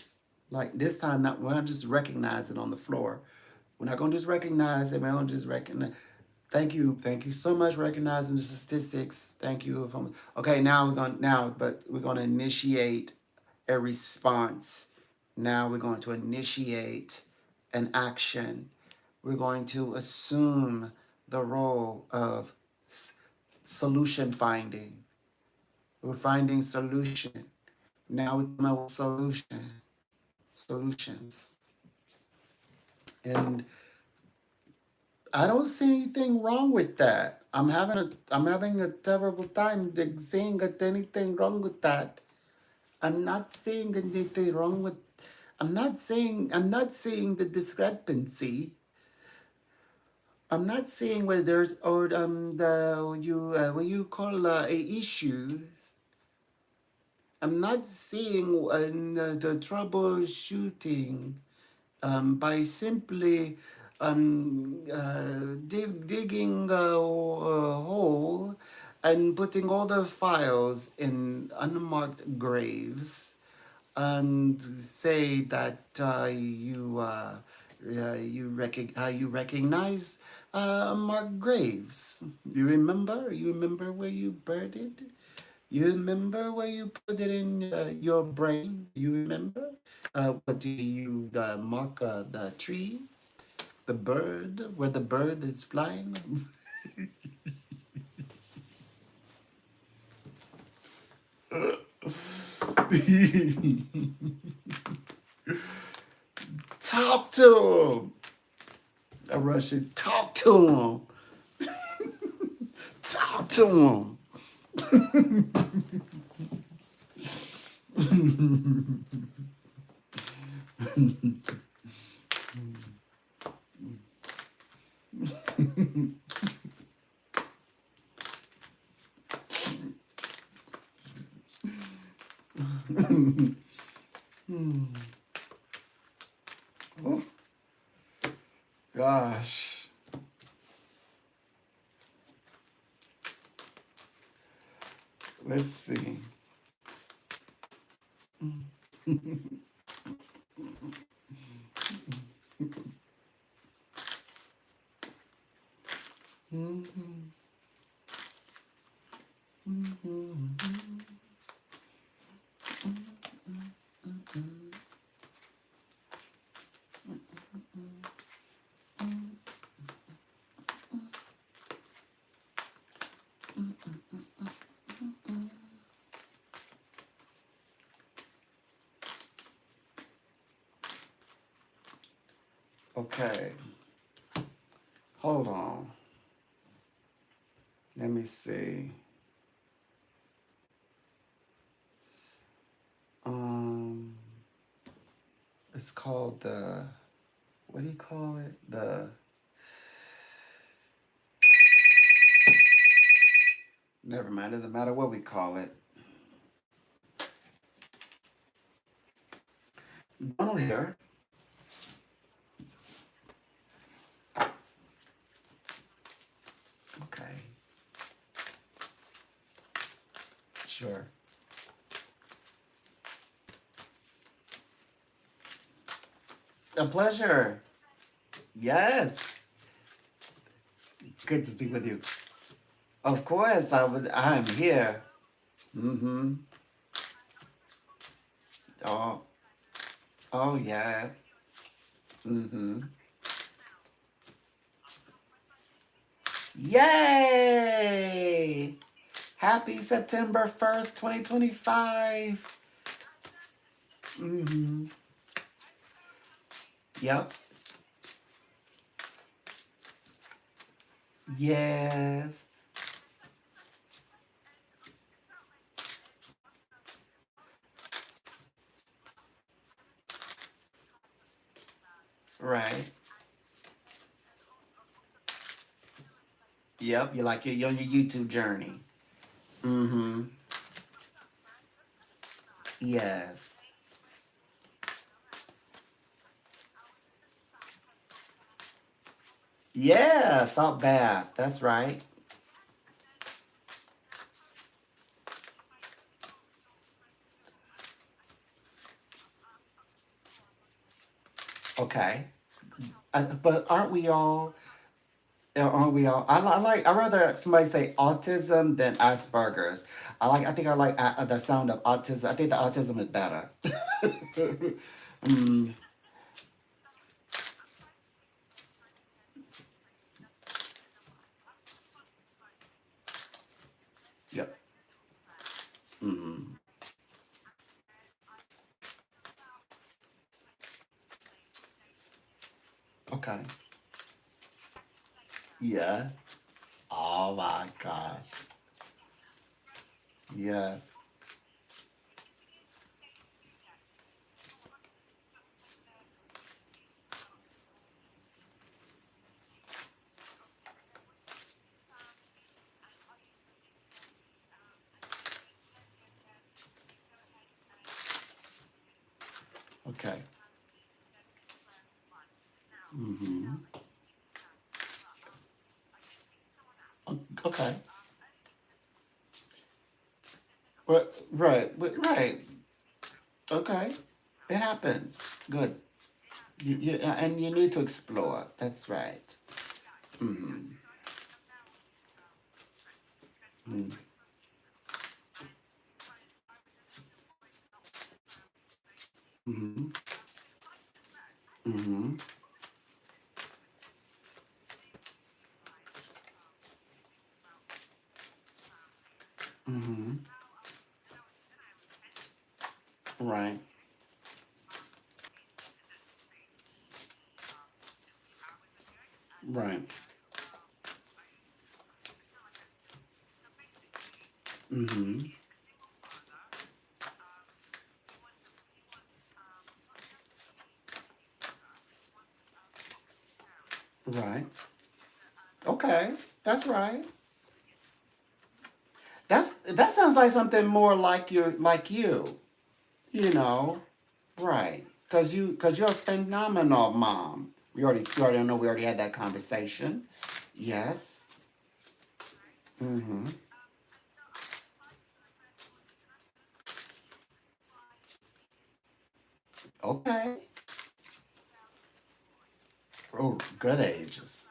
Like this time, we're not just recognize it on the floor. We're not gonna just recognize it. We're gonna just recognize. Thank you so much for recognizing the statistics. Thank you. Okay, but we're gonna initiate a response. Now we're going to initiate an action. We're going to assume the role of solution finding. We're finding solution. Now we come up with solutions. And I don't see anything wrong with that. I'm having a terrible time seeing anything wrong with that. I'm not seeing anything wrong with I'm not seeing the discrepancy. I'm not saying where there's or the you what you call a issue. I'm not saying the troubleshooting by simply digging a hole and putting all the files in unmarked graves and say that you recognize Mark Graves. You remember where you buried it? You remember where you put it in your brain? You remember? What do you mark the trees? The bird, where the bird is flying? Talk to him. A Russian, talk to him. Talk to him. Oh, gosh. Let's see. Okay, hold on. Let me see. Um, it's called the, what do you call it? Never mind. Doesn't matter what we call it. Donald here. Okay, sure. A pleasure. Yes. Good to speak with you. Of course, I'm here. Mm-hmm. Oh, oh yeah. Mm-hmm. Yay! Happy September 1st, 2025. Mm-hmm. Yep. Yes. Right. Yep. You're on your YouTube journey. Mm-hmm. Yes. Yeah, salt bath. That's right. Okay. But aren't we all? Aren't we all? I rather somebody say autism than Asperger's. I think I like the sound of autism. I think the autism is better. mm, yep. Mm, okay. Yeah. Oh my gosh. Yes. Okay. Mm-hmm. Okay. Well, right. Okay. It happens. Good. And you need to explore. That's right. Mm-hmm. Mm-hmm. Mm-hmm. Mm-hmm. Right. Right. Mm-hmm. Right. Okay. That's right. That sounds like something more like you. You know. Right. Cause you're a phenomenal mom. We already know we already had that conversation. Yes. Mm-hmm. Okay. Oh, good ages.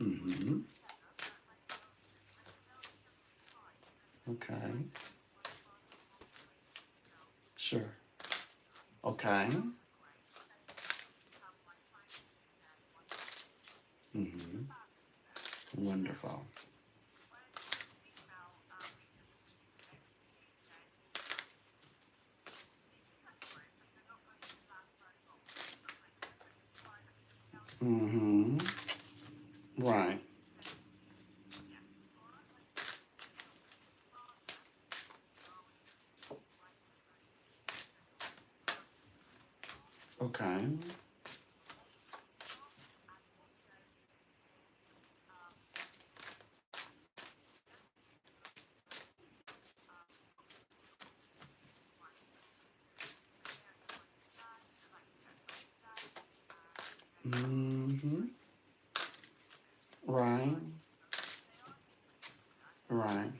Mm-hmm. Okay. Sure. Okay. Mm-hmm. Wonderful. Mm-hmm. Right. Okay. Mm-hmm. Right. Right.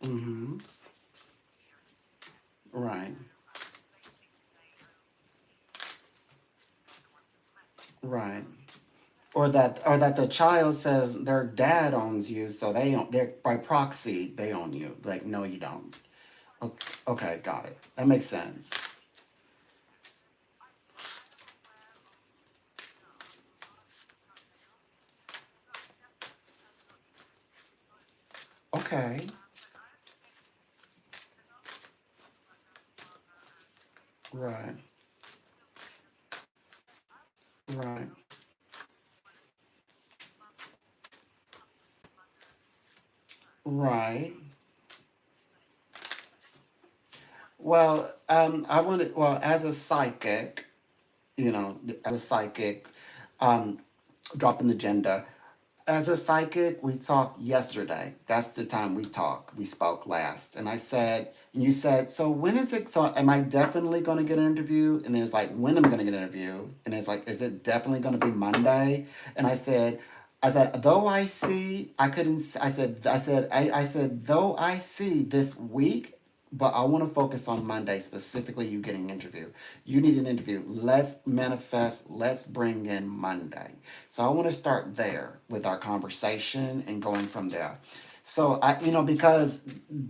Mm-hmm. Right. Right. Or that the child says their dad owns you, so they're by proxy they own you. Like, no, you don't. Okay, got it. That makes sense. Okay. Right. Right. Right. Well, I wanted, well, as a psychic, as a psychic, um, dropping the gender. As a psychic, we talked yesterday. That's the time we talked. We spoke last. And I said, and you said, so when is it? So am I definitely going to get an interview? And then it's like, when am I going to get an interview? And it's like, is it definitely going to be Monday? And I said, though I see, I couldn't, I said, though I see this week, but I want to focus on Monday, specifically you getting an interview. You need an interview. Let's manifest, let's bring in Monday. So I want to start there with our conversation and going from there. So because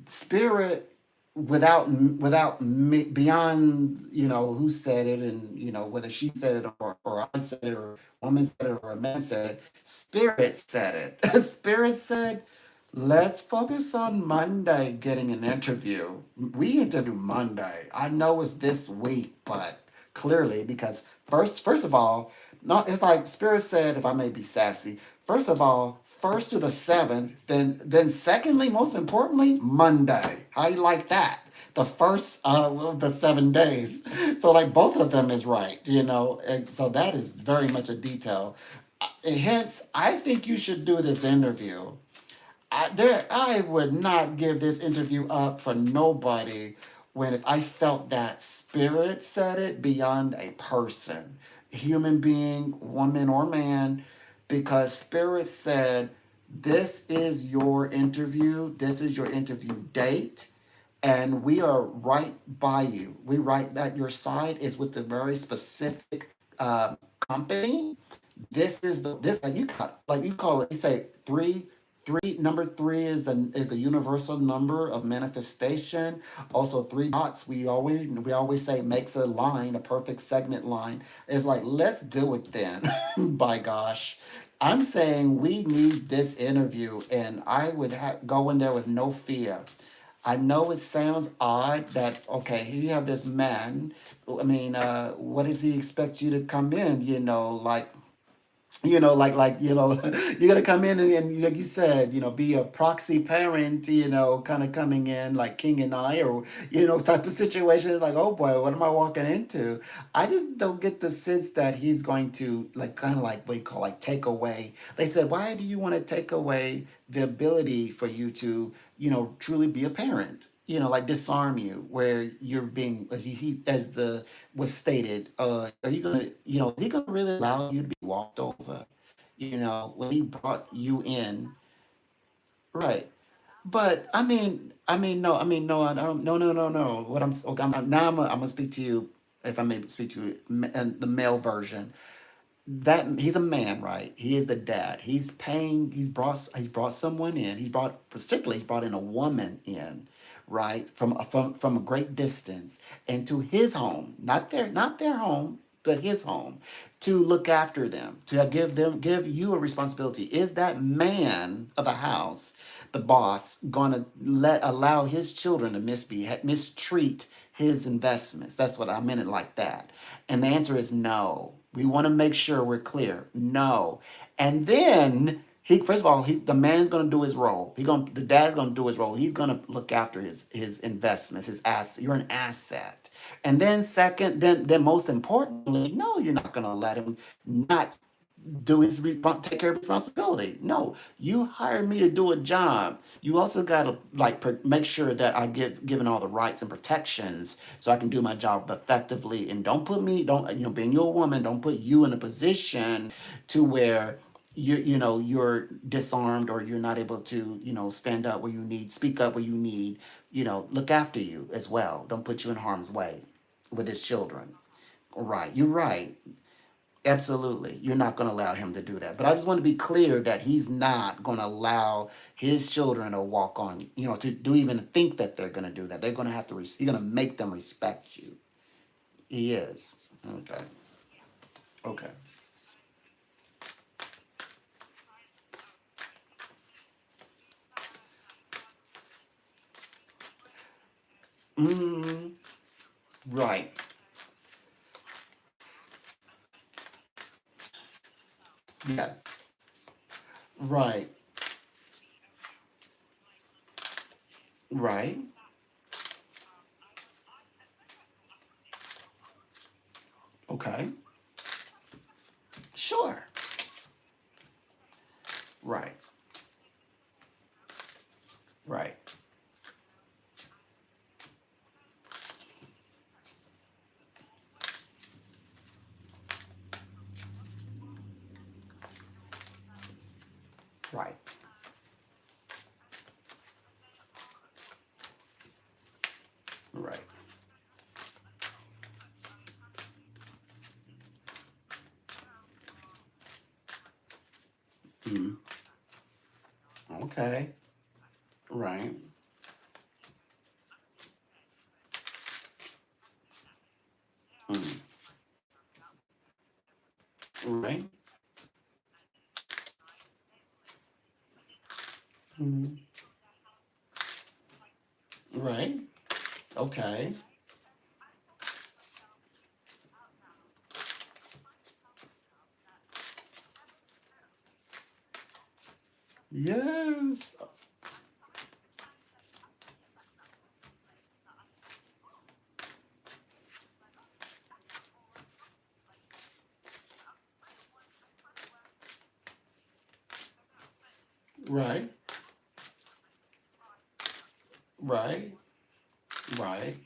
spirit, without me, beyond who said it, and whether she said it, or I said it, or a woman said it, or a man said it, spirit said it. Spirit said, let's focus on Monday getting an interview. We interview Monday. I know it's this week, but clearly, because first of all, no, it's like Spirit said, if I may be sassy, first of all, first to the seventh, then secondly, most importantly, Monday. How you like that? The first of the 7 days. So like both of them is right, and so that is very much a detail. Hence, I think you should do this interview. I would not give this interview up for nobody when if I felt that spirit said it beyond a person, human being, woman or man, because spirit said, this is your interview, this is your interview date, and we are right by you. We right at your side is with a very specific company. This is the this like you got like you call it. You say three. Number three is the universal number of manifestation. Also, three dots. We always say makes a line, a perfect segment line. It's like let's do it then. By gosh. I'm saying we need this interview, and I would go in there with no fear. I know it sounds odd that okay, here you have this man. I mean, what does he expect you to come in? You're gonna come in and like you said, be a proxy parent, kind of coming in like King and I, or type of situation. It's like, oh boy, what am I walking into? I just don't get the sense that he's going to like kind of like what you call like take away. They said, why do you want to take away the ability for you to, truly be a parent? Like disarm you, where you're being as the was stated. Are you gonna, is he gonna really allow you to be walked over? When he brought you in, right? But no, no, I don't, no, no, no, no. What okay, now I'm gonna speak to you, if I may speak to you, and the male version. That he's a man, right? He is the dad. He's brought someone in. He's brought in a woman in, right? From a great distance into his home, not their home, but his home, to look after them, to give you a responsibility. Is that man of a house, the boss, gonna allow his children to mistreat his investments? That's what I meant it like that. And the answer is no. We want to make sure we're clear. No. And then he first of all, he's the man's gonna do his role. The dad's gonna do his role. He's gonna look after his investments, his asset. You're an asset. And then second, then most importantly, no, you're not gonna let him not take care of responsibility. No, you hired me to do a job. You also got to like make sure that I get given all the rights and protections so I can do my job effectively. And don't being you're a woman, don't put you in a position to where you're disarmed, or you're not able to stand up where you need, speak up where you need, look after you as well. Don't put you in harm's way with his children. Right, you're right. Absolutely. You're not going to allow him to do that. But I just want to be clear that he's not going to allow his children to walk on, to do even think that they're going to do that. They're going to have to, he's going to make them respect you. He is. Okay. Okay. Mm, right. Yes. Right. Right. Okay. Sure. Right. Right. Right. Right. Mm, okay. Right. Mm, right. Mm, right. Okay. Yes. Right. Right. Right.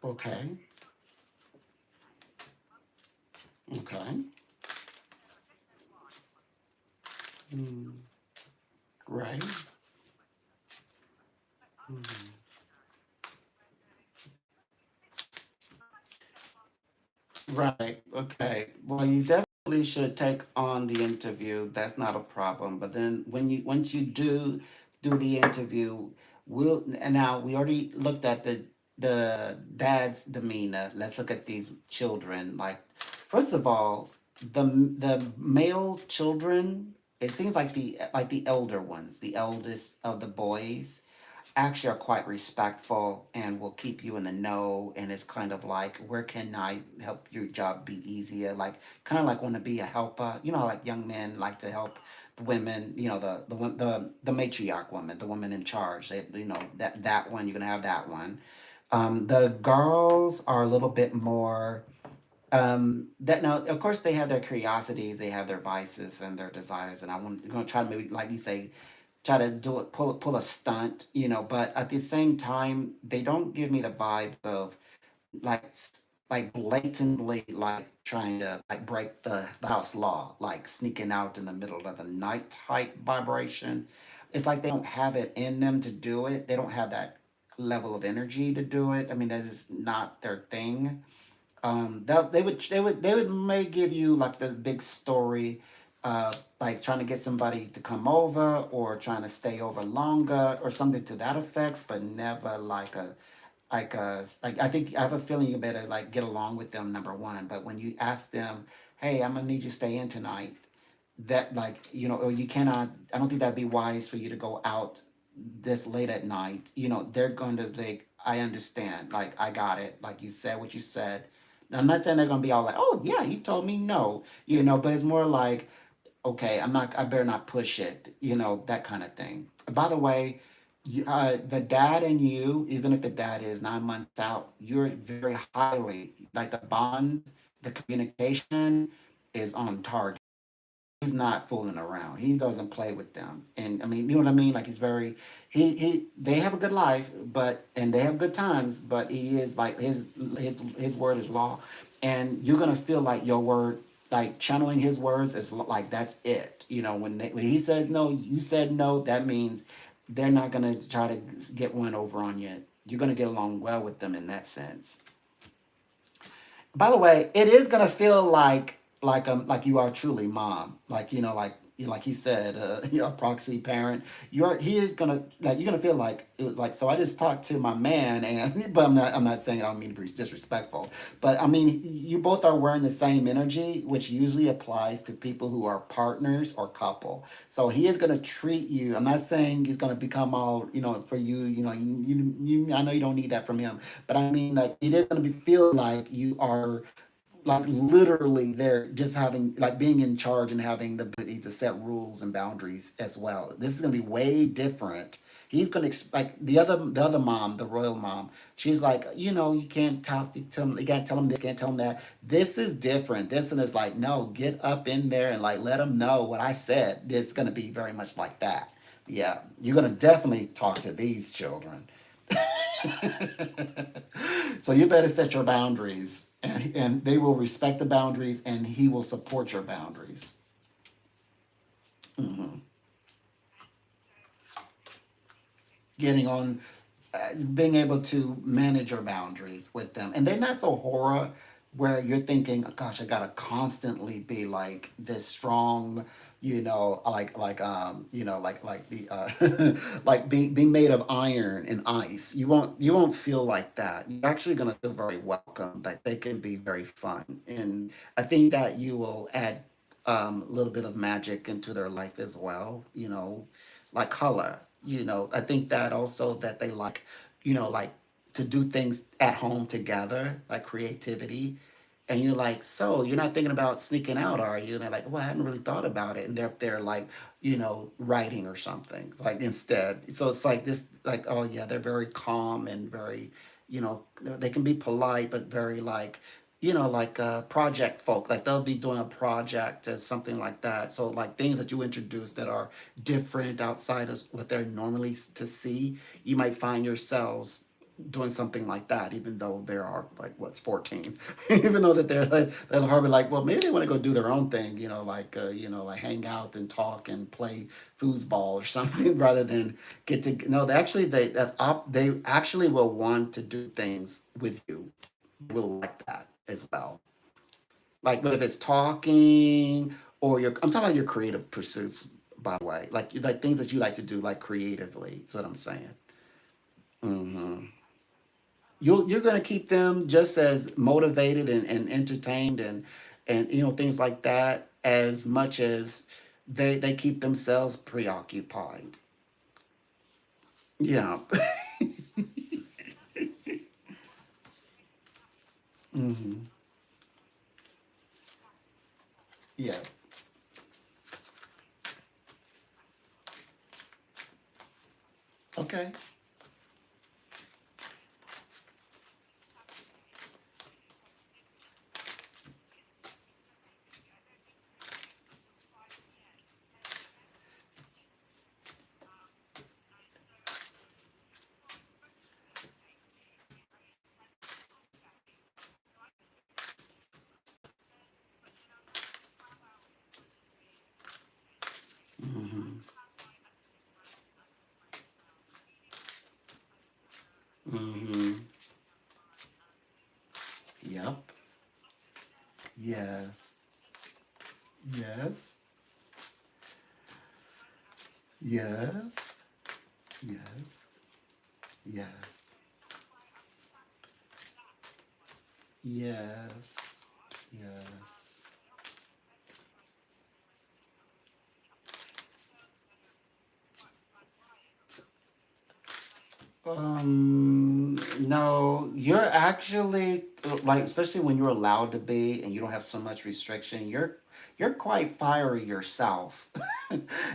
Okay. Okay. Mm. Right. Mm. Right. Okay. Well, you definitely should take on the interview. That's not a problem. But then when you once you do the interview, we'll and now we already looked at the dad's demeanor. Let's look at these children. Like first of all, the male children, it seems like the elder ones, the eldest of the boys actually are quite respectful and will keep you in the know, and it's kind of like where can I help your job be easier, like kind of like want to be a helper, like young men like to help the women, the matriarch woman, the woman in charge, that one you're gonna have that one. The girls are a little bit more that now of course they have their curiosities, they have their vices and their desires, and I'm gonna try to maybe like you say try to do it, pull a stunt, but at the same time, they don't give me the vibes of like like blatantly like trying to like break the house law, like sneaking out in the middle of the night type vibration. It's like they don't have it in them to do it. They don't have that level of energy to do it. I mean, that is not their thing. They would may give you like the big story, like trying to get somebody to come over or trying to stay over longer or something to that effects, but never like I think I have a feeling you better like get along with them number one. But when you ask them, hey, I'm gonna need you to stay in tonight, that like or you cannot. I don't think that'd be wise for you to go out this late at night. They're going to like I understand, like I got it, like you said what you said. Now, I'm not saying they're going to be all like, oh yeah, you told me no, but it's more like, okay, I better not push it, that kind of thing. By the way, the dad and you, even if the dad is 9 months out, you're very highly like the bond, the communication is on target. He's not fooling around. He doesn't play with them. And I mean, you know what I mean? Like he's very they have a good life, but and they have good times, but he is like his word is law. And you're gonna feel like your word, like channeling his words is like that's it. When he says no, you said no, that means they're not gonna try to get one over on you. You're gonna get along well with them in that sense. By the way, it is gonna feel like you are truly mom. Like like he said, proxy parent. He is gonna like you're gonna feel like it was like so. I just talked to my man, and but I'm not saying I don't mean to be disrespectful, but I mean you both are wearing the same energy, which usually applies to people who are partners or couple. So he is gonna treat you. I'm not saying he's gonna become all for you. I know you don't need that from him, but I mean, like, it is going to be feel like you are like literally there, just having like being in charge and having the ability to set rules and boundaries as well. This is going to be way different. He's going to like the other mom, the royal mom. She's like, you can't talk to him. You can't tell him this. Can't tell him that. This is different. This one is like, no, get up in there and like let him know what I said. It's going to be very much like that. Yeah, you're going to definitely talk to these children. So you better set your boundaries, and they will respect the boundaries, and he will support your boundaries. Hmm. Getting on, being able to manage your boundaries with them, and they're not so horror where you're thinking, oh, gosh, I gotta constantly be like this strong, like the like being made of iron and ice. You won't feel like that. You're actually gonna feel very welcome. That they can be very fun, and I think that you will add a little bit of magic into their life as well. Like color. I think that also that they like, like to do things at home together, like creativity. And you're like, so you're not thinking about sneaking out, are you? And they're like, well, I hadn't really thought about it. And they're up there like, writing or something. Like instead. So it's like this, like, oh yeah, they're very calm and very, they can be polite, but very like, like project folk, like they'll be doing a project as something like that. So like things that you introduce that are different outside of what they're normally to see, you might find yourselves doing something like that, even though there are like what's 14, even though that they're like they'll hardly like, well, maybe they want to go do their own thing, like hang out and talk and play foosball or something rather than get to no. They actually will want to do things with you, will like that as well. Like, but if it's talking or I'm talking about your creative pursuits, by the way, like things that you like to do, like creatively. That's what I'm saying. Hmm. You're gonna keep them just as motivated and entertained and things like that as much as they keep themselves preoccupied. Yeah. Hmm. Yeah. Okay. Hmm. Hmm. Yep. Yes. Yes. Yes. Yes. Yes. Yes. Yes. No, you're actually like, especially when you're allowed to be and you don't have so much restriction, you're quite fiery yourself.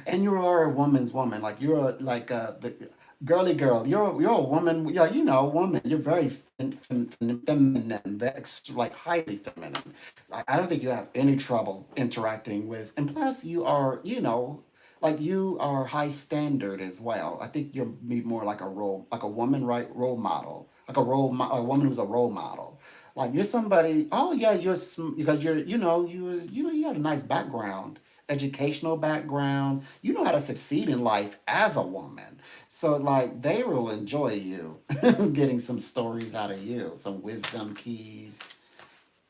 And you are a woman's woman. Like you're the girly girl. You're a woman. Yeah, woman. You're very feminine, like highly feminine. Like I don't think you have any trouble interacting with. And plus, you are, like you are high standard as well. I think you're be more like a woman, right? Role model, like a woman who's a role model. Like you're somebody. Oh yeah, because you had a nice background, educational background. You know how to succeed in life as a woman. So like they will enjoy you, getting some stories out of you, some wisdom keys.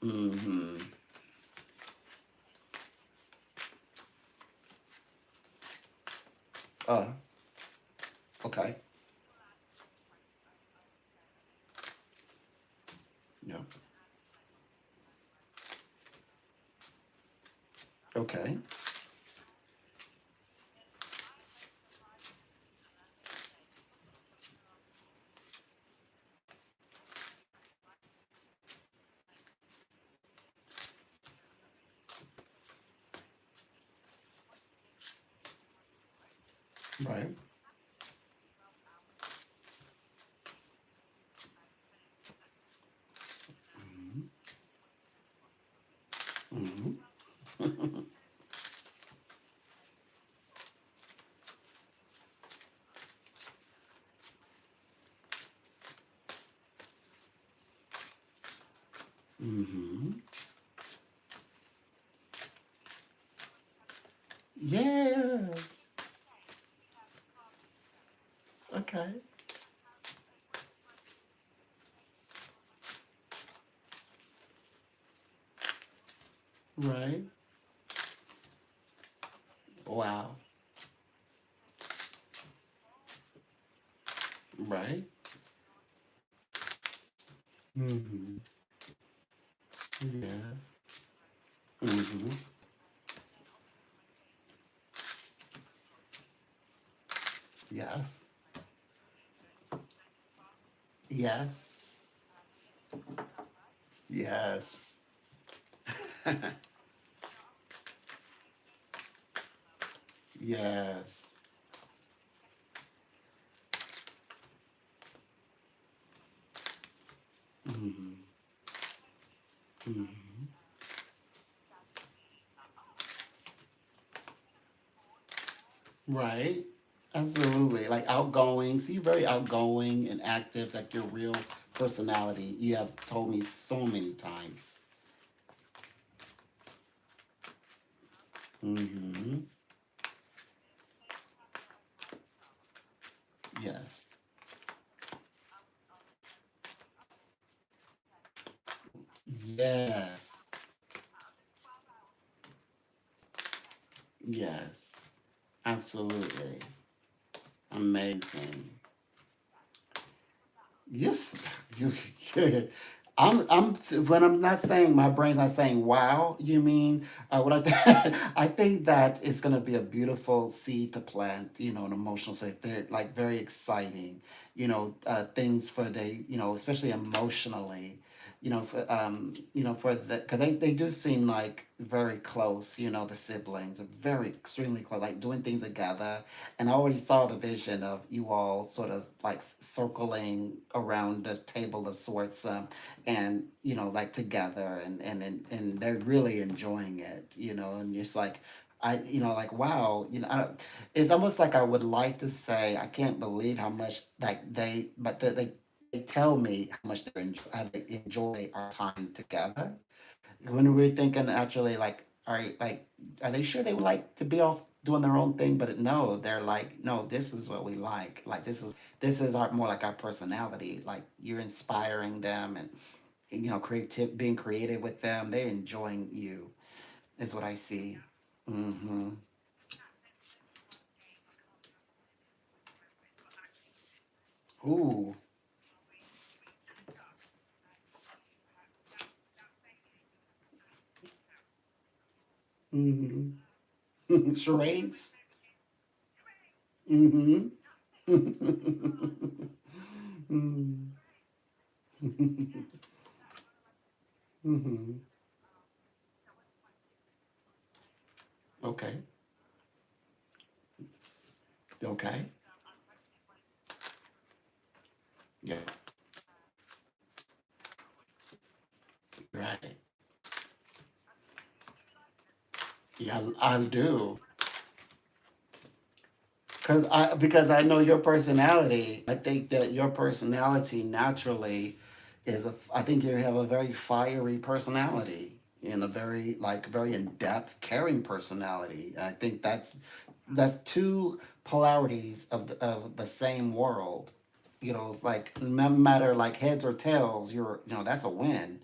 Mm-hmm. Uh, okay. Yeah. Okay. Right. Mm-hmm. Mm-hmm. Mm-hmm. Yes. Okay. Right. Wow. Right. Mm-hmm. Yeah. Mm-hmm. Yes. Yes. Yes. Yes. Mm-hmm. Mhm. Right. Absolutely. Like outgoing. See, you're very outgoing and active, like your real personality. You have told me so many times. Hmm. Yes. Yes. Yes. Absolutely. Amazing. Yes, you. I'm when I'm not saying my brain's not saying wow. You mean what I think that it's gonna be a beautiful seed to plant. You know, an emotional seed. They're like very exciting. Things for especially emotionally. For the because they do seem like very close. The siblings are very extremely close, like doing things together, and I already saw the vision of you all sort of like circling around the table of sorts, and like together, and they're really enjoying it, and it's like like wow, it's almost like I would like to say I can't believe how much like they tell me how much how they enjoy our time together when we're thinking actually like are they sure they would like to be off doing their own thing, but no, they're like no, this is what we like this is our more like our personality, like you're inspiring them, and creative being creative with them, they're enjoying you is what I see. Mm-hmm. Ooh. Mm-hmm. Charades. Mm-hmm. Mm-hmm. Mm-hmm. Okay. Okay. Yeah. Right. Yeah, I do. Because I know your personality. I think that your personality naturally I think you have a very fiery personality and a very very in-depth, caring personality. I think that's two polarities of the same world. It's like no matter like heads or tails, that's a win.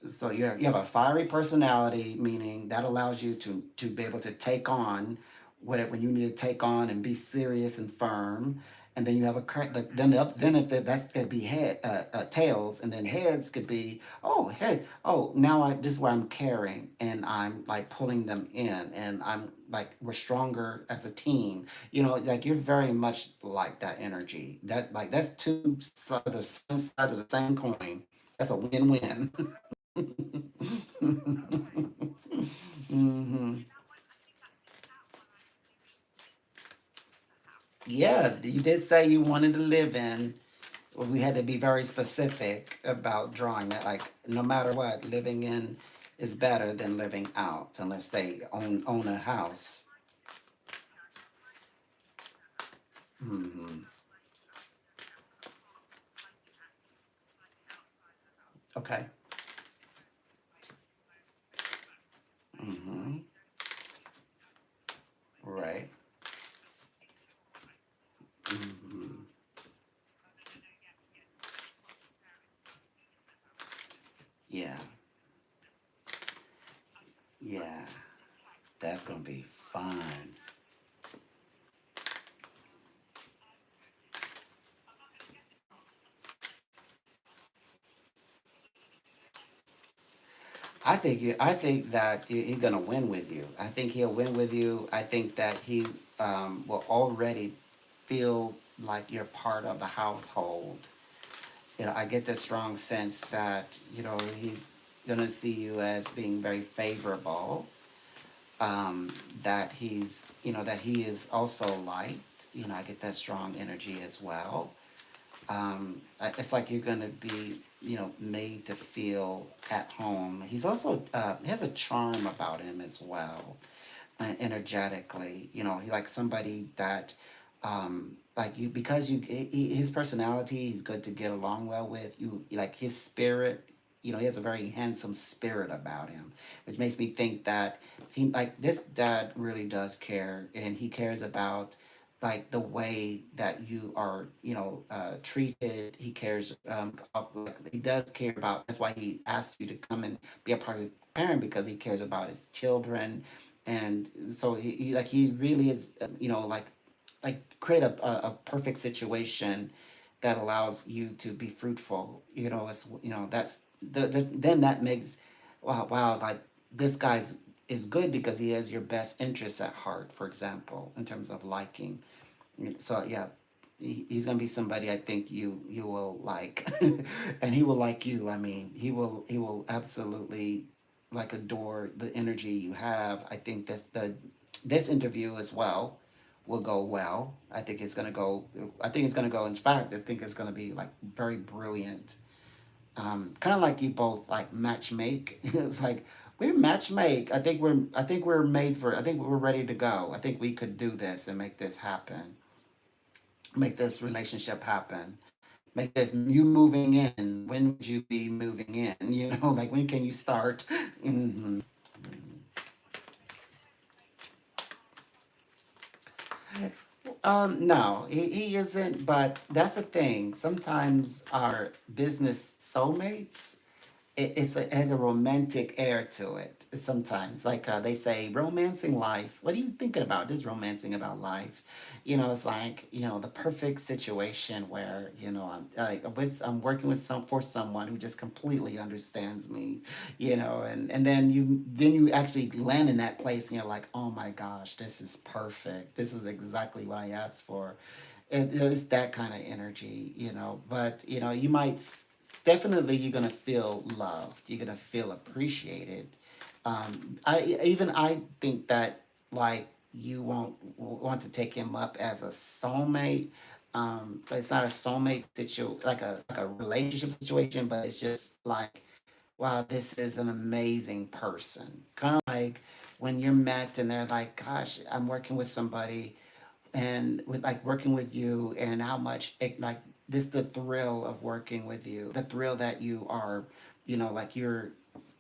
So you have a fiery personality, meaning that allows you to be able to take on whatever when you need to take on and be serious and firm. And then you have then if that's could be tails, and then heads could be head now this is where I'm caring and I'm like pulling them in, and I'm like we're stronger as a team. Like you're very much like that energy. That's two sides of the same sides of the same coin. That's a win-win. Hmm. Yeah, you did say you wanted to live in. Well, we had to be very specific about drawing that. Like, no matter what, living in is better than living out. And let's say own a house. Hmm. Okay. Hmm. Right. Hmm. Yeah. Yeah. That's gonna be fun. I think that he's gonna win with you. I think he'll win with you. I think that he will already feel like you're part of the household. I get this strong sense that he's gonna see you as being very favorable. That that he is also liked. I get that strong energy as well. It's like you're gonna be made to feel at home. He's also he has a charm about him as well, energetically. He like somebody that, like you, because his personality, he's good to get along well with. Like his spirit. He has a very handsome spirit about him, which makes me think that he like this dad really does care, and he cares about like the way that you are, treated. He cares, like, he does care about. That's why he asks you to come and be a part of the parent, because he cares about his children. And so he really is, like create a perfect situation that allows you to be fruitful. It's, that's then that makes, wow, like this guy's is good because he has your best interests at heart, for example, in terms of liking. So yeah, he's gonna be somebody I think you will like, and he will like you. I mean, he will absolutely like adore the energy you have. I think this interview as well will go well. I think it's gonna go. I think it's gonna go. In fact, I think it's gonna be like very brilliant. Kind of like you both like match make. It's like we match make. I think we're made for. I think we're ready to go. I think we could do this and make this happen, make this relationship happen, make this you moving in. When would you be moving in? Like when can you start? hmm no, he isn't, but that's the thing. Sometimes our business soulmates, it has a romantic air to it sometimes. Like they say, romancing life. What are you thinking about? Just romancing about life. It's like the perfect situation where I'm working with someone who just completely understands me. And then you actually land in that place and you're like, oh my gosh, this is perfect. This is exactly what I asked for. It's that kind of energy. But you might definitely, you're gonna feel loved. You're gonna feel appreciated. I think that, like, you won't want to take him up as a soulmate. But it's not a soulmate like a relationship situation, but it's just like, wow, this is an amazing person. Kind of like when you're met and they're like, gosh, I'm working with somebody, and with like working with you, and how much like this, the thrill of working with you, the thrill that you are, like you're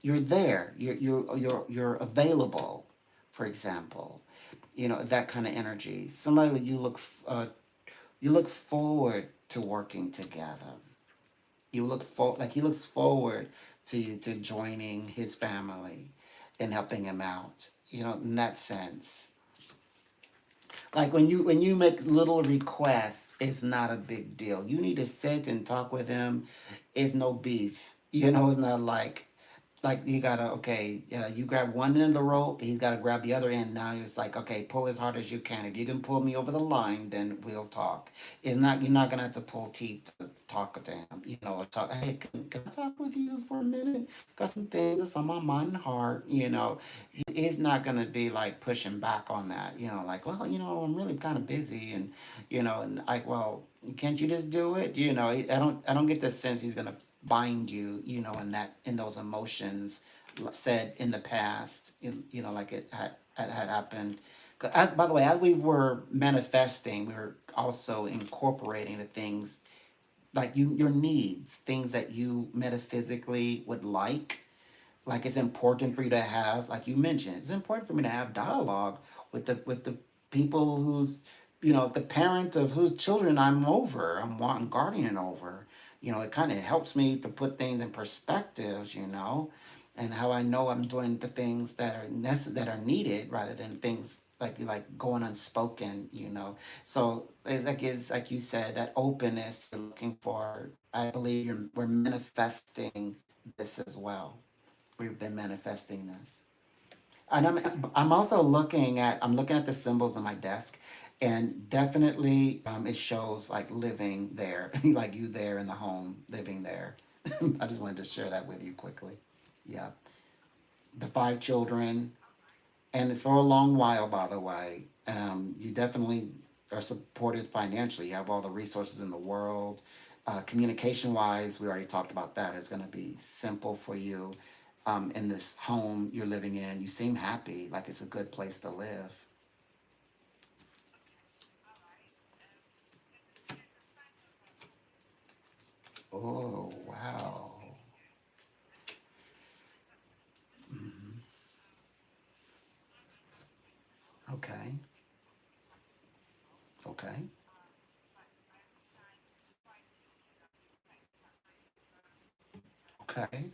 there, you're available, for example. That kind of energy, somebody that you look forward to working together. Like he looks forward to joining his family and helping him out, in that sense. Like when you make little requests, it's not a big deal. You need to sit and talk with him. It's no beef. It's not like you gotta, okay, you grab one end of the rope, he's gotta grab the other end. Now it's like, okay, pull as hard as you can. If you can pull me over the line, then we'll talk. It's not You're not gonna have to pull teeth to talk to him. Or talk, hey, can I talk with you for a minute? Got some things that's on my mind and heart. He's not gonna be like pushing back on that. Like, well, I'm really kind of busy, and like, well, can't you just do it? I don't get the sense he's gonna bind you, in those emotions said in the past, like it had happened. As by the way, as we were manifesting, we were also incorporating the things like your needs, things that you metaphysically would like it's important for you to have, like you mentioned, it's important for me to have dialogue with the people who's, the parent of whose children I'm wanting guardian over. It kind of helps me to put things in perspectives, and how I know I'm doing the things that are that are needed, rather than things like going unspoken. So like is like you said, that openness you're looking for. I believe we're manifesting this as well. We've been manifesting this. And I'm also looking at the symbols on my desk, and definitely it shows like living there, like you there in the home, living there. I just wanted to share that with you quickly. Yeah, the 5 children, and it's for a long while, by the way. You definitely are supported financially. You have all the resources in the world. Communication wise, we already talked about that. It's going to be simple for you. In this home you're living in, you seem happy, like it's a good place to live. Oh, wow. Hmm. Okay. Okay. Okay.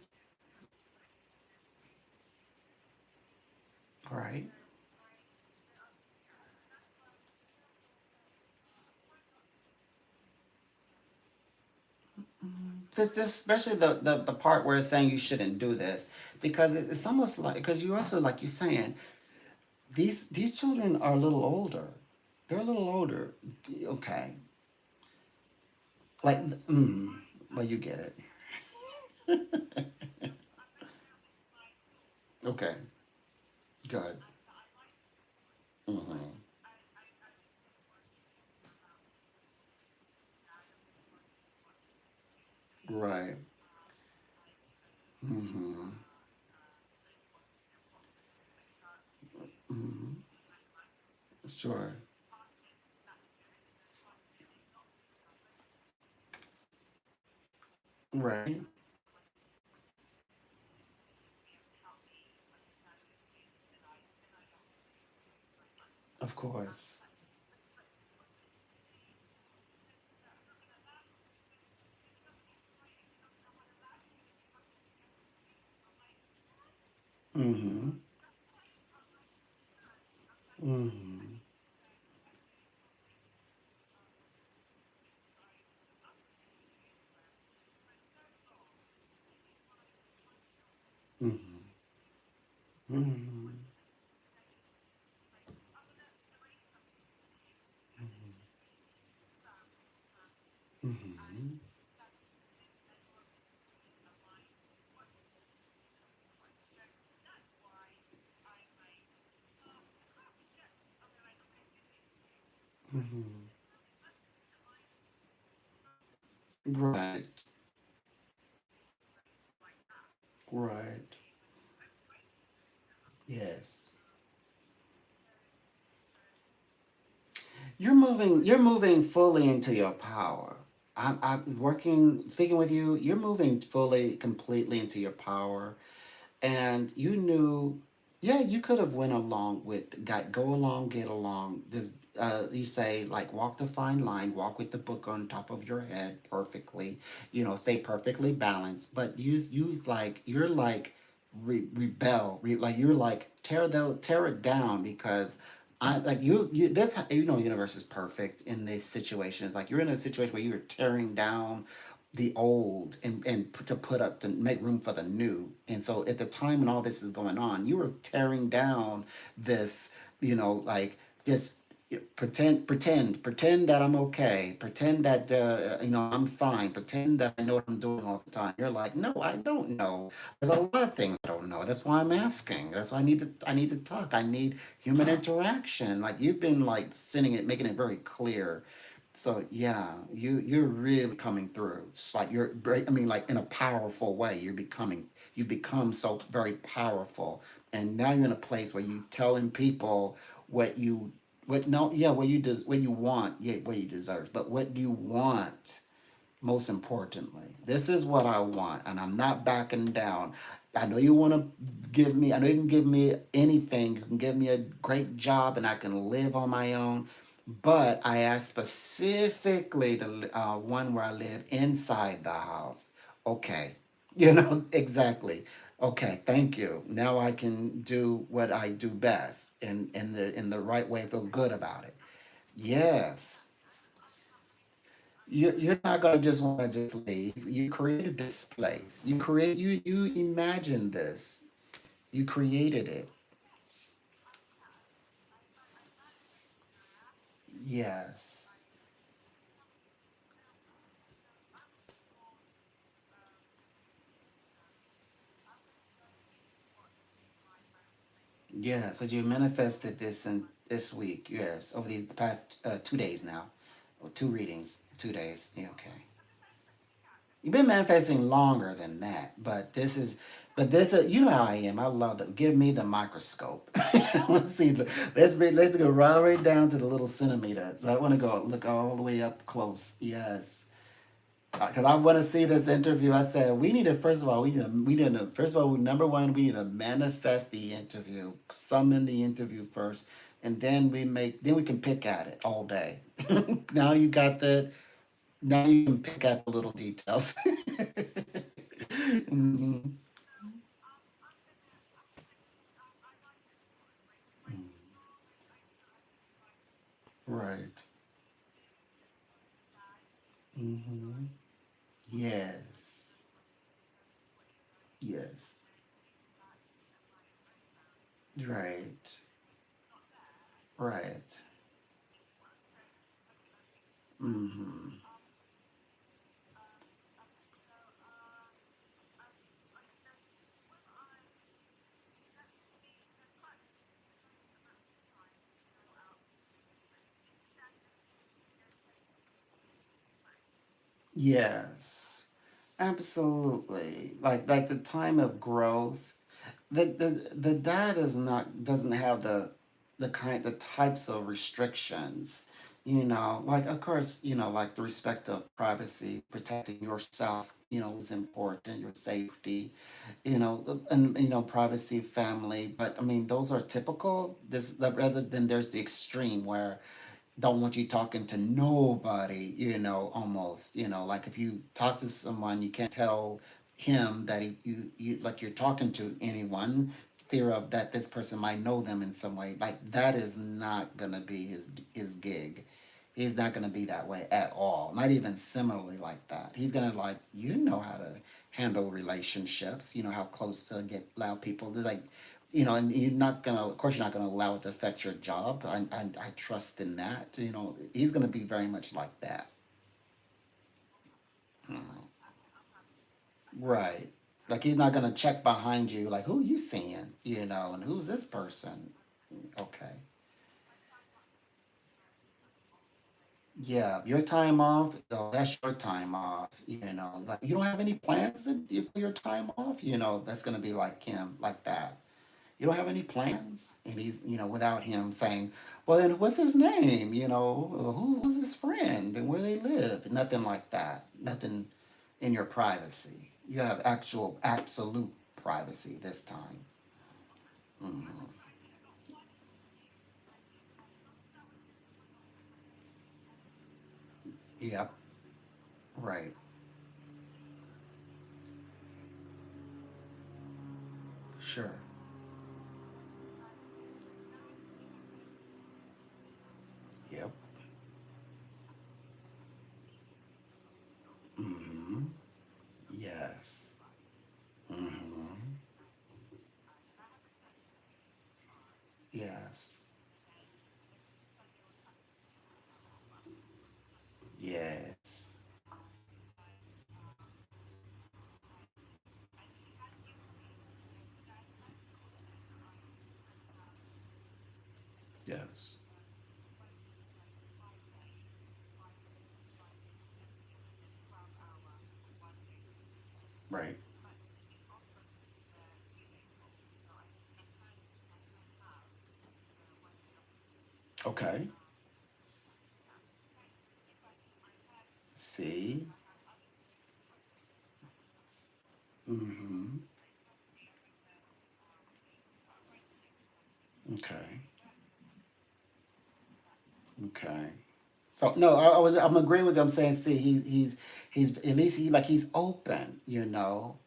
All right. This especially the part where it's saying you shouldn't do this, because it's almost like, because you also, like you're saying, these children are a little older. They're a little older. Okay. Like, well, you get it. Okay. Good. Mm-hmm. Right. Mm-hmm. Mm-hmm. Sure. Right. Of course. Mm-hmm. Mm-hmm. Mm-hmm. Mm-hmm. Mm-hmm. Mm-hmm. Right. Right. Yes. You're moving fully into your power. I'm working, speaking with you, you're moving fully, completely into your power. And you knew, yeah, you could have went along with, got, go along, get along. Just, you say, like, walk the fine line, walk with the book on top of your head perfectly, stay perfectly balanced. But you're like, rebel, like, you're like, tear it down, because I, like, that's how, universe is perfect in these situations. Like, you're in a situation where you're tearing down the old, and to put up, to make room for the new. And so at the time when all this is going on, you were tearing down this, like, just, pretend that I'm okay, pretend that, I'm fine, pretend that I know what I'm doing all the time. You're like, no, I don't know. There's a lot of things I don't know. That's why I'm asking. That's why I need to talk. I need human interaction. Like, you've been, like, sending it, making it very clear. So yeah, you're really coming through. It's like I mean, like, in a powerful way. You've become so very powerful, and now you're in a place where you telling people what you, what no, yeah, what you want, yeah, what you deserve, but what you want. Most importantly, this is what I want, and I'm not backing down. I know you want to give me, I know you can give me anything. You can give me a great job, and I can live on my own. But I asked specifically the one where I live inside the house. Okay. Exactly. Okay, thank you. Now I can do what I do best, in the right way, feel good about it. Yes. You're not gonna just want to just leave. You created this place. You imagined this. You created it. Yes. Yes. But you manifested this in this week. Yes. Over these past 2 days now. Or two readings, 2 days. Yeah, okay. You've been manifesting longer than that, but this is, you know how I am. I love that. Give me the microscope. Let's see. Let's go right way down to the little centimeter. I want to go look all the way up close. Yes, because I want to see this interview. I said we need to first of all first of all number one we need to manifest the interview, summon the interview first, and then we can pick at it all day. Now you got that. Now you can pick at the little details. Mhm. Right. Hmm. Yes. Yes. Right. Right. Hmm. Yes. Absolutely. Like the time of growth. The dad is not doesn't have the types of restrictions, like of course, like the respect of privacy, protecting yourself, is important, your safety, and privacy, family. But I mean, those are typical. This rather than there's the extreme where don't want you talking to nobody, almost, like if you talk to someone, you can't tell him that you like you're talking to anyone, fear of that this person might know them in some way. Like that is not gonna be his gig. He's not gonna be that way at all. Not even similarly like that. He's gonna like how to handle relationships. You know how close to get allow people to like and you're not gonna, of course, you're not gonna allow it to affect your job. I trust in that. He's gonna be very much like that. Mhm. Right. Like he's not gonna check behind you, like who you seeing, and who's this person? Okay. Yeah, your time off, that's your time off. Like you don't have any plans for your time off. That's gonna be like him, like that. You don't have any plans, and he's without him saying, well then what's his name, who's his friend and where they live, nothing like that, nothing in your privacy. You have actual absolute privacy this time. Hmm. Yep. Right. Sure. Yep. Hmm. Yes. Hmm. Yes. Yes. Yes. Right. Okay. See. Hmm. Okay. Okay. So no, I'm agreeing with you. I'm saying, see, he's at least he's open,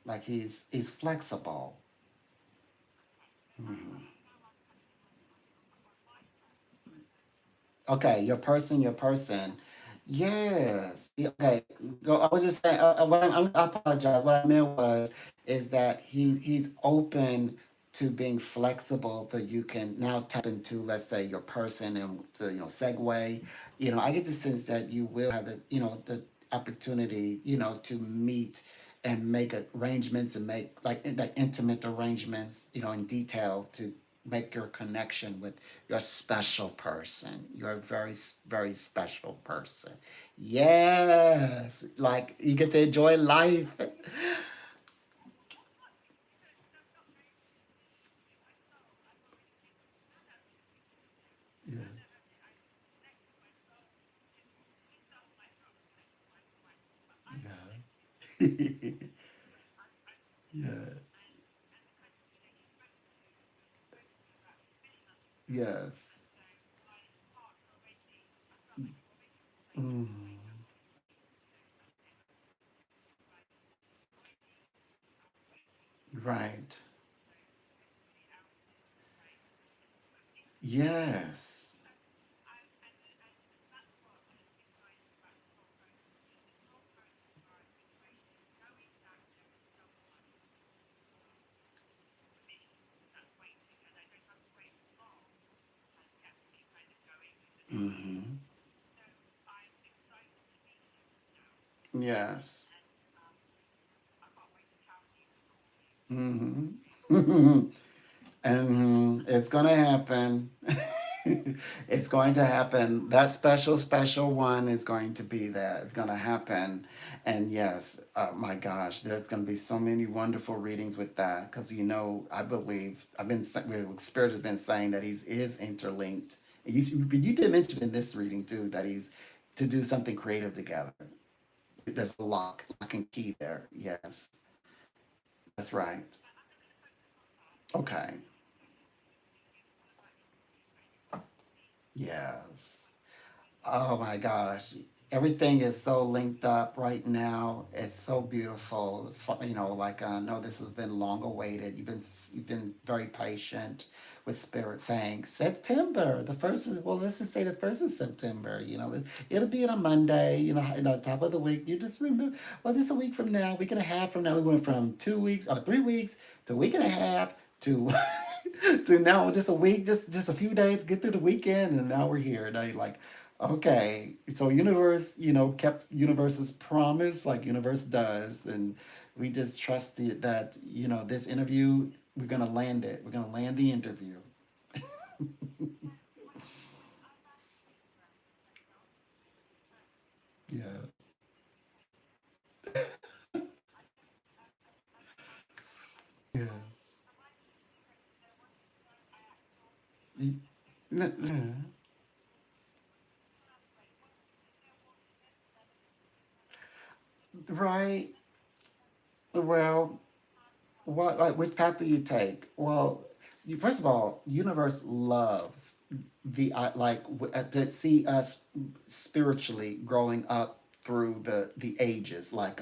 like he's flexible. Mhm. Okay, your person. Yes. Yeah, okay. I was just saying. I apologize. What I meant is that he's open to being flexible, so you can now tap into, let's say, your person and the segue. I get the sense that you will have the opportunity, to meet and make arrangements and make like intimate arrangements, in detail to make your connection with your special person. You're a very, very special person. Yes, like you get to enjoy life. Yeah, yeah, yeah, yes. Mm, right. Yes. Mm-hmm. Yes. Mm-hmm. And it's going to happen. It's going to happen. That special, special one is going to be there. It's going to happen. And yes, my gosh, there's going to be so many wonderful readings with that because, I believe, Spirit has been saying that he's is interlinked. You did mention in this reading too that he's to do something creative together. There's a lock and key there. Yes, that's right. Okay. Yes. Oh my gosh. Everything is so linked up right now. It's so beautiful. Like I know this has been long awaited. You've been very patient with Spirit saying September. The first is well, let's just say the first is September. It'll be on a Monday. Top of the week. You just remember. Well, this is a week from now, week and a half from now. We went from 2 weeks or 3 weeks to a week and a half to to now just a week, just a few days, get through the weekend, and now we're here. Now you're like, okay, so universe, kept universe's promise, like universe does, and we just trusted that this interview we're gonna land it. We're gonna land the interview. Yes. Yes. Y- yeah. Right. Well, what like which path do you take? Well, first of all, universe loves to see us spiritually growing up through the ages, like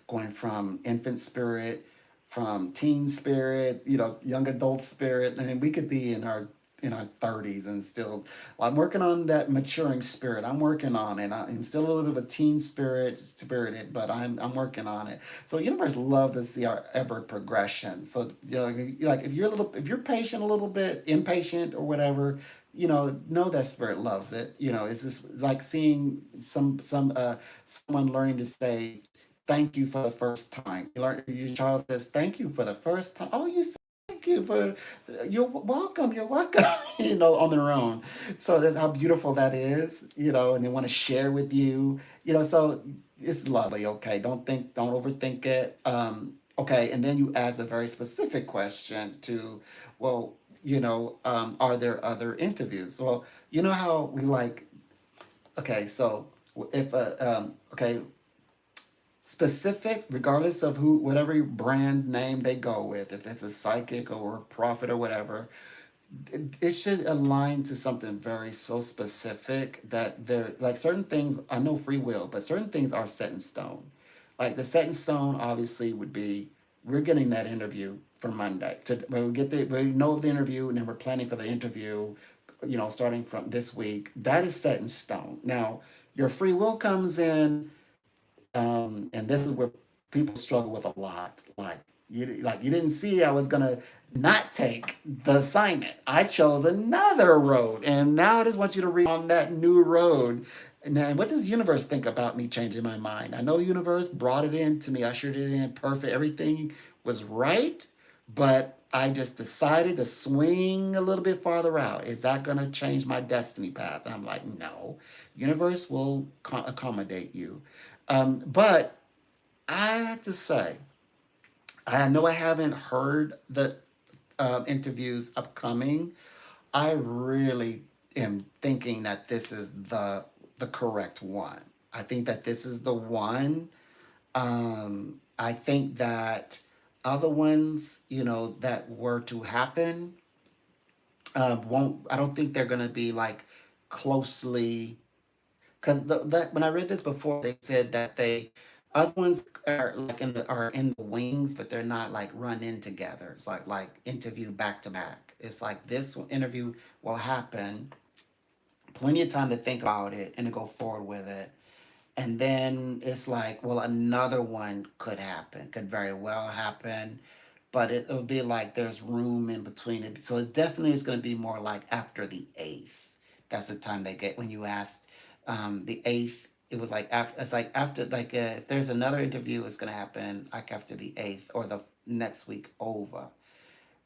going from infant spirit, from teen spirit, young adult spirit, and then we could be in our 30s and still I'm working on that maturing spirit. I'm working on it. I'm still a little bit of a teen spirited, but I'm working on it. So universe love to see our ever progression. So like if you're patient a little bit, impatient or whatever, know that spirit loves it. It's just like seeing someone learning to say thank you for the first time. Your child says thank you for the first time. Oh, you say thank you for you're welcome. You're welcome. On their own. So that's how beautiful that is. And they want to share with you. So it's lovely. Okay, don't overthink it. Okay, and then you ask a very specific question to, well, are there other interviews? Well, you know how we like. Okay, so if okay, specifics, regardless of whatever brand name they go with, if it's a psychic or a prophet or whatever, it should align to something very so specific that there like certain things I know free will, but certain things are set in stone. Like the set in stone obviously would be we're getting that interview for Monday. When we know of the interview and then we're planning for the interview, starting from this week. That is set in stone. Now your free will comes in, and this is where people struggle with a lot. Like you didn't see I was gonna not take the assignment. I chose another road, and now I just want you to read on that new road. And then, what does universe think about me changing my mind? I know universe brought it in to me, ushered it in, perfect. Everything was right, but I just decided to swing a little bit farther out. Is that going to change my destiny path? And I'm like, no, universe will accommodate you. But I have to say, I know I haven't heard the interviews upcoming. I really am thinking that this is the correct one. I think that this is the one. I think that other ones, that were to happen, won't. I don't think they're gonna be like closely, because that when I read this before, they said that they other ones are in the wings, but they're not like run in together. It's like interview back to back. It's like this interview will happen, plenty of time to think about it and to go forward with it. And then it's like, well, another one could happen, could very well happen, but it'll be like there's room in between it. So it definitely is going to be more like after the eighth. That's the time they get when you asked the eighth. It was like after. It's like after if there's another interview, it's going to happen like after the eighth or the next week over.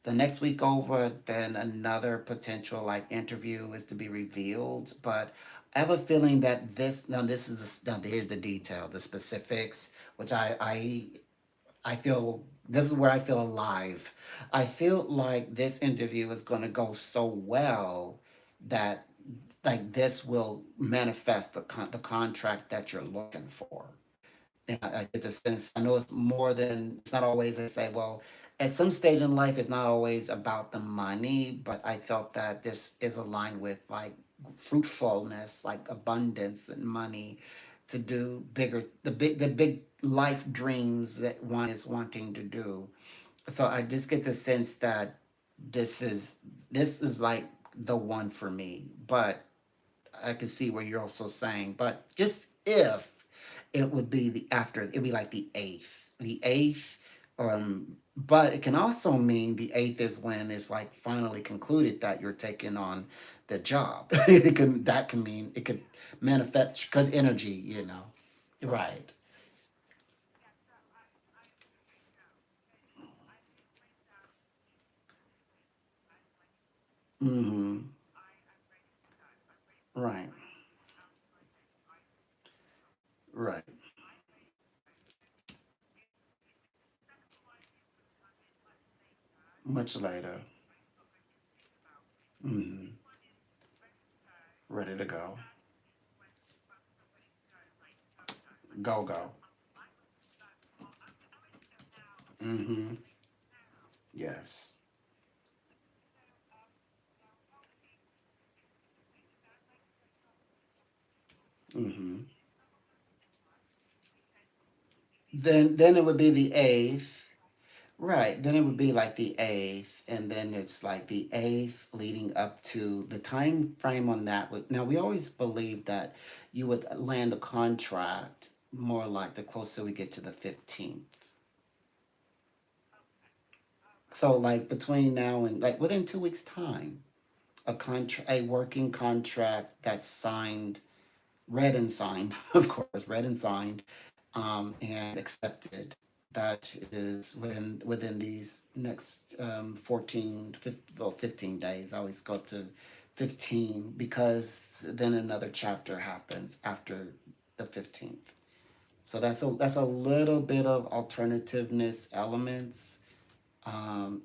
The next week over, then another potential like interview is to be revealed. But I have a feeling that now here's the detail, the specifics, which I feel this is where I feel alive. I feel like this interview is going to go so well that like this will manifest the contract that you're looking for. And I get the sense, I know it's more than, it's not always, I say, well, at some stage in life, it's not always about the money, but I felt that this is aligned with like fruitfulness, like abundance and money to do the big life dreams that one is wanting to do. So I just get the sense that this is this is like the one for me. But I can see where you're also saying, but just if it would be it'd be like the eighth, but it can also mean the eighth is when it's like finally concluded that you're taking on the job. That can mean it could manifest because energy, right? Mm-hmm. Right. Right. Much later. Mm-hmm. Ready to go. Go go. Mm-hmm. Yes. Mm-hmm. Then it would be the eighth. Right. Then it would be like the eighth, and then it's like the eighth leading up to the time frame on that. Now, we always believed that you would land the contract more like the closer we get to the 15th. So, like between now and like within 2 weeks' time, a working contract that's signed, read and signed, of course, read and signed, and accepted. That is within these next 14, 15, well, 15 days. I always go up to 15 because then another chapter happens after the 15th. So that's a little bit of alternativeness elements,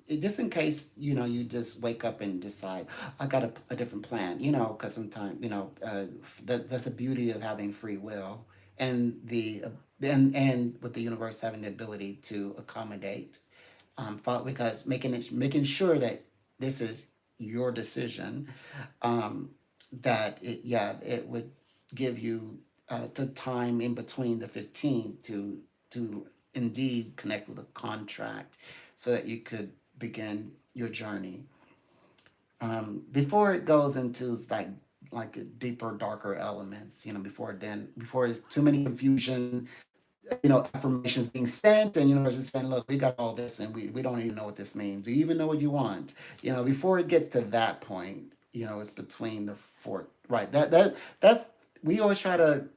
just in case you just wake up and decide I got a different plan, because sometimes that's the beauty of having free will, and and with the universe having the ability to accommodate, because making sure that this is your decision, um, that it would give you the time in between the 15th to indeed connect with a contract so that you could begin your journey, before it goes into like deeper darker elements, before it's too many confusion, affirmations being sent, and just saying, look, we got all this and we don't even know what this means. Do you even know what you want? Before it gets to that point, it's between the four, right? That's we always try to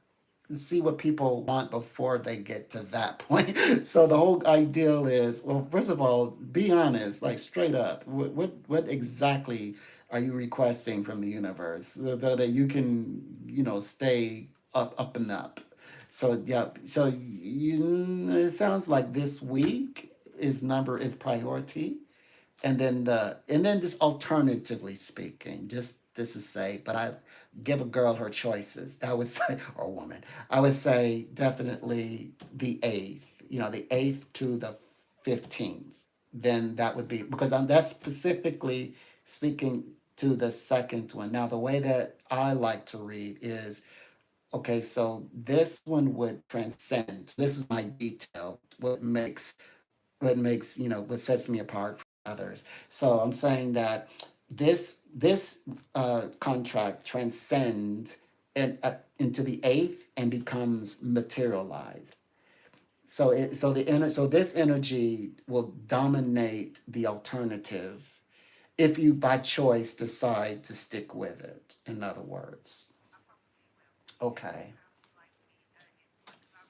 see what people want before they get to that point. So the whole ideal is, well, first of all, be honest, like straight up. What exactly are you requesting from the universe so that you can, stay up and up. So yeah, so it sounds like this week is priority, and then just alternatively speaking, just this is say, but I give a girl her choices. I would say, or a woman, I would say definitely the eighth. The eighth to the 15th. Then that would be because that's specifically speaking to the second one. Now, the way that I like to read is okay. So this one would transcend. This is my detail. What sets me apart from others. So I'm saying that this contract transcends into the eighth and becomes materialized. So this energy will dominate the alternative if you by choice decide to stick with it. In other words, okay,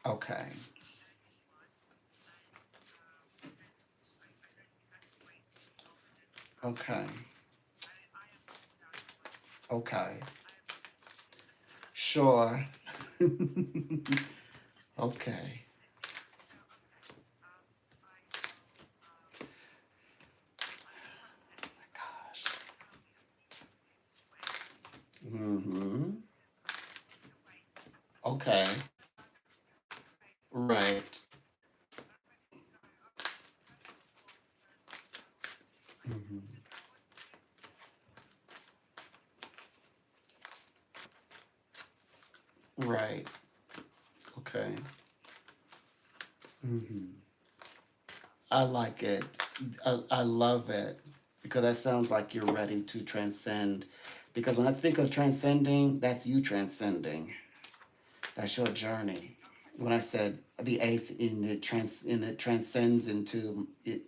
okay, okay, okay, sure, okay. Gosh. Mm-hmm. Okay. Right. Mm-hmm. Right. Okay. Mm-hmm. I like it. I love it because that sounds like you're ready to transcend. Because when I speak of transcending, that's you transcending. That's your journey. When I said the eighth in it transcends into it,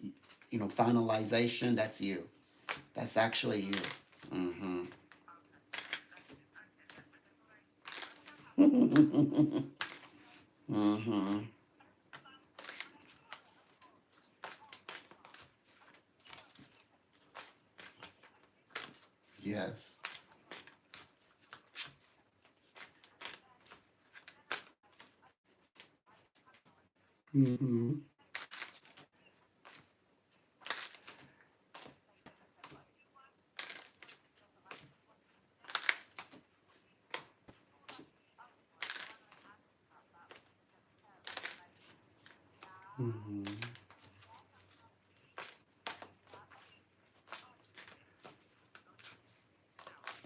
finalization, that's you. That's actually you. Mm-hmm. Mm-hmm. Yes. Mm-hmm. Mm-hmm.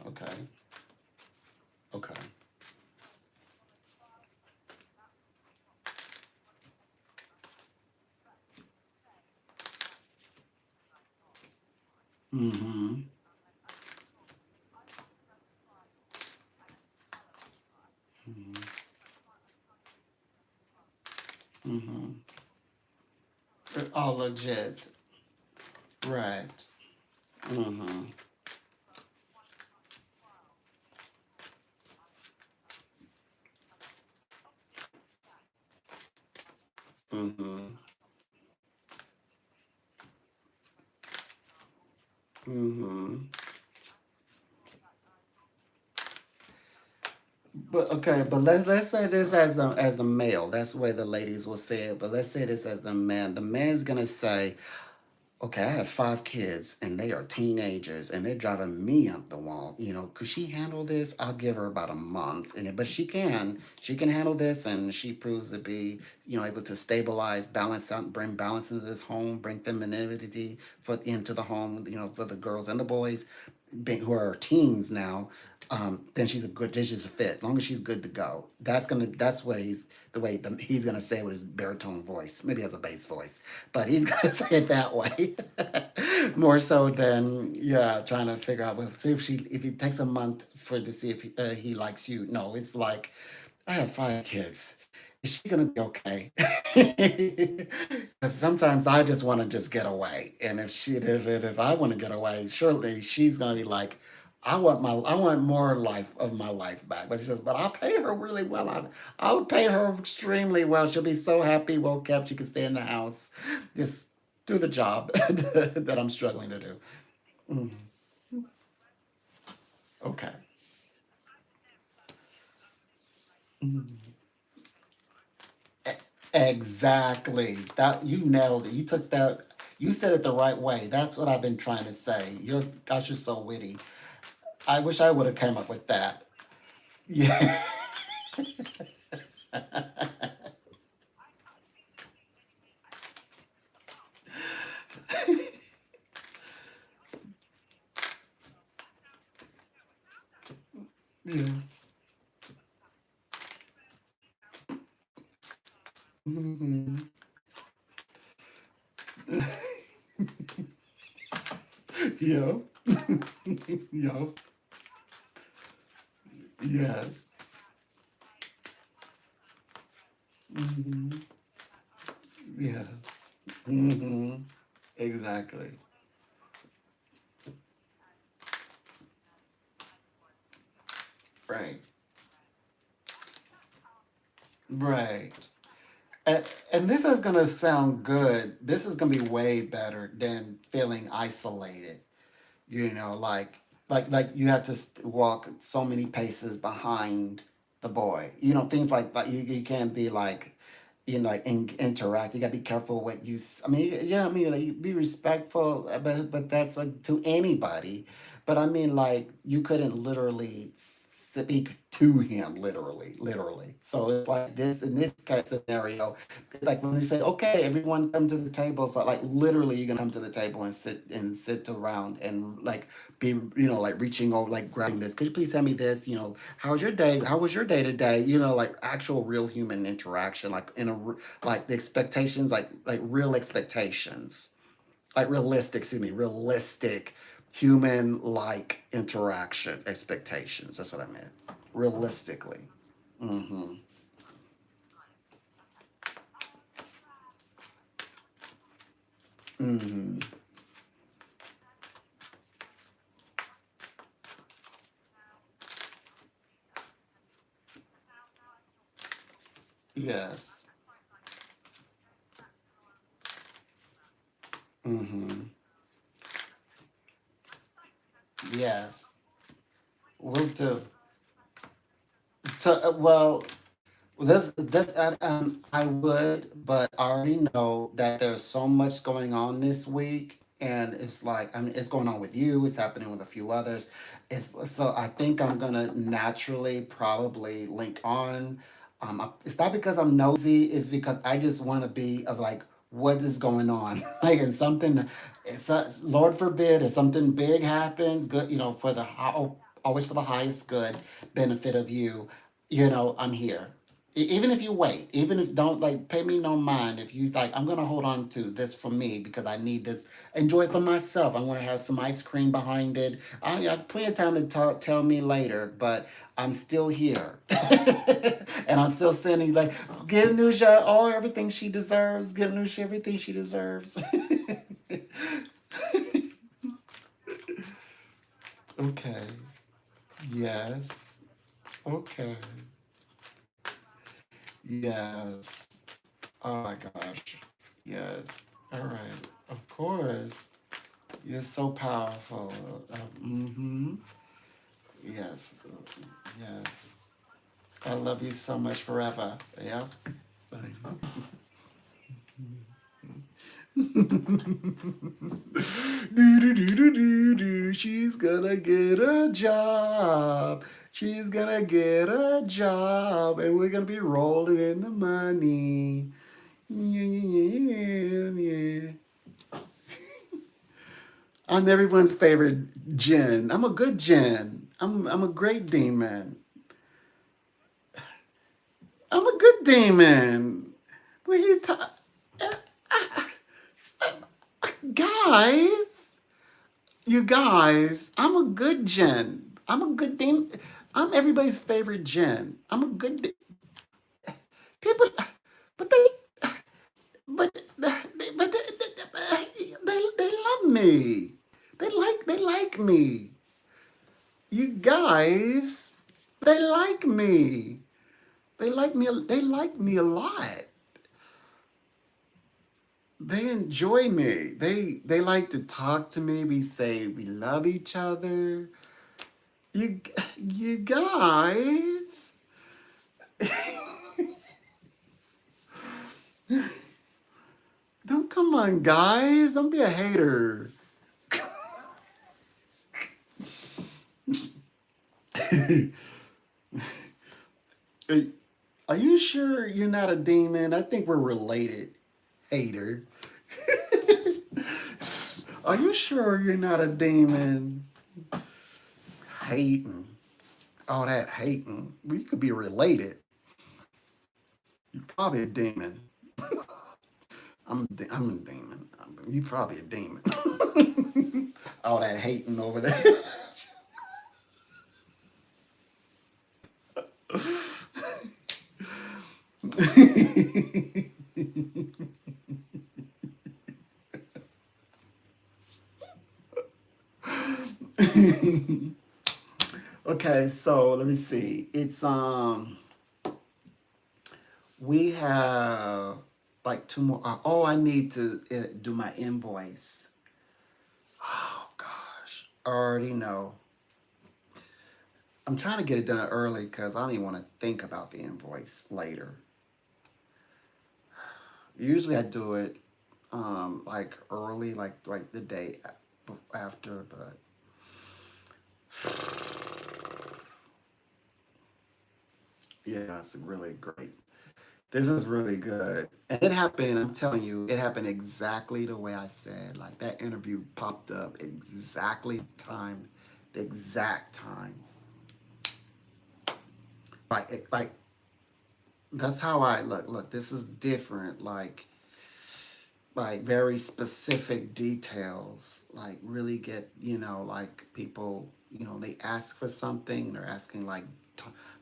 Okay. Okay. Mm-hmm. Mm-hmm. Mm-hmm. All legit. Right. Mm-hmm. Mm-hmm. Mm-hmm. But okay, but let's say this as the male. That's the way the ladies will say it. But let's say this as the man. The man's gonna say, okay, I have 5 kids and they are teenagers and they're driving me up the wall. Could she handle this? I'll give her about a month, but she can handle this, and she proves to be, able to stabilize, balance out, bring balance into this home, bring femininity into the home, for the girls and the boys, who are teens now. Then she's a fit. As long as she's good to go, that's what he's gonna say with his baritone voice. Maybe he has a bass voice, but he's gonna say it that way. More so than, yeah, trying to figure out, well, see if it takes a month to see if he likes you. No, it's like, I have 5 kids. Is she gonna be okay? Because sometimes I just want to just get away, and if I want to get away, surely she's gonna be like, I want more life of my life back. But he says, but I'll pay her really well. I'll pay her extremely well. She'll be so happy, well kept. She can stay in the house, just do the job that I'm struggling to do. Mm, okay. Mm. E- Exactly. That you nailed it. You took that. You said it the right way. That's what I've been trying to say. You're gosh, you're so witty. I wish I would have come up with that. Yeah. Yes. Hmm. Yeah. Yeah. Yes. Hmm. Yes. Hmm. Exactly. Right. Right. And this is gonna sound good. This is gonna be way better than feeling isolated. You know, like you have to walk so many paces behind the boy. You know, things like that. You can't be like, you know, like interact. You gotta be careful what you. I mean, yeah, I mean, like, be respectful, but that's like to anybody. But I mean, like you couldn't literally speak to him, literally. So it's like this in this kind of scenario, like when they say, "Okay, everyone come to the table," so like literally, you're gonna come to the table and sit around and like be, you know, like reaching over, like grabbing this. Could you please tell me this? You know, how's your day? How was your day today? You know, like actual real human interaction, like in a like the expectations, like real expectations, like realistic. Excuse me, realistic human like interaction expectations. That's what I meant. Realistically. Mm-hmm. Mm-hmm. Yes. Mm-hmm. Yes. Will do. So, that's I would, but I already know that there's so much going on this week, and it's like I mean, it's going on with you. It's happening with a few others. It's so I think I'm gonna naturally probably link on. It's not because I'm nosy. It's because I just want to be of like what is going on. Like it's something. Lord forbid if something big happens. Good, you know, for the always for the highest good benefit of you. You know, I'm here. Even if you wait, even if don't like pay me no mind if you like I'm gonna hold on to this for me because I need this enjoy it for myself. I'm gonna have some ice cream behind it. I got plenty of time to talk tell me later, but I'm still here. And I'm still sending like give Nusha all everything she deserves, give Nusha everything she deserves. Okay. Yes. Okay. Yes. Oh my gosh. Yes. All right. Of course. You're so powerful. Mm-hmm. Yes. Yes. I love you so much forever. Yeah. Bye. Do, do, do, do, do, do. She's gonna get a job. She's gonna get a job, and we're gonna be rolling in the money. Yeah, yeah, yeah, yeah. I'm everyone's favorite Jinn. I'm a good Jinn. I'm a great demon. I'm a good demon. What are you ta- guys? You guys, I'm a good Jinn. I'm a good demon. I'm everybody's favorite Jinn. I'm a good people, but but they love me. They like me. You guys, they like me. They like me. They like me a lot. They enjoy me. They like to talk to me. We say we love each other. You you guys, don't come on, guys. Don't be a hater. Hey, are you sure you're not a demon? I think we're related, hater. Are you sure you're not a demon? Hating. All that hating. We could be related. You're probably a demon. I'm a demon. You probably a demon. All that hating over there. Okay, so let me see. It's we have like two more. Oh, I need to do my invoice. Oh gosh, I already know. I'm trying to get it done early because I don't even want to think about the invoice later. Usually I do it like early, like the day after, but yeah, it's really great. This is really good. And it happened, I'm telling you, it happened exactly the way I said. Like that interview popped up exactly the exact time. Like that's how I look, this is different. Like very specific details. Like really get, like people, they ask for something, they're asking like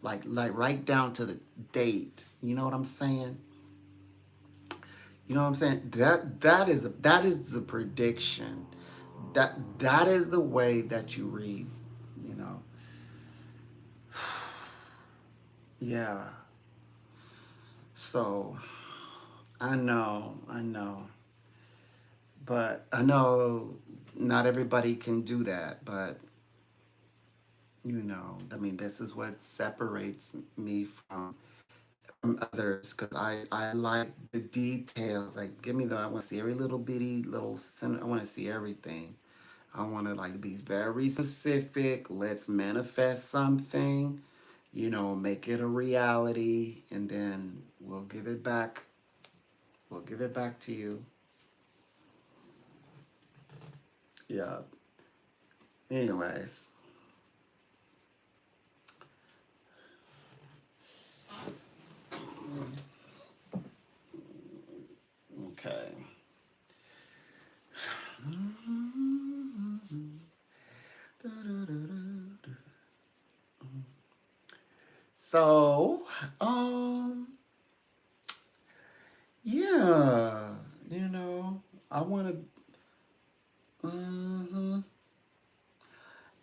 right down to the date. You know what I'm saying? You know what I'm saying? That is the prediction. That is the way that you read, you know. Yeah. So I know. But I know not everybody can do that, but I mean this is what separates me from others because I like the details. Like give me I want to see every little bitty little I want to see everything. I want to like be very specific. Let's manifest something, make it a reality, and then we'll give it back. We'll give it back to you. Yeah. Anyways, okay. So, yeah, I want to.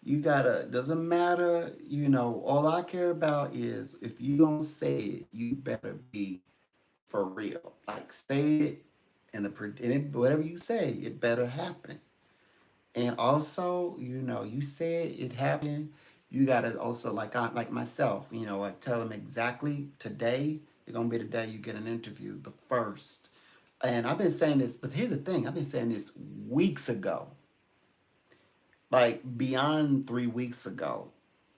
You gotta, doesn't matter, all I care about is if you don't say it, you better be for real. Like, say it, whatever you say, it better happen. And also, you say it happened, you gotta also, like myself, I tell them exactly today, it's gonna be the day you get an interview, the first. And I've been saying this, but here's the thing, I've been saying this weeks ago, like beyond 3 weeks ago.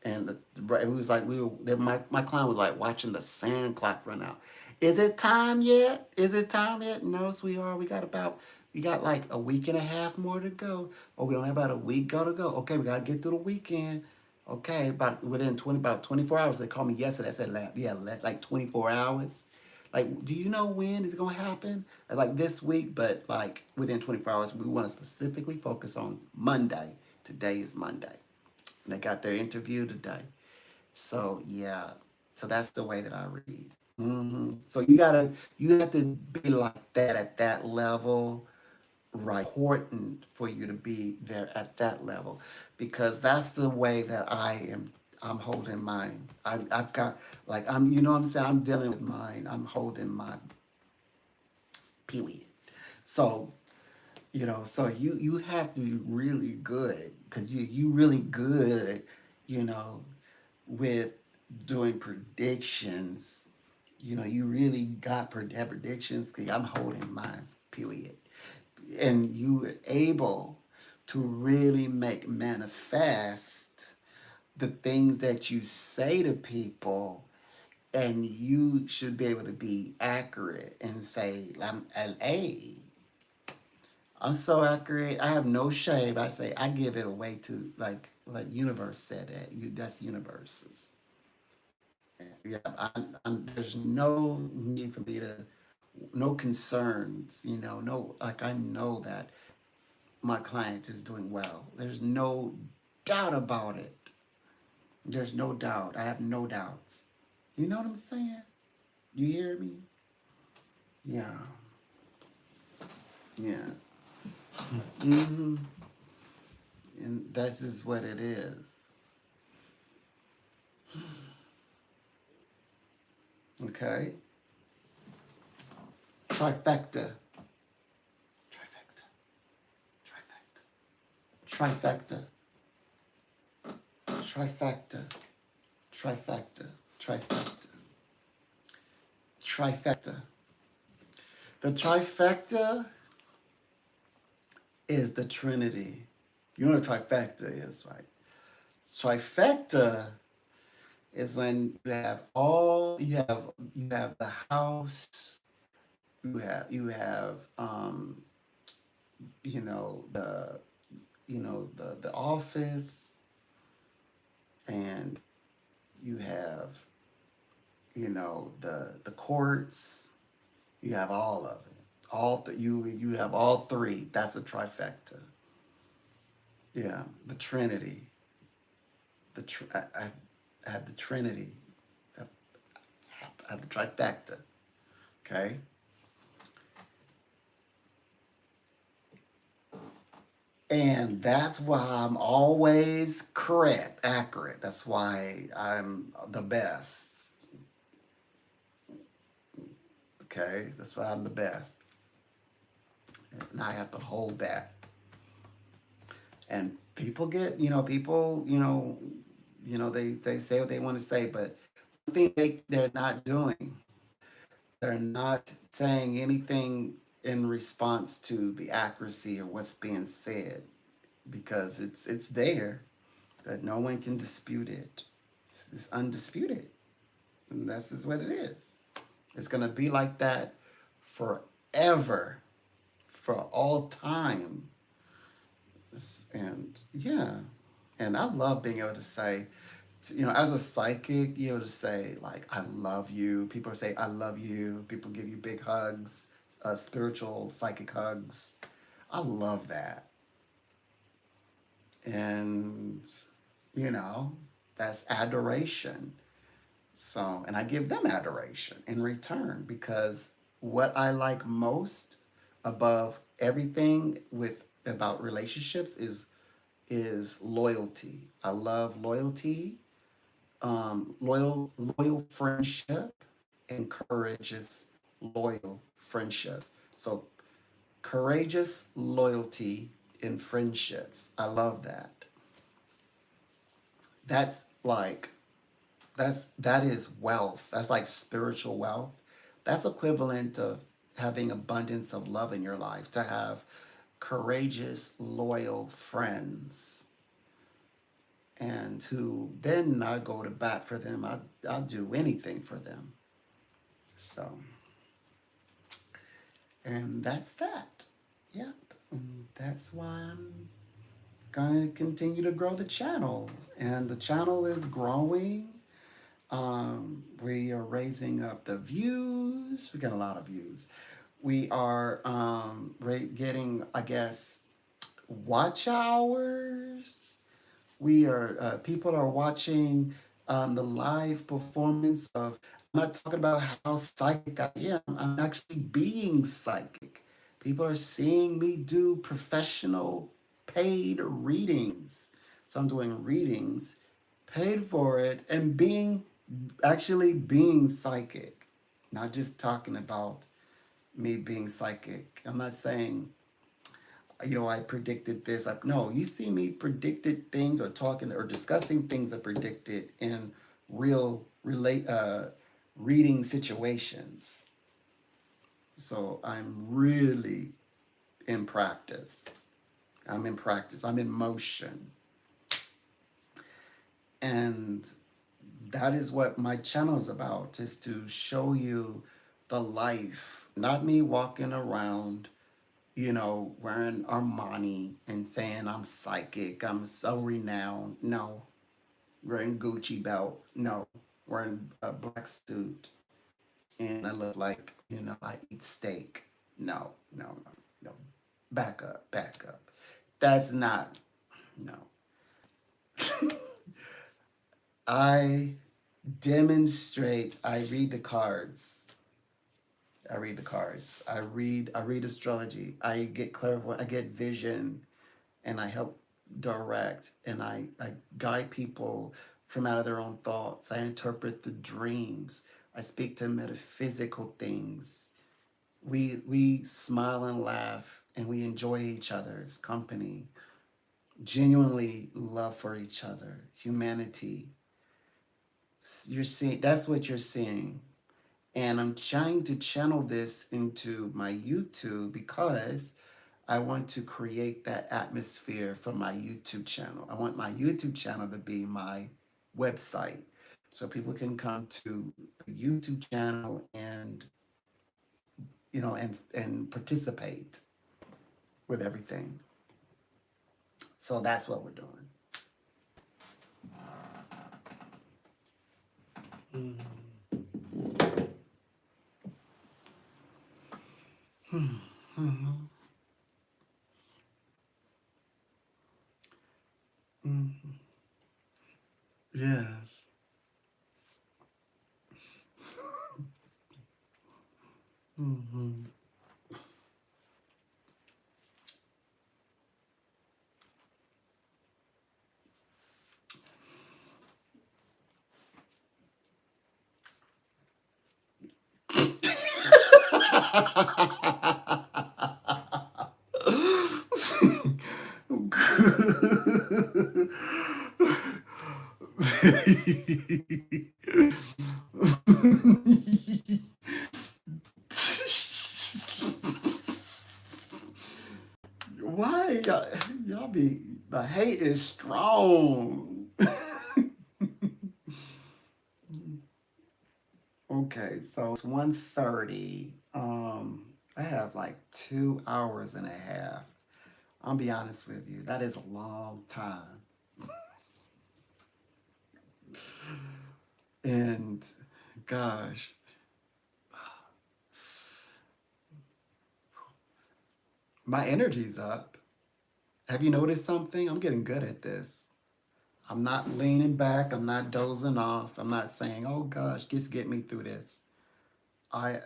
And it was like my client was like watching the sand clock run out. Is it time yet? Is it time yet? No, sweetheart. We got like a week and a half more to go. Oh, we only have about a week to go. Okay, we gotta get through the weekend. Okay, about 24 hours. They called me yesterday. I said, yeah, like 24 hours. Like, do you know when it's gonna happen? Like this week, but like within 24 hours, we want to specifically focus on Monday. Today is Monday. And they got their interview today. So yeah, so that's the way that I read. So you have to be like that at that level, right, important for you to be there at that level, because that's the way that I'm holding mine. I've got, like, I'm, you know what I'm saying, I'm dealing with mine. I'm holding mine, period. So, so you have to be really good, because you really good, you know with doing predictions. You really got have predictions, because I'm holding mine, period. And you were able to really make manifest the things that you say to people, and you should be able to be accurate and say, hey, I'm so accurate. I have no shame. I say I give it away to, like universe said that. That's universes. Yeah, there's no need for me to, no concerns. No, like, I know that my client is doing well. There's no doubt about it. There's no doubt. I have no doubts. You know what I'm saying? You hear me? Yeah. Yeah. hmm And that's just what it is. Okay. Trifecta. Trifecta. Trifecta. Trifecta. Trifecta. Trifecta. Trifecta. Trifecta. The trifecta is the Trinity. You know what a trifecta is, right? Trifecta is when you have the house, you have the the office, and you have the courts. You have all of it. You have all three. That's a trifecta. Yeah, the Trinity. I have the Trinity. I have the trifecta. Okay, and that's why I'm always correct, accurate. That's why I'm the best. Okay, that's why I'm the best, and I have to hold that. And people get, people, they say what they want to say, but one thing they're not doing, they're not saying anything in response to the accuracy of what's being said, because it's there, that no one can dispute it. It's undisputed, and that's just what it is. It's gonna be like that forever, for all time. And yeah, and I love being able to say, as a psychic, you able to say, like, I love you. People say, I love you. People give you big hugs, spiritual psychic hugs. I love that. And, you know, that's adoration. So, and I give them adoration in return, because what I like most above everything with about relationships is loyalty. I love loyalty, loyal friendship, and courageous loyal friendships. So courageous loyalty in friendships. I love that. That's like that is wealth. That's like spiritual wealth. That's equivalent of having abundance of love in your life, to have courageous, loyal friends, and who then I go to bat for them. I'll do anything for them. So, and that's that. Yep. And that's why I'm going to continue to grow the channel. And the channel is growing. We are raising up the views. We get a lot of views. We are getting, I guess, watch hours. We are People are watching the live performance of. I'm not talking about how psychic I am. I'm actually being psychic. People are seeing me do professional paid readings. So I'm doing readings, paid for it, and actually being psychic, not just talking about me being psychic. I'm not saying, I predicted this. No, you see me predicted things or talking or discussing things I predicted in real reading situations. So I'm really in practice. I'm in practice. I'm in motion. And that is what my channel is about, is to show you the life, not me walking around, wearing Armani and saying I'm psychic, I'm so renowned. No, wearing Gucci belt. No, wearing a black suit and I look like, I eat steak. No, no, no, no. Back up, back up. That's not, no. I demonstrate, I read the cards. I read the cards. I read astrology. I get clairvoyant, I get vision, and I help direct, and I guide people from out of their own thoughts. I interpret the dreams. I speak to metaphysical things. We smile and laugh and we enjoy each other's company. Genuinely love for each other. Humanity. You're seeing, that's what you're seeing. And I'm trying to channel this into my YouTube because I want to create that atmosphere for my YouTube channel. I want my YouTube channel to be my website. So people can come to a YouTube channel and, and participate with everything. So that's what we're doing. Yes. Mm-hmm. Why y'all be, the hate is strong. Okay, so it's 1:30. I have like 2 hours and a half. I'll be honest with you, that is a long time. And gosh, my energy's up. Have you noticed something? I'm getting good at this. I'm not leaning back. I'm not dozing off. I'm not saying, "Oh gosh, just get me through this." I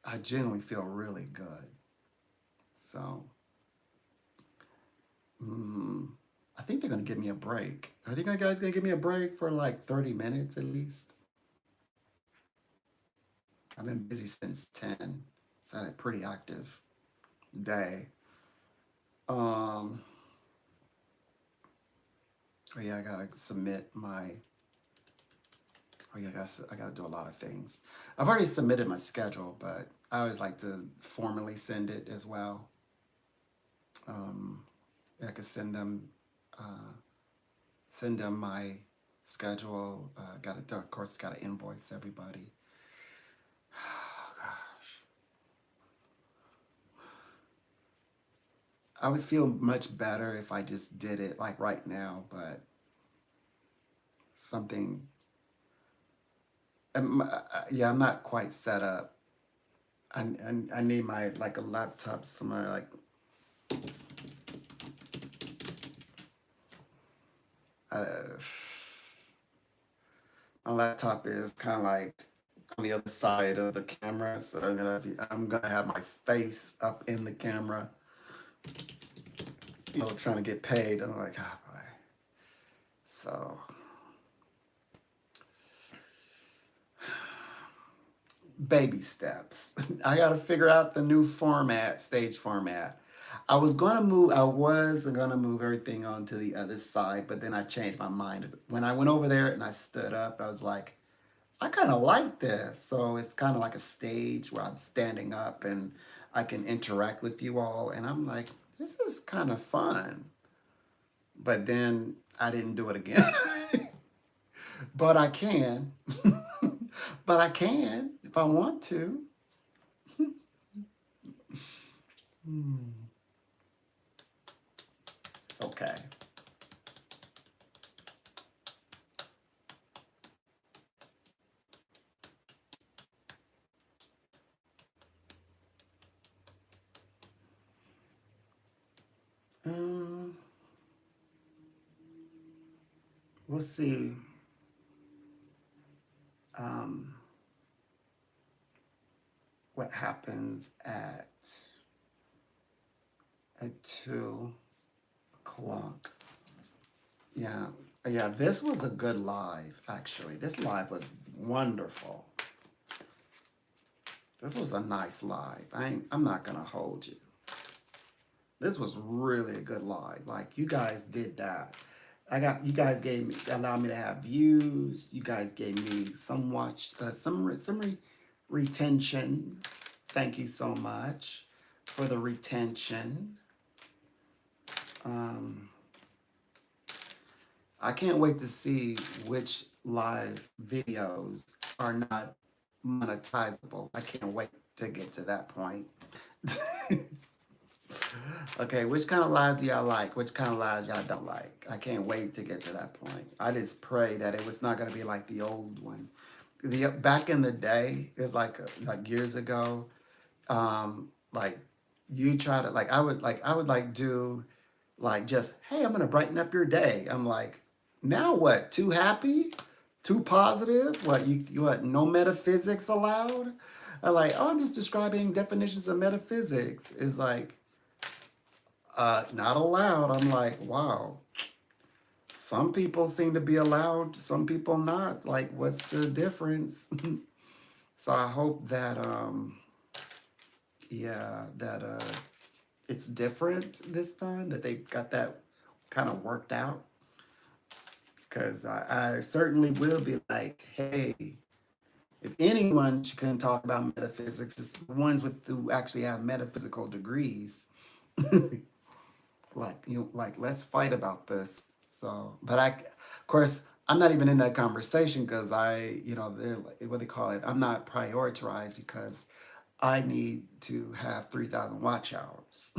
I genuinely feel really good. So, mm, I think they're gonna give me a break. Are you guys gonna give me a break for like 30 minutes at least? I've been busy since 10. It's had a pretty active day. Um, oh yeah, I gotta submit my. Oh yeah, I gotta do a lot of things. I've already submitted my schedule, but I always like to formally send it as well. Um, I could uh, send them my schedule. Got to, of course, got to invoice everybody. Oh, gosh, I would feel much better if I just did it like right now, but something. Yeah, I'm not quite set up. I need my like a laptop somewhere. Like uh, my laptop is kind of like on the other side of the camera. So I'm gonna have my face up in the camera, trying to get paid. I'm like, oh boy. So baby steps. I got to figure out the new format, stage format. I was gonna move everything onto the other side, but then I changed my mind. When I went over there and I stood up, I was like, I kind of like this. So it's kind of like a stage where I'm standing up and I can interact with you all. And I'm like, this is kind of fun. But then I didn't do it again. But I can. But I can if I want to. Hmm, it's okay. Um, we'll see. Um, what happens at 2 o'clock. Yeah, yeah. This was a good live. Actually, this live was wonderful. This was a nice live. I'm not gonna hold you. This was really a good live. Like you guys did that. You guys gave me allowed me to have views. You guys gave me some watch retention. Thank you so much for the retention. Um, I can't wait to see which live videos are not monetizable. I can't wait to get to that point. Okay, which kind of lives do y'all like? Which kind of lives y'all don't like? I can't wait to get to that point. I just pray that it was not going to be like the old one. The back in the day, it was like years ago. Like you try to I would like do like just hey, I'm gonna brighten up your day. I'm like, now what? Too happy? Too positive? What you what? No metaphysics allowed? I'm like, oh, I'm just describing definitions of metaphysics. It's like not allowed. I'm like, wow. Some people seem to be allowed, some people not. Like, what's the difference? So I hope that yeah, that it's different this time, that they got that kind of worked out. Because I certainly will be like, hey, if anyone can talk about metaphysics, it's the ones who actually have metaphysical degrees. Like let's fight about this. So, but of course, I'm not even in that conversation because they're what they call it. I'm not prioritized because I need to have 3,000 watch hours.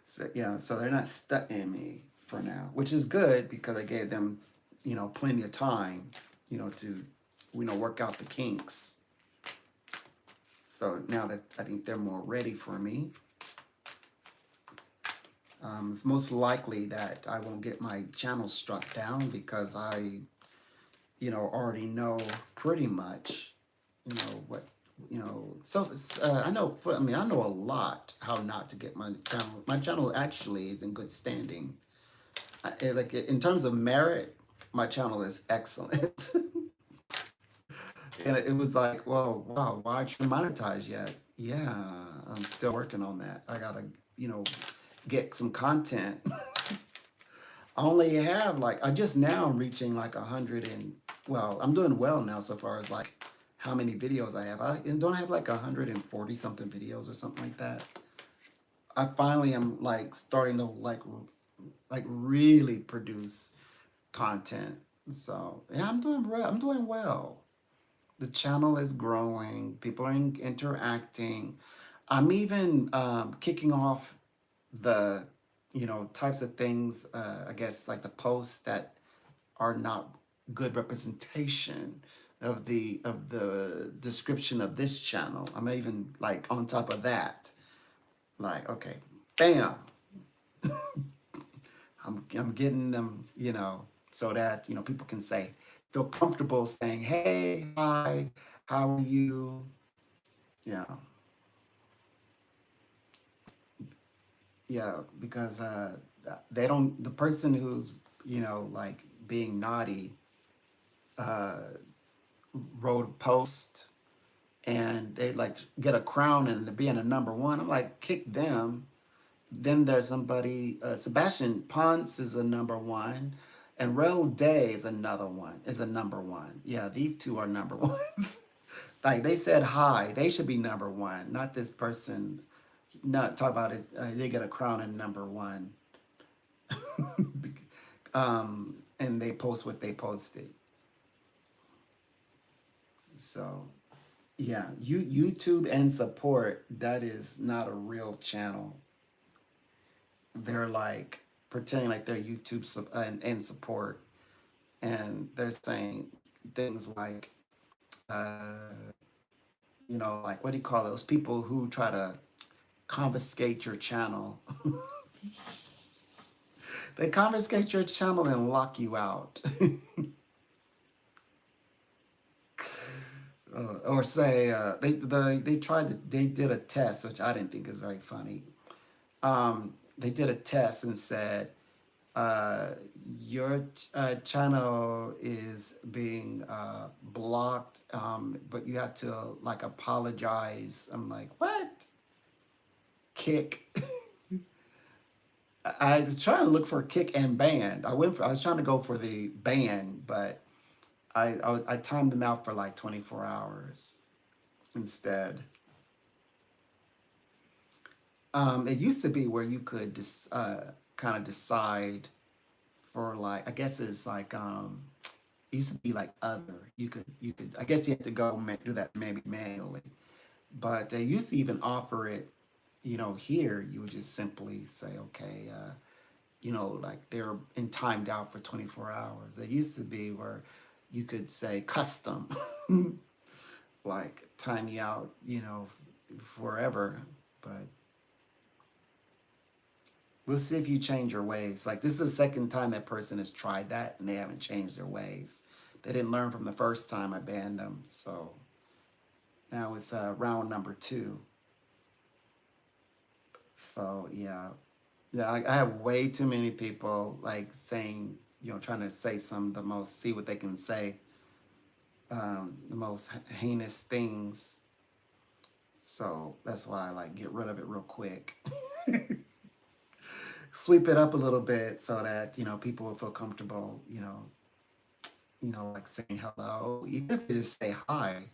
So yeah, so they're not studying me for now, which is good because I gave them, plenty of time, to, work out the kinks. So now that I think they're more ready for me, it's most likely that I won't get my channel struck down because I, already know pretty much, what, so I know a lot how not to get my channel. My channel actually is in good standing. Like in terms of merit, my channel is excellent. And it was like, well, wow, why aren't you monetized yet? Yeah, I'm still working on that. I gotta, you know, get some content. I only have I just now I'm reaching like 100 and, well, I'm doing well now so far as like how many videos I have. I don't have like 140 something videos or something like that. I finally am like starting to like really produce content. So yeah, I'm doing well. I'm doing well. The channel is growing. People are interacting. I'm even kicking off the types of things. I guess like the posts that are not good representation of the description of this channel. I'm even like on top of that. Like okay, bam. I'm getting them, so that people can say feel comfortable saying, hey, hi, how are you? Yeah, yeah, because they don't, the person who's, like being naughty, uh, wrote a post and they like get a crown and being a number one. I'm like, kick them. Then there's somebody, Sebastian Ponce is a number one, and Rel Day is another one, is a number one. Yeah, these two are number ones. Like they said hi, they should be number one, not this person. Not talk about is they get a crown and number one, and they post what they posted. So yeah, YouTube and support, that is not a real channel. They're like pretending like they're YouTube and support, and they're saying things like, uh, like what do you call those people who try to confiscate your channel? They confiscate your channel and lock you out. Or say they tried to they did a test, which I didn't think is very funny. They did a test and said, uh, your channel is being blocked, but you have to like apologize. I'm like, what? Kick. I was trying to look for kick and ban. I was trying to go for the ban, but I timed them out for like 24 hours instead. It used to be where you could kind of decide for like, I guess it's like, it used to be like other. You could I guess you have to go do that maybe manually, but they used to even offer it. Here you would just simply say, okay, like they're in timed out for 24 hours. It used to be where you could say custom, like time you out, forever. But we'll see if you change your ways. Like this is the second time that person has tried that and they haven't changed their ways. They didn't learn from the first time I banned them. So now it's round number two. So yeah. Yeah, I have way too many people like saying, trying to say some of the most, see what they can say, the most heinous things. So that's why I like get rid of it real quick. Sweep it up a little bit so that, people will feel comfortable, like saying hello, even if they just say hi.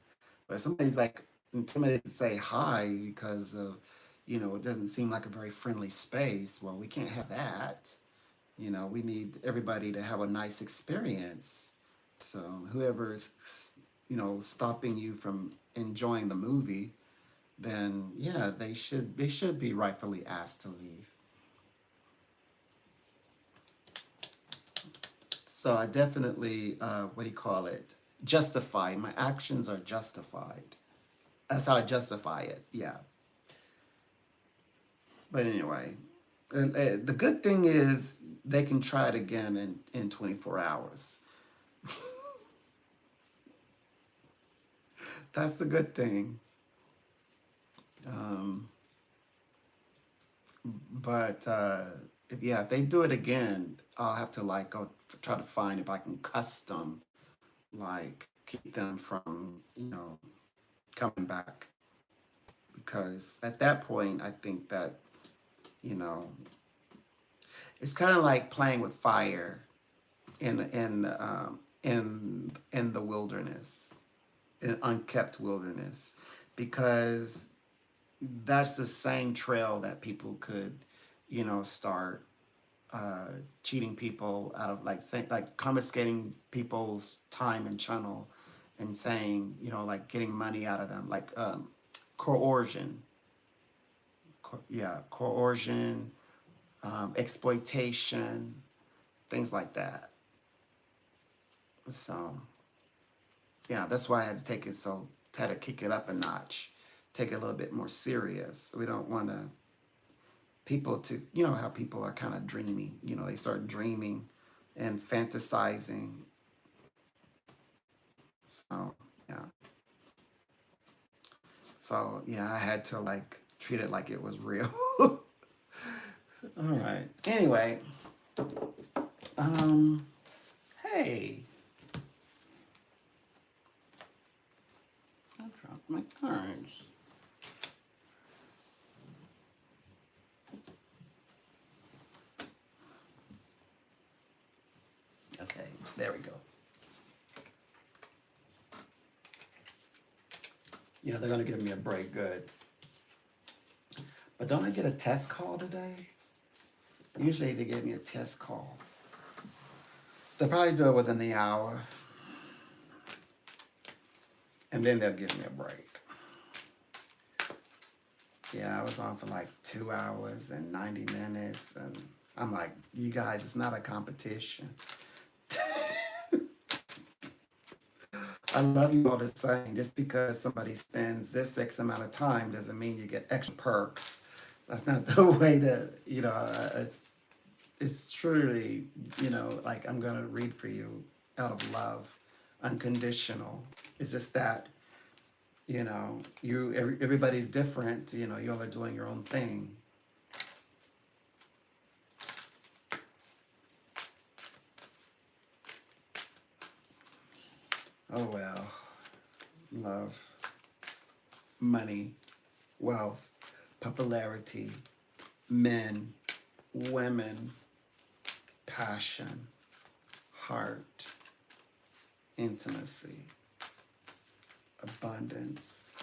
But if somebody's like intimidated to say hi because of, it doesn't seem like a very friendly space, well, we can't have that. We need everybody to have a nice experience. So whoever's, stopping you from enjoying the movie, then yeah, they should be rightfully asked to leave. So I definitely, what do you call it? Justify. My actions are justified. That's how I justify it. Yeah. But anyway, the good thing is they can try it again in 24 hours. That's the good thing. Um, but if they do it again, I'll have to like go try to find if I can custom like keep them from coming back, because at that point I think that you know it's kind of like playing with fire in the wilderness, in unkept wilderness, because that's the same trail that people could start cheating people out of, like saying, like confiscating people's time and channel and saying like getting money out of them, like coercion. Yeah, coercion, exploitation, things like that. So yeah, that's why I had to take it, so had to kick it up a notch, take it a little bit more serious. We don't want to people to, how people are kind of dreamy, they start dreaming and fantasizing. Oh, yeah. So yeah, I had to like treat it like it was real. All right. Anyway, um, hey, I dropped my cards. Okay, there we go. Yeah, they're gonna give me a break. Good. But don't I get a test call today? Usually they give me a test call. They'll probably do it within the hour, and then they'll give me a break. Yeah, I was on for like 2 hours and 90 minutes, and I'm like, you guys, it's not a competition. I love you all the same. Just because somebody spends this X amount of time doesn't mean you get extra perks. That's not the way to, it's truly, like I'm gonna read for you out of love, unconditional. It's just that, everybody's different. Y'all are doing your own thing. Oh well, love, money, wealth, popularity, men, women, passion, heart, intimacy, abundance.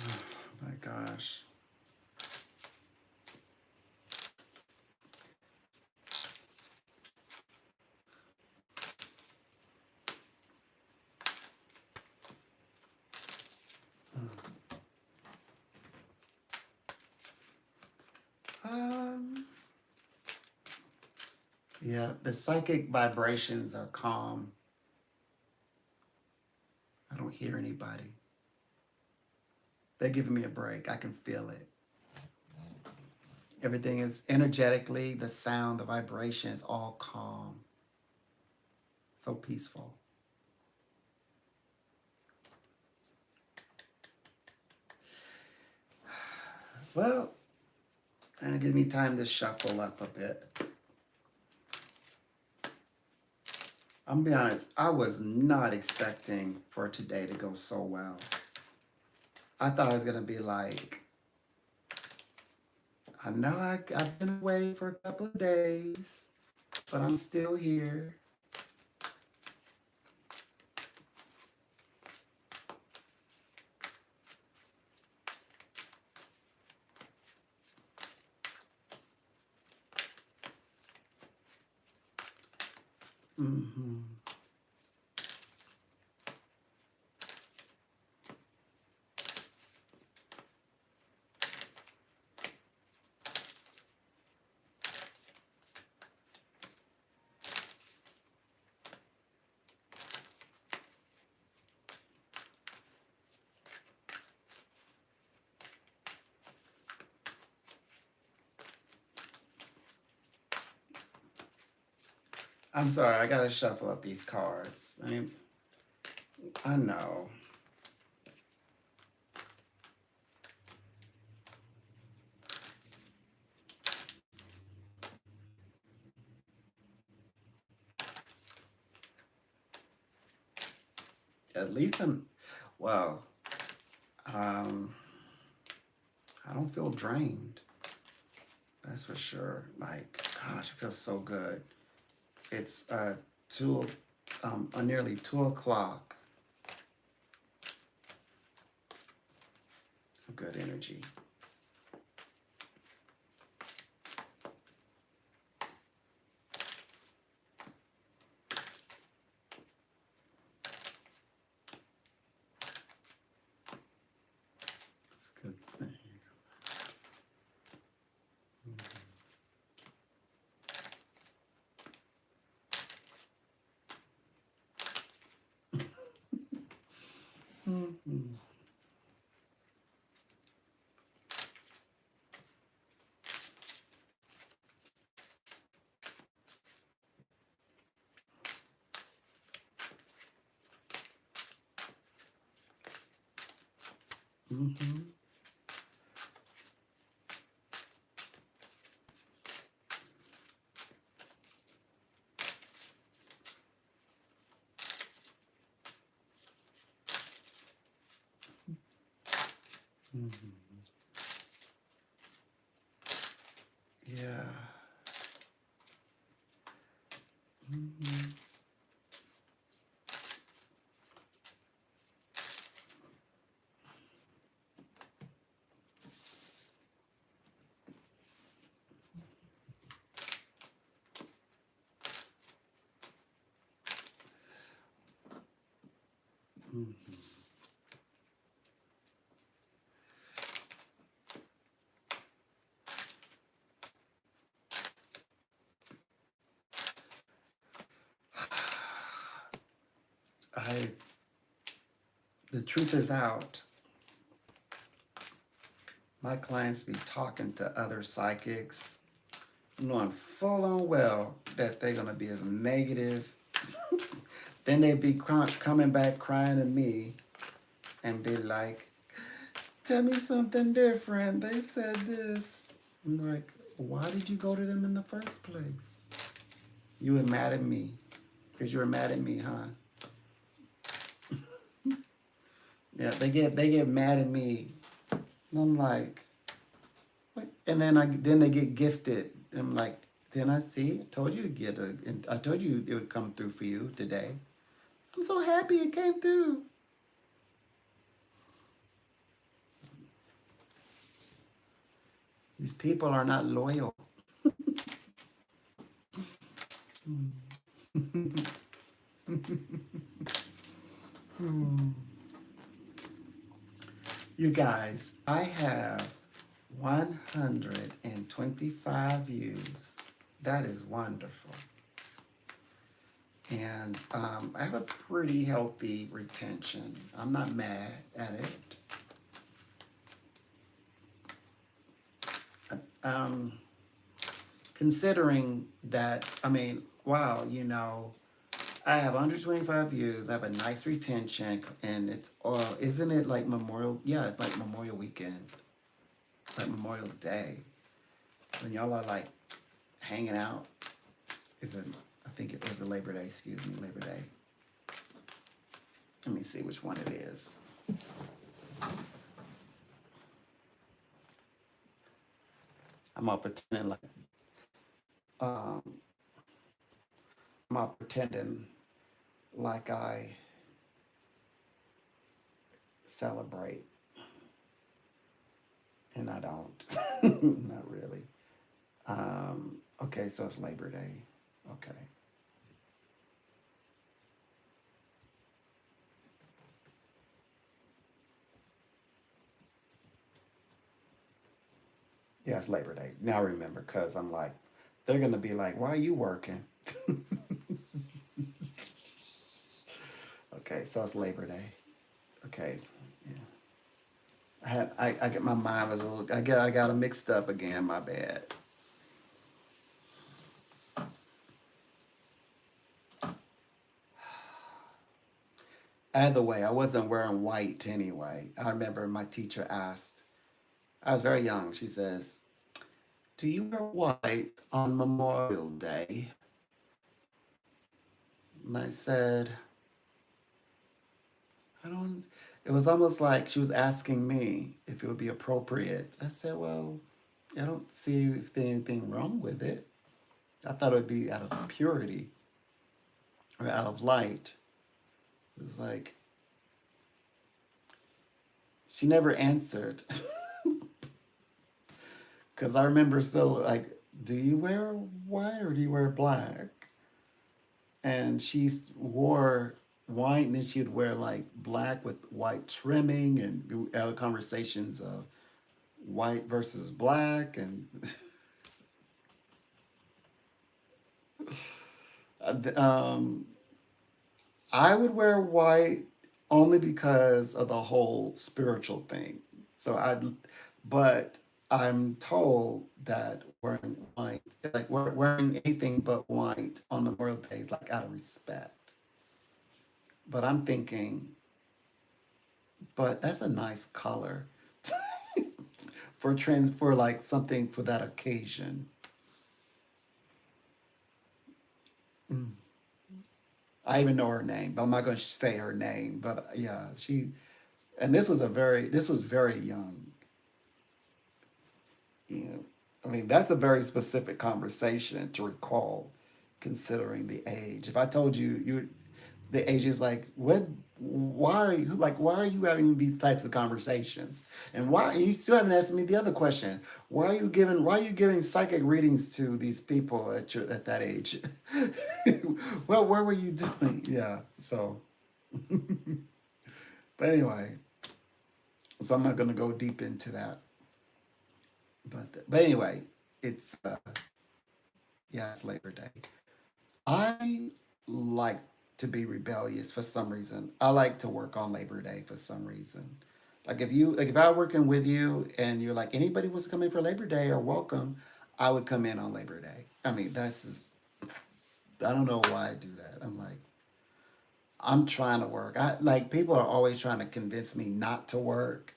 Oh my gosh. Um, yeah, the psychic vibrations are calm. I don't hear anybody. They're giving me a break. I can feel it. Everything is energetically, the sound, the vibration is all calm. So peaceful. Well, and give me time to shuffle up a bit. I'm gonna be honest, I was not expecting for today to go so well. I thought it was gonna be like, I know I've been away for a couple of days, but I'm still here. Hmm. I'm sorry, I gotta shuffle up these cards. I know. At least well, um, I don't feel drained. That's for sure. Like, gosh, it feels so good. It's nearly 2 o'clock. Good energy. It's a good thing. Mm-hmm. Hmm. Hmm. Yeah. Hmm. Hmm. I the truth is out. My clients be talking to other psychics, knowing full on well that they're gonna be as negative. Then they be coming back crying to me and be like, "Tell me something different. They said this." I'm like, "Why did you go to them in the first place? You were mad at me because you were mad at me, huh?" Yeah, they get mad at me. And I'm like, what? And then they get gifted. I'm like, didn't I see? I told you to get a. And I told you it would come through for you today. I'm so happy it came through. These people are not loyal. You guys, I have 125 views. That is wonderful. And I have a pretty healthy retention. I'm not mad at it. Um, Considering that, I mean, wow, I have 125 views. I have a nice retention, and isn't it like Memorial? Yeah, it's like Memorial Weekend, like Memorial Day. When y'all are like hanging out, is it? I think it was a Labor Day. Excuse me, Labor Day. Let me see which one it is. I'm all pretending like um, I'm all pretending like I celebrate, and I don't. Not really. Okay, so it's Labor Day. Okay. Yeah, it's Labor Day. Now I remember because I'm like, they're gonna be like, "Why are you working?" Okay, so it's Labor Day. Okay, yeah. I get my mind was a little. I got them mixed up again. My bad. Either way, I wasn't wearing white anyway. I remember my teacher asked. I was very young. She says, "Do you wear white on Memorial Day?" And I said, "I don't." It was almost like she was asking me if it would be appropriate. I said, "Well, I don't see if there's anything wrong with it. I thought it would be out of purity or out of light." It was like, she never answered. Because I remember so, like, do you wear white or do you wear black? And she wore white and then she'd wear like black with white trimming and other conversations of white versus black. And um, I would wear white only because of the whole spiritual thing. So but I'm told that wearing white, like wearing anything but white on Memorial Day is like out of respect. But I'm thinking, but that's a nice color for trans for like something for that occasion. Mm. I even know her name, but I'm not going to say her name. But yeah, she and this was very young. You know, I mean, that's a very specific conversation to recall, considering the age. If I told you the age is like, what? Why are you like? Why are you having these types of conversations? And why you still haven't asked me the other question? Why are you giving psychic readings to these people at that age? Well, where were you doing? Yeah. So, but anyway, so I'm not going to go deep into that. But anyway, it's yeah, it's Labor Day. I like to be rebellious for some reason. I like to work on Labor Day for some reason. Like if I were working with you and you're like anybody wants to come in for Labor Day or welcome, I would come in on Labor Day. I mean, that's just I don't know why I do that. I'm like I'm trying to work. I like people are always trying to convince me not to work.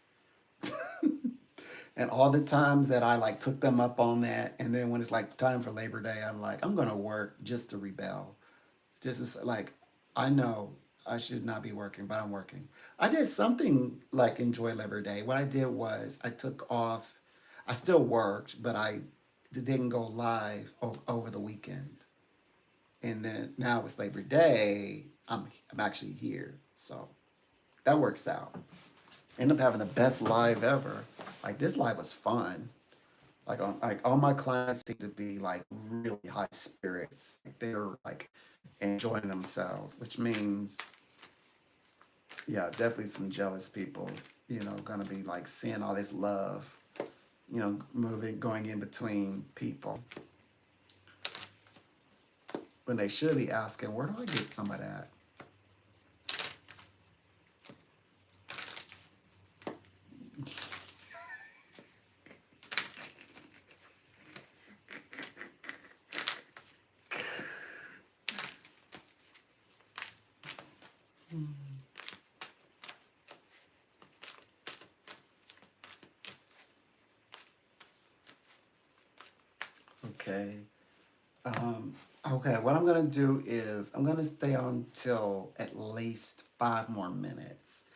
And all the times that I like took them up on that, and then when it's like time for Labor Day, I'm like, I'm gonna work just to rebel. Just as, like, I know I should not be working, but I'm working. I did something like enjoy Labor Day. What I did was I took off. I still worked, but I didn't go live over the weekend. And then now it's Labor Day. I'm actually here, so that works out. End up having the best live ever. Like this live was fun. Like all my clients seem to be like really high spirits. Like they're like enjoying themselves, which means yeah, definitely some jealous people. Gonna be like seeing all this love. Moving going in between people when they should be asking, where do I get some of that? Okay. Um, okay. What I'm gonna do is I'm gonna stay on till at least 5 more minutes.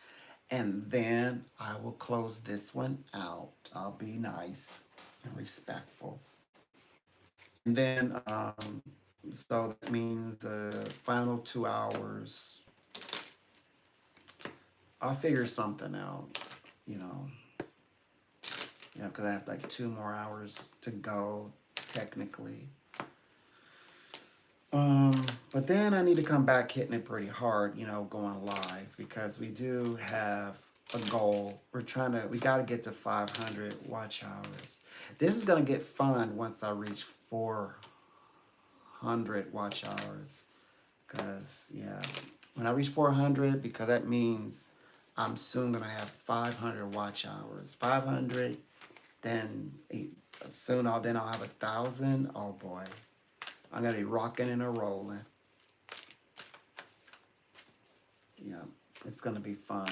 And then I will close this one out. I'll be nice and respectful. And then, so that means the final 2 hours, I'll figure something out, you know, because I have like 2 more hours to go technically. But then I need to come back hitting it pretty hard, going live because we do have a goal. We got to get to 500 watch hours. This is going to get fun once I reach 400 watch hours. Because, yeah, when I reach 400, because that means I'm soon going to have 500 watch hours. 500, then then I'll have 1,000. Oh boy. I'm gonna be rocking and a rolling. Yeah, it's gonna be fun.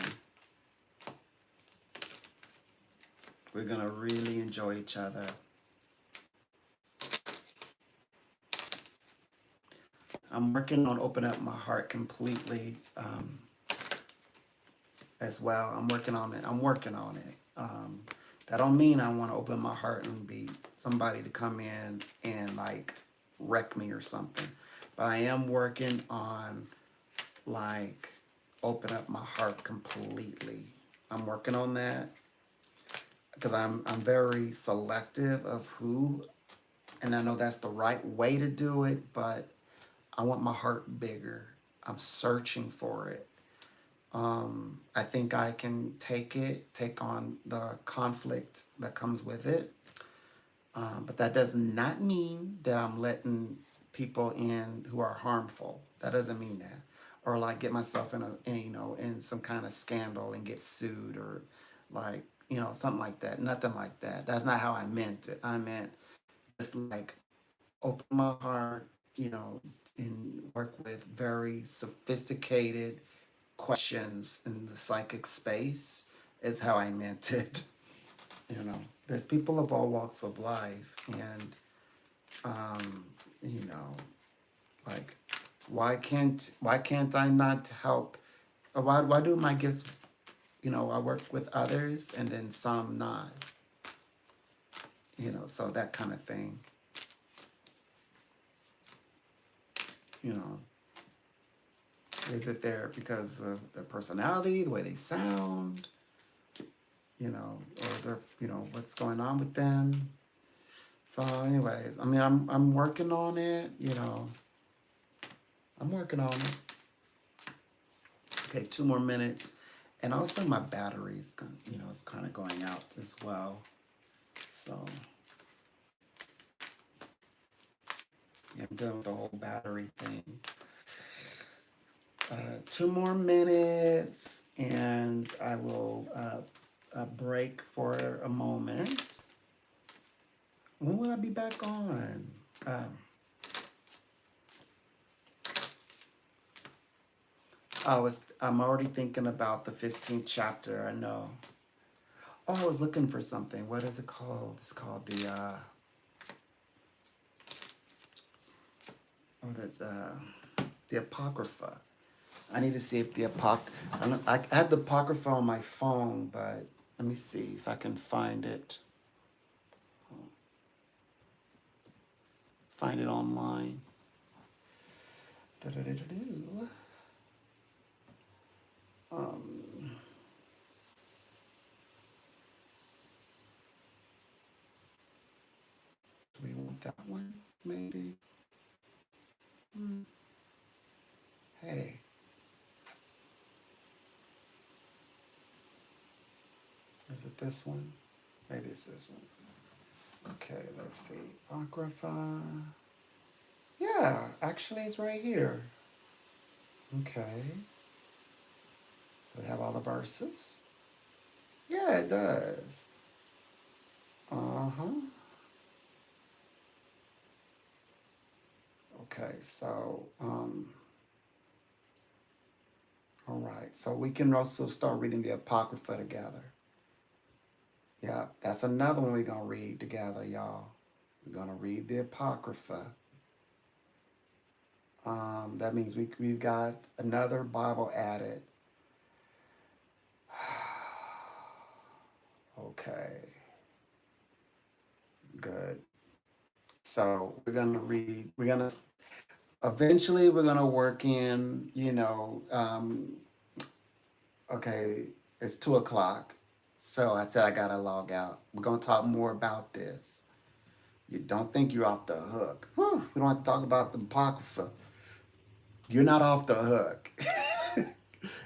We're gonna really enjoy each other. I'm working on opening up my heart completely as well. I'm working on it. I'm working on it. That don't mean I want to open my heart and be somebody to come in and like wreck me or something. But I am working on like open up my heart completely. I'm working on that because I'm very selective of who, and I know that's the right way to do it, but I want my heart bigger. I'm searching for it. I think I can take on the conflict that comes with it. But that does not mean that I'm letting people in who are harmful. That doesn't mean that. Or like get myself in some kind of scandal and get sued or like, something like that. Nothing like that. That's not how I meant it. I meant just like open my heart, and work with very sophisticated questions in the psychic space is how I meant it. You know, there's people of all walks of life, and um, you know, like why can't I not help? Why do my gifts? I work with others, and then some not. So that kind of thing. You know, is it there because of their personality, the way they sound? Or what's going on with them? So, anyways, I mean, I'm working on it. I'm working on it. Okay, 2 more minutes, and also my battery's, it's kind of going out as well. So, yeah, I'm done with the whole battery thing. 2 more minutes, and I will break for a moment. When will I be back on? Um, I'm already thinking about the 15th chapter. I know. Oh, I was looking for something. What is it called? It's called the Apocrypha. I need to see if I have the Apocrypha on my phone, but let me see if I can find it. Find it online. Da-da-da-da-do. Um, do we want that one? Maybe. Hmm. Hey, is it this one? Maybe it's this one. Okay, let's see. Apocrypha. Yeah, actually, it's right here. Okay. Do they have all the verses? Yeah, it does. Uh huh. Okay, so, all right. So we can also start reading the Apocrypha together. Yeah, that's another one we're going to read together, y'all. We're going to read the Apocrypha. That means we've got another Bible added. Okay, good. So eventually we're gonna work in, okay, it's 2 o'clock. So I said I gotta log out. We're gonna talk more about this. You don't think you're off the hook. Whew, we don't have to talk about the Apocrypha. You're not off the hook.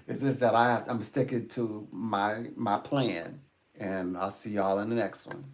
It's just that I'm sticking to my plan. And I'll see y'all in the next one.